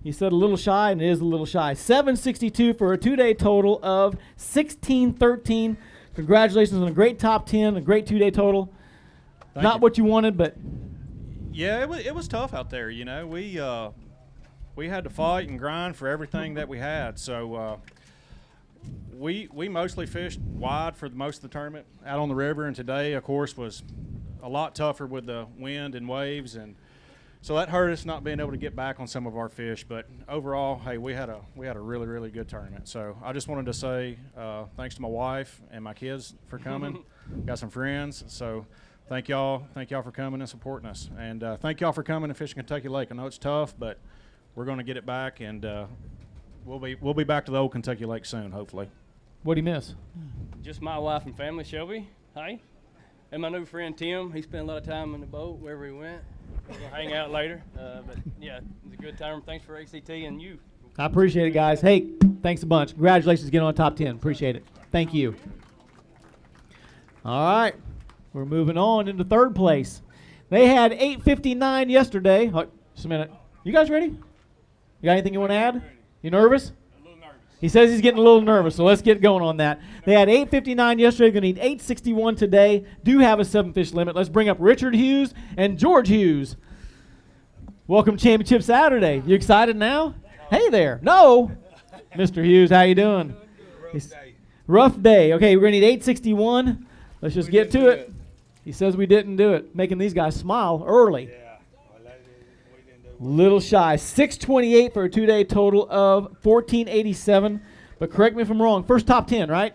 [SPEAKER 3] He said a little shy, and it is a little shy. 762 for a 2-day total of 1613. Congratulations on a great top 10, a great 2-day total. Not what you wanted, but
[SPEAKER 14] yeah, it was tough out there. We had to fight and grind for everything that we had. So we mostly fished wide for most of the tournament out on the river, and today, of course, was a lot tougher with the wind and waves, and so that hurt us not being able to get back on some of our fish. But overall, hey, we had a really, really good tournament. So I just wanted to say thanks to my wife and my kids for coming. Got some friends, so thank y'all for coming and supporting us, and thank y'all for coming and fishing Kentucky Lake. I know it's tough, but we're going to get it back, and we'll be back to the old Kentucky Lake soon, hopefully.
[SPEAKER 3] What do you miss?
[SPEAKER 12] Just my wife and family, Shelby. Hi. And my new friend Tim. He spent a lot of time on the boat wherever he went. We're going to hang out later. But yeah, it was a good time. Thanks for ACT and you.
[SPEAKER 3] I appreciate it, guys. Hey, thanks a bunch. Congratulations getting on top 10. Appreciate it. Thank you. All right. We're moving on into third place. They had 8:59 yesterday. Oh, just a minute. You guys ready? You got anything you want to add? You nervous? He says he's getting a little nervous, so let's get going on that. They had 8:59 yesterday. Going to need 8:61 today. Do have a 7-fish limit. Let's bring up Richard Hughes and George Hughes. Welcome Championship Saturday. You excited now? Hey there. No. Mr. Hughes, how you doing? Rough day. Okay, we're going to need 8:61. Let's just get to it. He says we didn't do it. Making these guys smile early. Little shy. 628 for a 2-day total of 1487. But correct me if I'm wrong. First top 10, right?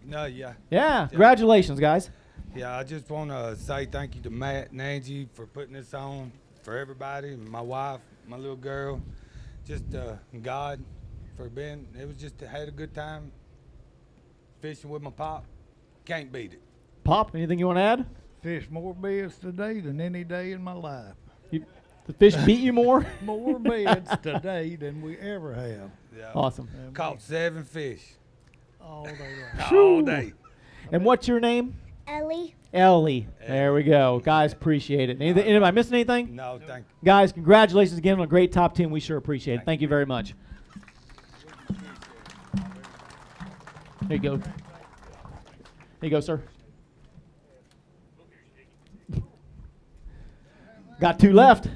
[SPEAKER 15] No, yeah.
[SPEAKER 3] Yeah. Congratulations, guys.
[SPEAKER 15] Yeah, I just want to say thank you to Matt and Angie for putting this on for everybody, my wife, my little girl, just God for being. It was just had a good time fishing with my pop. Can't beat it.
[SPEAKER 3] Pop, anything you want to add?
[SPEAKER 16] Fish more beds today than any day in my life.
[SPEAKER 3] The fish beat you more?
[SPEAKER 16] More beds today than we ever have.
[SPEAKER 15] Yeah.
[SPEAKER 3] Awesome.
[SPEAKER 15] Caught 7 fish.
[SPEAKER 16] All day long.
[SPEAKER 15] All day.
[SPEAKER 3] And what's your name?
[SPEAKER 17] Ellie.
[SPEAKER 3] Ellie. There we go. Guys, appreciate it. Am I missing anything?
[SPEAKER 15] No, thank you.
[SPEAKER 3] Guys, congratulations again on a great top 10. We sure appreciate it. Thank you very much. There you go. There you go, sir. Got 2 left.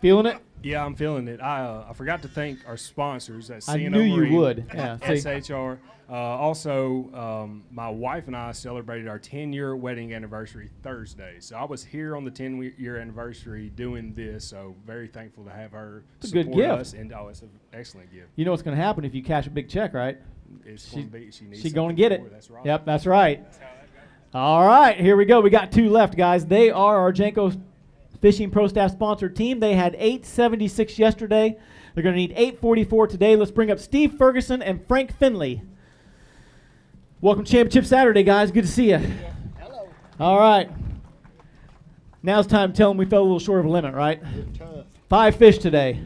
[SPEAKER 3] Feeling it?
[SPEAKER 9] Yeah, I'm feeling it. I forgot to thank our sponsors at CNO
[SPEAKER 3] I knew you
[SPEAKER 9] Marine,
[SPEAKER 3] would. Yeah,
[SPEAKER 9] SHR. Also, my wife and I celebrated our 10-year wedding anniversary Thursday. So I was here on the 10-year anniversary doing this. So very thankful to have her
[SPEAKER 3] It's a good
[SPEAKER 9] support
[SPEAKER 3] gift.
[SPEAKER 9] us. And it's an excellent gift.
[SPEAKER 3] You know what's going to happen if you cash a big check, right?
[SPEAKER 9] She's
[SPEAKER 3] going to get it.
[SPEAKER 9] That's right.
[SPEAKER 3] Yep, that's right. All right, here we go. We got 2 left, guys. They are our Janko Fishing Pro Staff sponsored team. They had 876 yesterday. They're going to need 844 today. Let's bring up Steve Ferguson and Frank Finley. Welcome Championship Saturday, guys. Good to see you. Yeah.
[SPEAKER 16] Hello.
[SPEAKER 3] All right. Now it's time to tell them we fell a little short of a limit, right?
[SPEAKER 16] It's tough.
[SPEAKER 3] 5 fish today.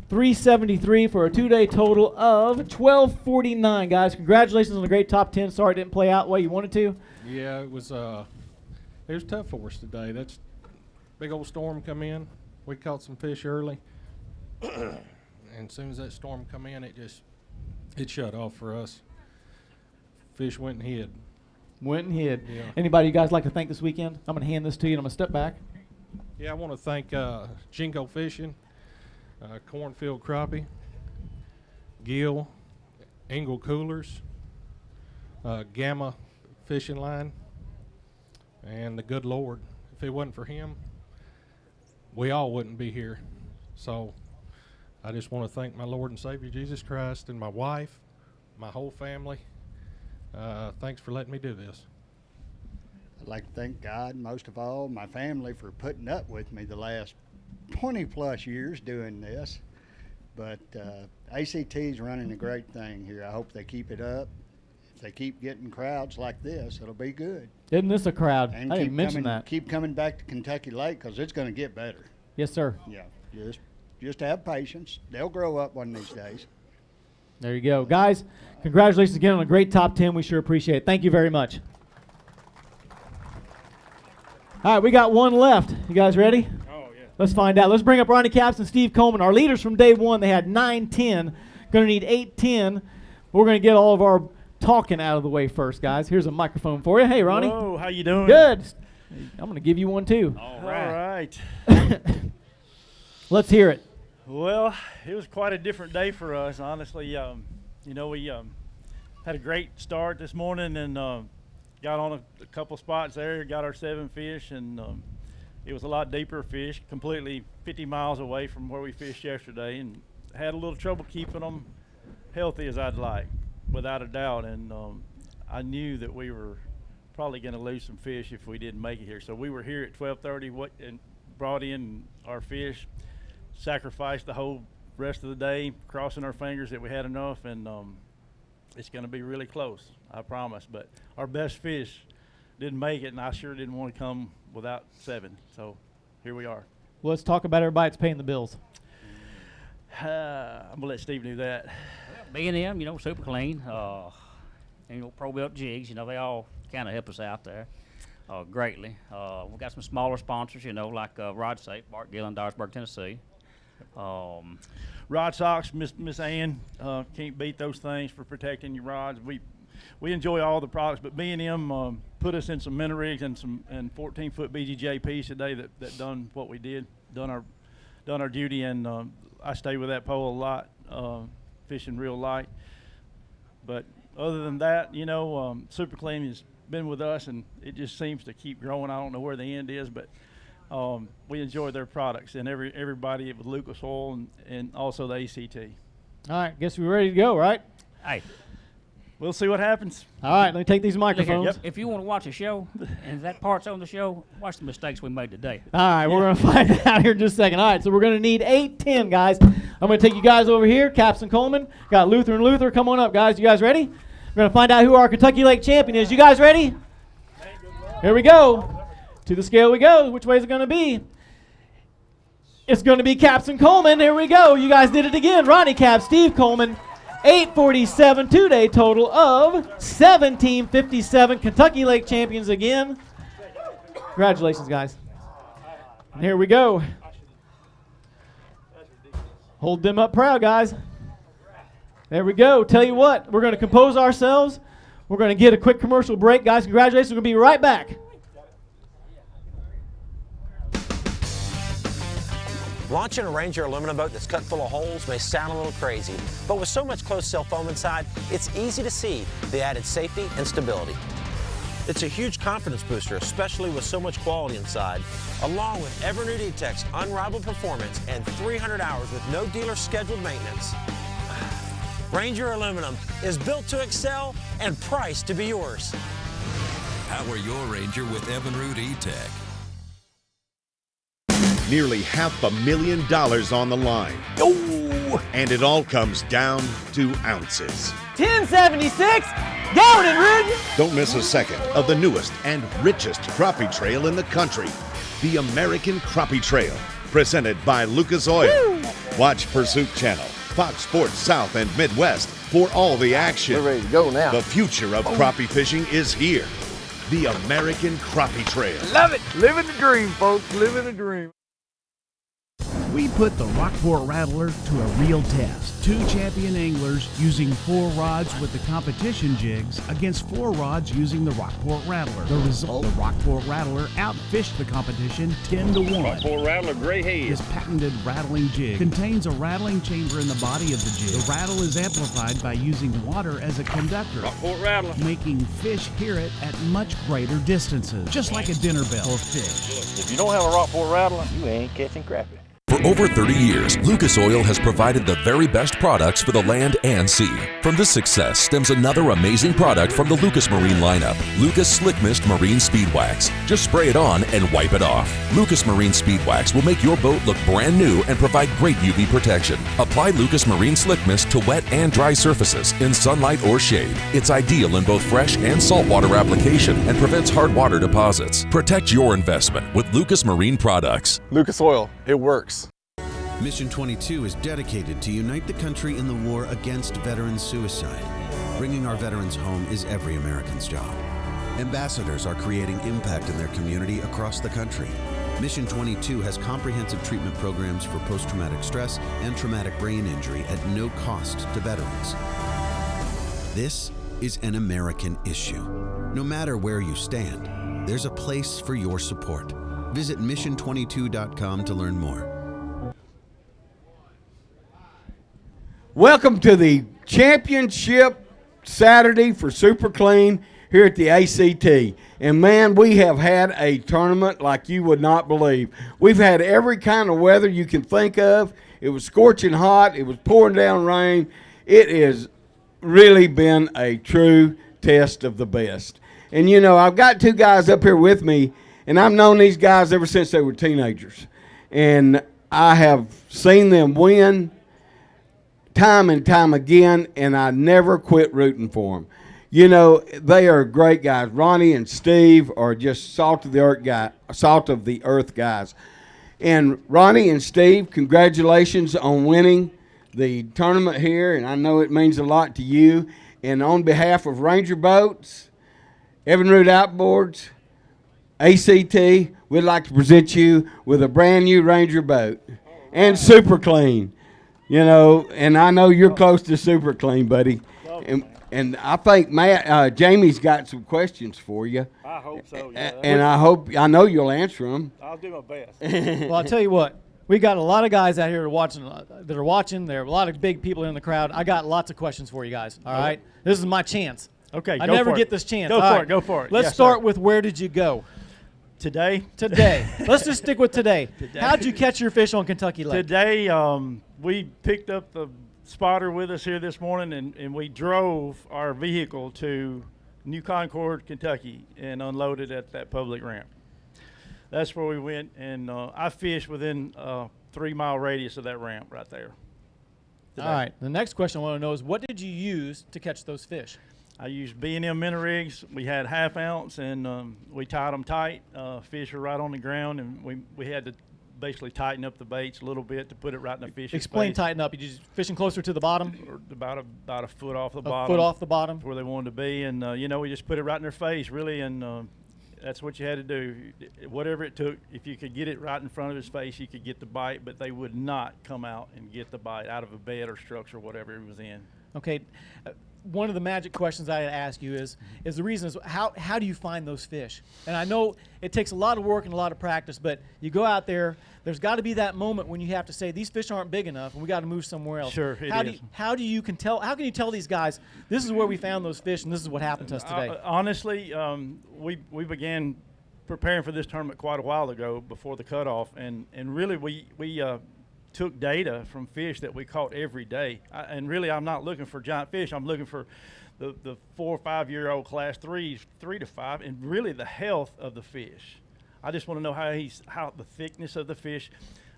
[SPEAKER 3] 373 for a 2-day total of 1249, guys. Congratulations on a great top 10. Sorry it didn't play out the way you wanted to.
[SPEAKER 10] Yeah, it was tough for us today. That's big old storm come in. We caught some fish early, and as soon as that storm come in, it shut off for us. Fish went and hid.
[SPEAKER 3] Went and hid.
[SPEAKER 10] Yeah.
[SPEAKER 3] Anybody you guys like to thank this weekend? I'm going to hand this to you, and I'm going to step back.
[SPEAKER 10] Yeah, I want to thank Jinko Fishing, Cornfield Crappie, Gill, Engle Coolers, Gamma Fishing Line, and the good Lord. If it wasn't for him, we all wouldn't be here. So I just want to thank my Lord and Savior Jesus Christ and my wife, my whole family. Thanks for letting me do this.
[SPEAKER 18] I'd like to thank God, most of all, my family for putting up with me the last 20 plus years doing this. But ACT's running a great thing here. I hope they keep it up. If they keep getting crowds like this, it'll be good.
[SPEAKER 3] Isn't this a crowd?
[SPEAKER 18] And
[SPEAKER 3] I didn't mention that.
[SPEAKER 18] Keep coming back to Kentucky Lake because it's going to get better.
[SPEAKER 3] Yes, sir.
[SPEAKER 18] Yeah, just have patience. They'll grow up one of these days.
[SPEAKER 3] There you go. Guys, congratulations again on a great top 10. We sure appreciate it. Thank you very much. All right, we got 1 left. You guys ready?
[SPEAKER 9] Oh, yeah.
[SPEAKER 3] Let's find out. Let's bring up Ronnie Capps and Steve Coleman, our leaders from day 1. They had 9-10. Going to need 8-10. We're going to get all of our talking out of the way first, guys. Here's a microphone for you. Hey, Ronnie.
[SPEAKER 19] Whoa, how you doing?
[SPEAKER 3] Good. I'm going to give you one, too.
[SPEAKER 19] All right.
[SPEAKER 3] Let's hear it.
[SPEAKER 19] Well, it was quite a different day for us, honestly. We had a great start this morning and got on a couple spots there, got our 7 fish, and it was a lot deeper fish, completely 50 miles away from where we fished yesterday, and had a little trouble keeping them healthy as I'd like, without a doubt. And I knew that we were probably going to lose some fish if we didn't make it here. So we were here at 12:30 and brought in our fish, sacrificed the whole rest of the day, crossing our fingers that we had enough, and it's going to be really close, I promise. But our best fish didn't make it, and I sure didn't want to come without 7. So here we are.
[SPEAKER 3] Well, let's talk about everybody that's paying the bills.
[SPEAKER 19] I'm going to let Steve do that.
[SPEAKER 6] B&M, super clean. Pro Built Jigs, they all kind of help us out there greatly. We've got some smaller sponsors, like Rod Safe, Bart Gill in Dyersburg, Tennessee.
[SPEAKER 19] Rod Socks, Miss Ann, can't beat those things for protecting your rods. We enjoy all the products, but B&M put us in some mini rigs and 14-foot BGJPs today that done what we did, done our duty, and I stay with that pole a lot, fishing real light. But other than that, Super Clean has been with us, and it just seems to keep growing. I don't know where the end is, but we enjoy their products, and everybody with Lucas Oil and also the ACT.
[SPEAKER 3] All right, guess we're ready to go, right?
[SPEAKER 6] Hey.
[SPEAKER 19] We'll see what happens.
[SPEAKER 3] All right, let me take these microphones.
[SPEAKER 6] Yep. If you want to watch a show, and that part's on the show, watch the mistakes we made today.
[SPEAKER 3] All right, we're going to find out here in just a second. All right, so we're going to need 8-10, guys. I'm going to take you guys over here. Caps and Coleman. Got Luther and Luther. Come on up, guys. You guys ready? We're going to find out who our Kentucky Lake champion is. You guys ready? Here we go. To the scale we go. Which way is it going to be? It's going to be Caps and Coleman. Here we go. You guys did it again. Ronnie Caps, Steve Coleman. 847 two-day total of 1757. Kentucky Lake champions again. Congratulations, guys. And here we go. Hold them up proud, guys. There we go. Tell you what, we're going to compose ourselves. We're going to get a quick commercial break. Guys, congratulations. We're going to be right back.
[SPEAKER 13] Launching a Ranger aluminum boat that's cut full of holes may sound a little crazy, but with so much closed-cell foam inside, it's easy to see the added safety and stability. It's a huge confidence booster, especially with so much quality inside, along with Evinrude E-TEC's unrivaled performance and 300 hours with no dealer scheduled maintenance. Ranger aluminum is built to excel and priced to be yours.
[SPEAKER 17] Power your Ranger with Evinrude E-TEC.
[SPEAKER 20] Nearly $500,000 on the line. Oh! And it all comes down to ounces.
[SPEAKER 3] 1076, going in, Rude.
[SPEAKER 20] Don't miss a second of the newest and richest crappie trail in the country, the American Crappie Trail, presented by Lucas Oil. Woo! Watch Pursuit Channel, Fox Sports South and Midwest for all the action.
[SPEAKER 21] We're ready to go now.
[SPEAKER 20] The future of crappie fishing is here. The American Crappie Trail.
[SPEAKER 21] Love it. Living the dream, folks. Living the dream.
[SPEAKER 22] We put the Rockport Rattler to a real test. 2 champion anglers using 4 rods with the competition jigs against 4 rods using the Rockport Rattler. The result, the Rockport Rattler outfished the competition 10-1.
[SPEAKER 24] Rockport Rattler Gray Head.
[SPEAKER 22] This patented rattling jig contains a rattling chamber in the body of the jig. The rattle is amplified by using water as a conductor,
[SPEAKER 24] Rockport Rattler,
[SPEAKER 22] making fish hear it at much greater distances, just like a dinner bell for fish.
[SPEAKER 21] If you don't have a Rockport Rattler, you ain't catching crappie.
[SPEAKER 17] For over 30 years, Lucas Oil has provided the very best products for the land and sea. From this success stems another amazing product from the Lucas Marine lineup, Lucas Slick Mist Marine Speed Wax. Just spray it on and wipe it off. Lucas Marine Speed Wax will make your boat look brand new and provide great UV protection. Apply Lucas Marine Slick Mist to wet and dry surfaces in sunlight or shade. It's ideal in both fresh and saltwater application and prevents hard water deposits. Protect your investment with Lucas Marine products.
[SPEAKER 25] Lucas Oil, it works.
[SPEAKER 29] Mission 22 is dedicated to unite the country in the war against veteran suicide. Bringing our veterans home is every American's job. Ambassadors are creating impact in their community across the country. Mission 22 has comprehensive treatment programs for post-traumatic stress and traumatic brain injury at no cost to veterans. This is an American issue. No matter where you stand, there's a place for your support. Visit mission22.com to learn more.
[SPEAKER 30] Welcome to the championship Saturday for Super Clean here at the ACT. And man, we have had a tournament like you would not believe. We've had every kind of weather you can think of. It was scorching hot. It was pouring down rain. It has really been a true test of the best. And you know, I've got 2 guys up here with me, and I've known these guys ever since they were teenagers. and I have seen them win time and time again, and I never quit rooting for them. You know, they are great guys. Ronnie and Steve are just salt of the earth guys. And Ronnie and Steve, congratulations on winning the tournament here, and I know it means a lot to you. And on behalf of Ranger Boats, Evinrude Outboards, ACT, we'd like to present you with a brand new Ranger boat and super clean. You know, and I know you're close to super clean, buddy. And I think Jamie's got some questions for you.
[SPEAKER 19] I hope so. Yeah.
[SPEAKER 30] And I know you'll answer them.
[SPEAKER 19] I'll do my best.
[SPEAKER 3] Well, I'll tell you what. We got a lot of guys out here that are watching. There are a lot of big people in the crowd. I got lots of questions for you guys. All right, this is my chance.
[SPEAKER 19] Okay,
[SPEAKER 3] I
[SPEAKER 19] go
[SPEAKER 3] never
[SPEAKER 19] for
[SPEAKER 3] get
[SPEAKER 19] it.
[SPEAKER 3] this chance.
[SPEAKER 19] Go
[SPEAKER 3] All
[SPEAKER 19] for
[SPEAKER 3] right.
[SPEAKER 19] it. Go for it.
[SPEAKER 3] Let's
[SPEAKER 19] Yes,
[SPEAKER 3] start
[SPEAKER 19] sir.
[SPEAKER 3] with where did you go
[SPEAKER 19] Today.
[SPEAKER 3] today? Let's just stick with today. How'd you catch your fish on Kentucky Lake?
[SPEAKER 19] Today, we picked up the spotter with us here this morning, and we drove our vehicle to New Concord, Kentucky, and unloaded at that public ramp. That's where we went, and I fished within 3-mile radius of that ramp right there.
[SPEAKER 3] All right. The next question I want to know is, what did you use to catch those fish?
[SPEAKER 19] I used B&M mini rigs. We had 1/2 ounce, and we tied them tight. Fish were right on the ground, and we had to basically tighten up the baits a little bit to put it right in the fish's
[SPEAKER 3] Explain
[SPEAKER 19] face.
[SPEAKER 3] tighten up. You just fishing closer to the bottom?
[SPEAKER 19] Or about a foot off the
[SPEAKER 3] A
[SPEAKER 19] bottom.
[SPEAKER 3] foot off the bottom?
[SPEAKER 19] Where they wanted to be, and we just put it right in their face, really, and that's what you had to do. Whatever it took, if you could get it right in front of his face, you could get the bite, but they would not come out and get the bite out of a bed or structure, whatever it was in.
[SPEAKER 3] Okay. One of the magic questions I ask you is the reason is how do you find those fish? And I know it takes a lot of work and a lot of practice, but you go out there, there's got to be that moment when you have to say, these fish aren't big enough and we got to move somewhere else.
[SPEAKER 19] Sure,
[SPEAKER 3] how can you tell these guys, this is where we found those fish and this is what happened to us today?
[SPEAKER 19] Honestly, we began preparing for this tournament quite a while ago before the cutoff, and really we took data from fish that we caught every day. And really, I'm not looking for giant fish. I'm looking for the 4- or 5-year-old class 3s, 3 to 5, and really the health of the fish. I just want to know how the thickness of the fish.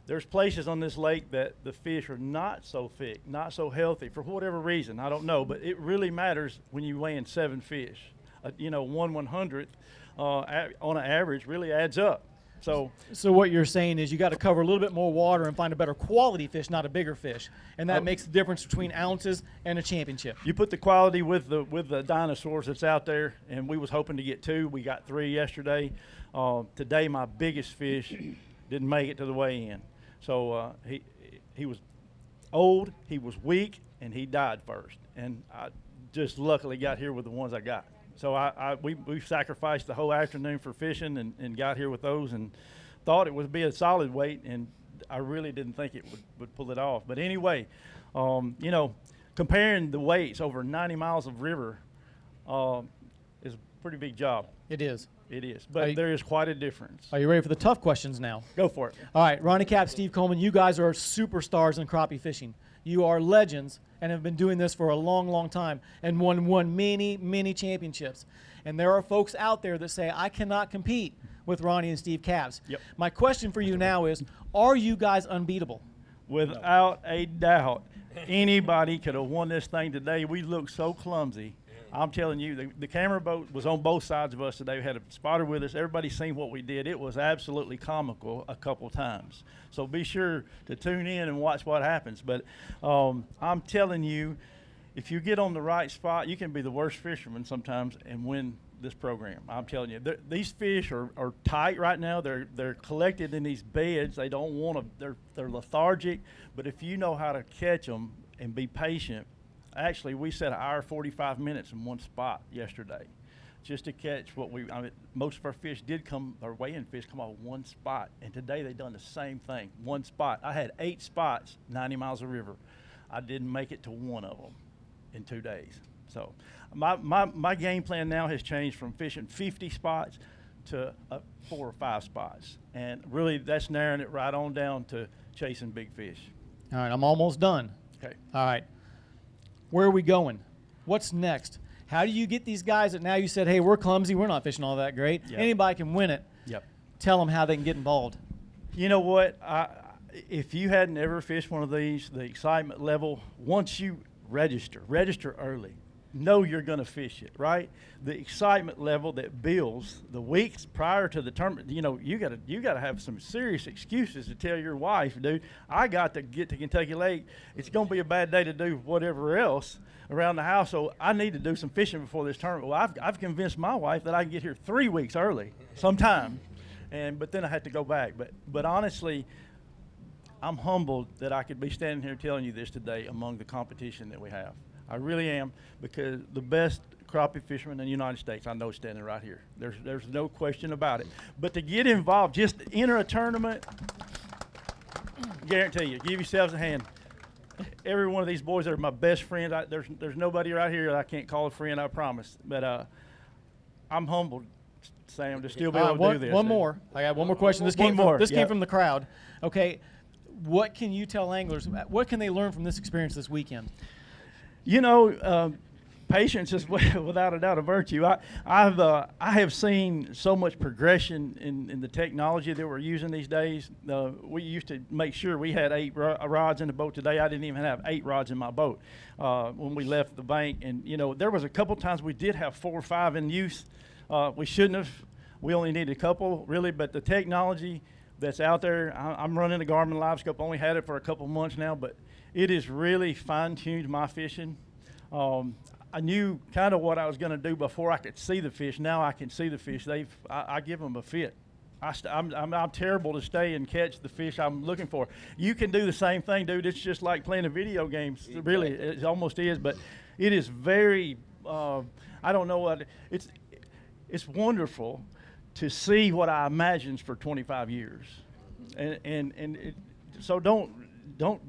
[SPEAKER 19] There's places on this lake that the fish are not so thick, not so healthy, for whatever reason. I don't know, but it really matters when you weigh in 7 fish. 1/100th on an average really adds up. So
[SPEAKER 3] what you're saying is you got to cover a little bit more water and find a better quality fish, not a bigger fish, and that makes the difference between ounces and a championship.
[SPEAKER 19] You put the quality with the dinosaurs that's out there, and we was hoping to get 2. We got 3 yesterday. Today, my biggest fish didn't make it to the weigh-in. So he was old, he was weak, and he died first. And I just luckily got here with the ones I got. So we sacrificed the whole afternoon for fishing and got here with those and thought it would be a solid weight, and I really didn't think it would pull it off. But anyway, comparing the weights over 90 miles of river is a pretty big job.
[SPEAKER 3] It is.
[SPEAKER 19] It is. But there is quite a difference.
[SPEAKER 3] Are you ready for the tough questions now?
[SPEAKER 19] Go for it.
[SPEAKER 3] All right, Ronnie Cap, Steve Coleman, you guys are superstars in crappie fishing. You are legends and have been doing this for a long, long time and won many, many championships. And there are folks out there that say, I cannot compete with Ronnie and Steve Caps.
[SPEAKER 19] Yep.
[SPEAKER 3] My question for you now is, are you guys unbeatable?
[SPEAKER 19] Without a doubt. Anybody could have won this thing today. We looked so clumsy. I'm telling you, the camera boat was on both sides of us today. We had a spotter with us. Everybody's seen what we did. It was absolutely comical a couple times. So be sure to tune in and watch what happens. But I'm telling you, if you get on the right spot, you can be the worst fisherman sometimes and win this program. I'm telling you, these fish are tight right now. They're collected in these beds. They don't want to. They're lethargic. But if you know how to catch them and be patient. Actually, we set 1 hour 45 minutes in one spot yesterday just to catch most of our fish our weigh-in fish come off one spot. And today they done the same thing, one spot. I had 8 spots, 90 miles of river. I didn't make it to one of them in 2 days. So my game plan now has changed from fishing 50 spots to 4 or 5 spots. And really that's narrowing it right on down to chasing big fish.
[SPEAKER 3] All right, I'm almost done.
[SPEAKER 19] Okay.
[SPEAKER 3] All right. Where are we going? What's next? How do you get these guys that now you said, hey, we're clumsy, we're not fishing all that great.
[SPEAKER 19] Yep.
[SPEAKER 3] Anybody can win it.
[SPEAKER 19] Yep.
[SPEAKER 3] Tell them how they can get involved.
[SPEAKER 19] You know what? If you hadn't ever fished one of these, the excitement level, once you register early, know you're going to fish it, right? The excitement level that builds the weeks prior to the tournament, you know, you got to have some serious excuses to tell your wife, dude, I got to get to Kentucky Lake. It's going to be a bad day to do whatever else around the house, so I need to do some fishing before this tournament. Well, I've convinced my wife that I can get here 3 weeks early sometime, but then I had to go back. But honestly, I'm humbled that I could be standing here telling you this today among the competition that we have. I really am, because the best crappie fisherman in the United States, I know, standing right here. There's no question about it. But to get involved, just enter a tournament, guarantee you, give yourselves a hand. Every one of these boys are my best friends. There's nobody right here that I can't call a friend, I promise. But I'm humbled, Sam, to still be able to do this.
[SPEAKER 3] One more. I got one more question. This came from the crowd. Okay, what can you tell anglers? What can they learn from this experience this weekend?
[SPEAKER 19] You know, patience is without a doubt a virtue. I have seen so much progression in the technology that we're using these days. We used to make sure we had 8 rods in the boat. Today I didn't even have 8 rods in my boat when we left the bank. And you know, there was a couple times we did have 4 or 5 in use. We shouldn't have. We only needed a couple, really. But the technology that's out there, I'm running a Garmin LiveScope. Only had it for a couple months now, but it has really fine-tuned my fishing. I knew kind of what I was going to do before I could see the fish. Now I can see the fish. I give them a fit. I'm terrible to stay and catch the fish I'm looking for. You can do the same thing, dude. It's just like playing a video game. Really, it almost is. But it is very. I don't know what it's wonderful to see what I imagined for 25 years, so don't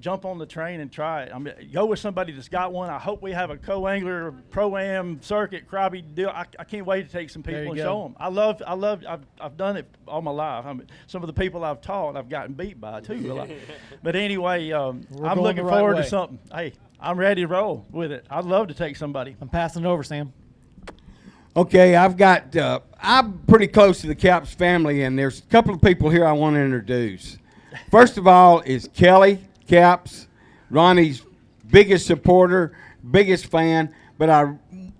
[SPEAKER 19] jump on the train and try it. I mean, go with somebody that's got one. I hope we have a co-angler pro-am circuit crappie deal. I can't wait to take some people and show them. I've done it all my life. I mean, some of the people I've taught, I've gotten beat by too. But anyway, I'm looking forward to something. Hey, I'm ready to roll with it. I'd love to take somebody.
[SPEAKER 3] I'm passing it over, Sam.
[SPEAKER 30] Okay, I'm pretty close to the Caps family, and there's a couple of people here I want to introduce. First of all is Kelly Caps, Ronnie's biggest supporter, biggest fan, but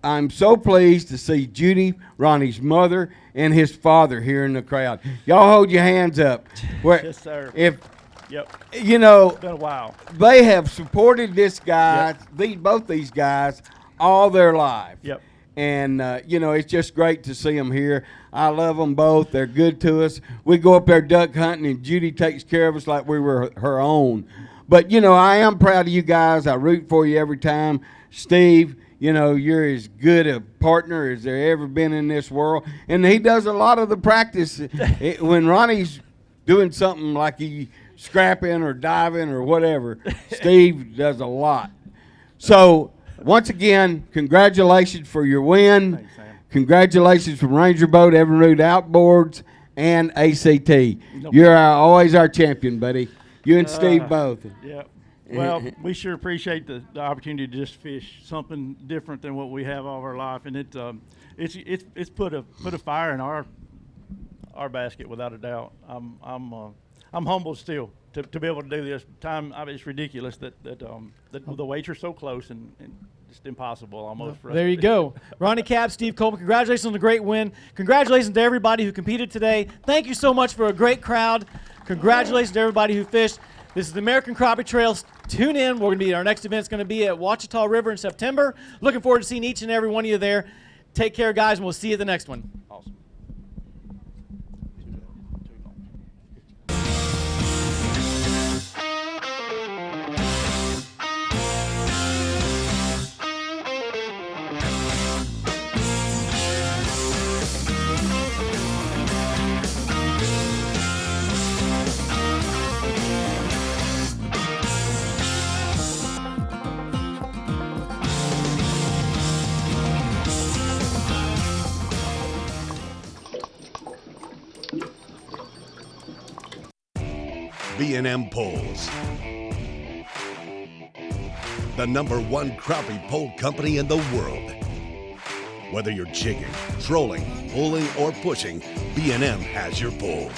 [SPEAKER 30] I'm so pleased to see Judy, Ronnie's mother, and his father here in the crowd. Y'all hold your hands up.
[SPEAKER 19] Yes, sir.
[SPEAKER 30] You know,
[SPEAKER 19] it's been a while.
[SPEAKER 30] They have supported this guy, both these guys, all their life.
[SPEAKER 19] Yep.
[SPEAKER 30] And, you know, it's just great to see them here. I love them both. They're good to us. We go up there duck hunting, and Judy takes care of us like we were her own. But, you know, I am proud of you guys. I root for you every time. Steve, you know, you're as good a partner as there ever been in this world. And he does a lot of the practice. When Ronnie's doing something like he scrapping or diving or whatever, Steve does a lot. So, once again, congratulations for your win.
[SPEAKER 19] Thanks, Sam.
[SPEAKER 3] Congratulations from Ranger Boat, Evinrude Outboards, and ACT. You're always our champion, buddy. You and Steve both.
[SPEAKER 19] Yeah. Well, we sure appreciate the opportunity to just fish something different than what we have all our life, and it's put a fire in our basket without a doubt. I'm humbled still to be able to do this. It's ridiculous that the weights are so close and just impossible almost for us.
[SPEAKER 3] There you go. Ronnie Cap, Steve Coleman, congratulations on the great win. Congratulations to everybody who competed today. Thank you so much for a great crowd. Congratulations to everybody who fished. This is the American Crappie Trails. Tune in. Our next event's going to be at Ouachita River in September. Looking forward to seeing each and every one of you there. Take care, guys, and we'll see you at the next one.
[SPEAKER 19] Awesome.
[SPEAKER 20] B&M Poles, the #1 crappie pole company in the world. Whether you're jigging, trolling, pulling, or pushing, B&M has your pole.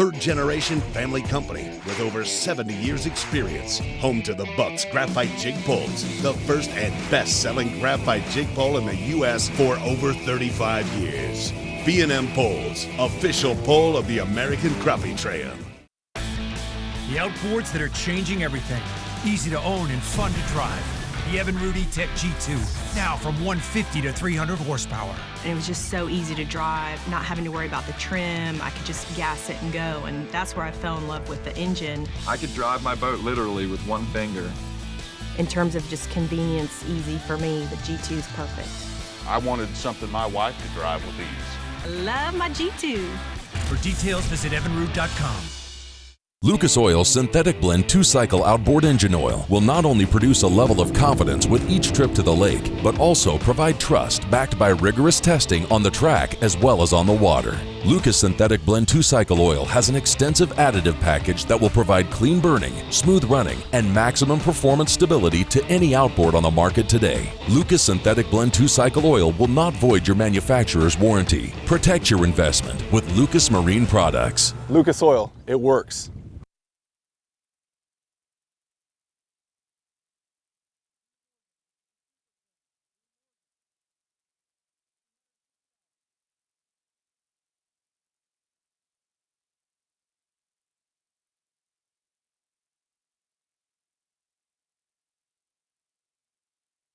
[SPEAKER 20] third-generation family company with over 70 years experience. Home to the Buck's Graphite Jig Poles, the first and best-selling graphite jig pole in the U.S. for over 35 years. B&M Poles, official pole of the American Crappie Trail.
[SPEAKER 1] The outboards that are changing everything. Easy to own and fun to drive. The Evinrude E-TEC G2, now from 150 to 300 horsepower.
[SPEAKER 2] And it was just so easy to drive, not having to worry about the trim. I could just gas it and go, and that's where I fell in love with the engine.
[SPEAKER 4] I could drive my boat literally with one finger.
[SPEAKER 2] In terms of just convenience, easy for me, the G2 is perfect.
[SPEAKER 4] I wanted something my wife could drive with ease.
[SPEAKER 2] I love my G2.
[SPEAKER 1] For details, visit evinrude.com.
[SPEAKER 17] Lucas Oil's Synthetic Blend 2-Cycle Outboard Engine Oil will not only produce a level of confidence with each trip to the lake, but also provide trust backed by rigorous testing on the track as well as on the water. Lucas Synthetic Blend 2-Cycle Oil has an extensive additive package that will provide clean burning, smooth running, and maximum performance stability to any outboard on the market today. Lucas Synthetic Blend 2-Cycle Oil will not void your manufacturer's warranty. Protect your investment with Lucas Marine Products.
[SPEAKER 25] Lucas Oil, it works.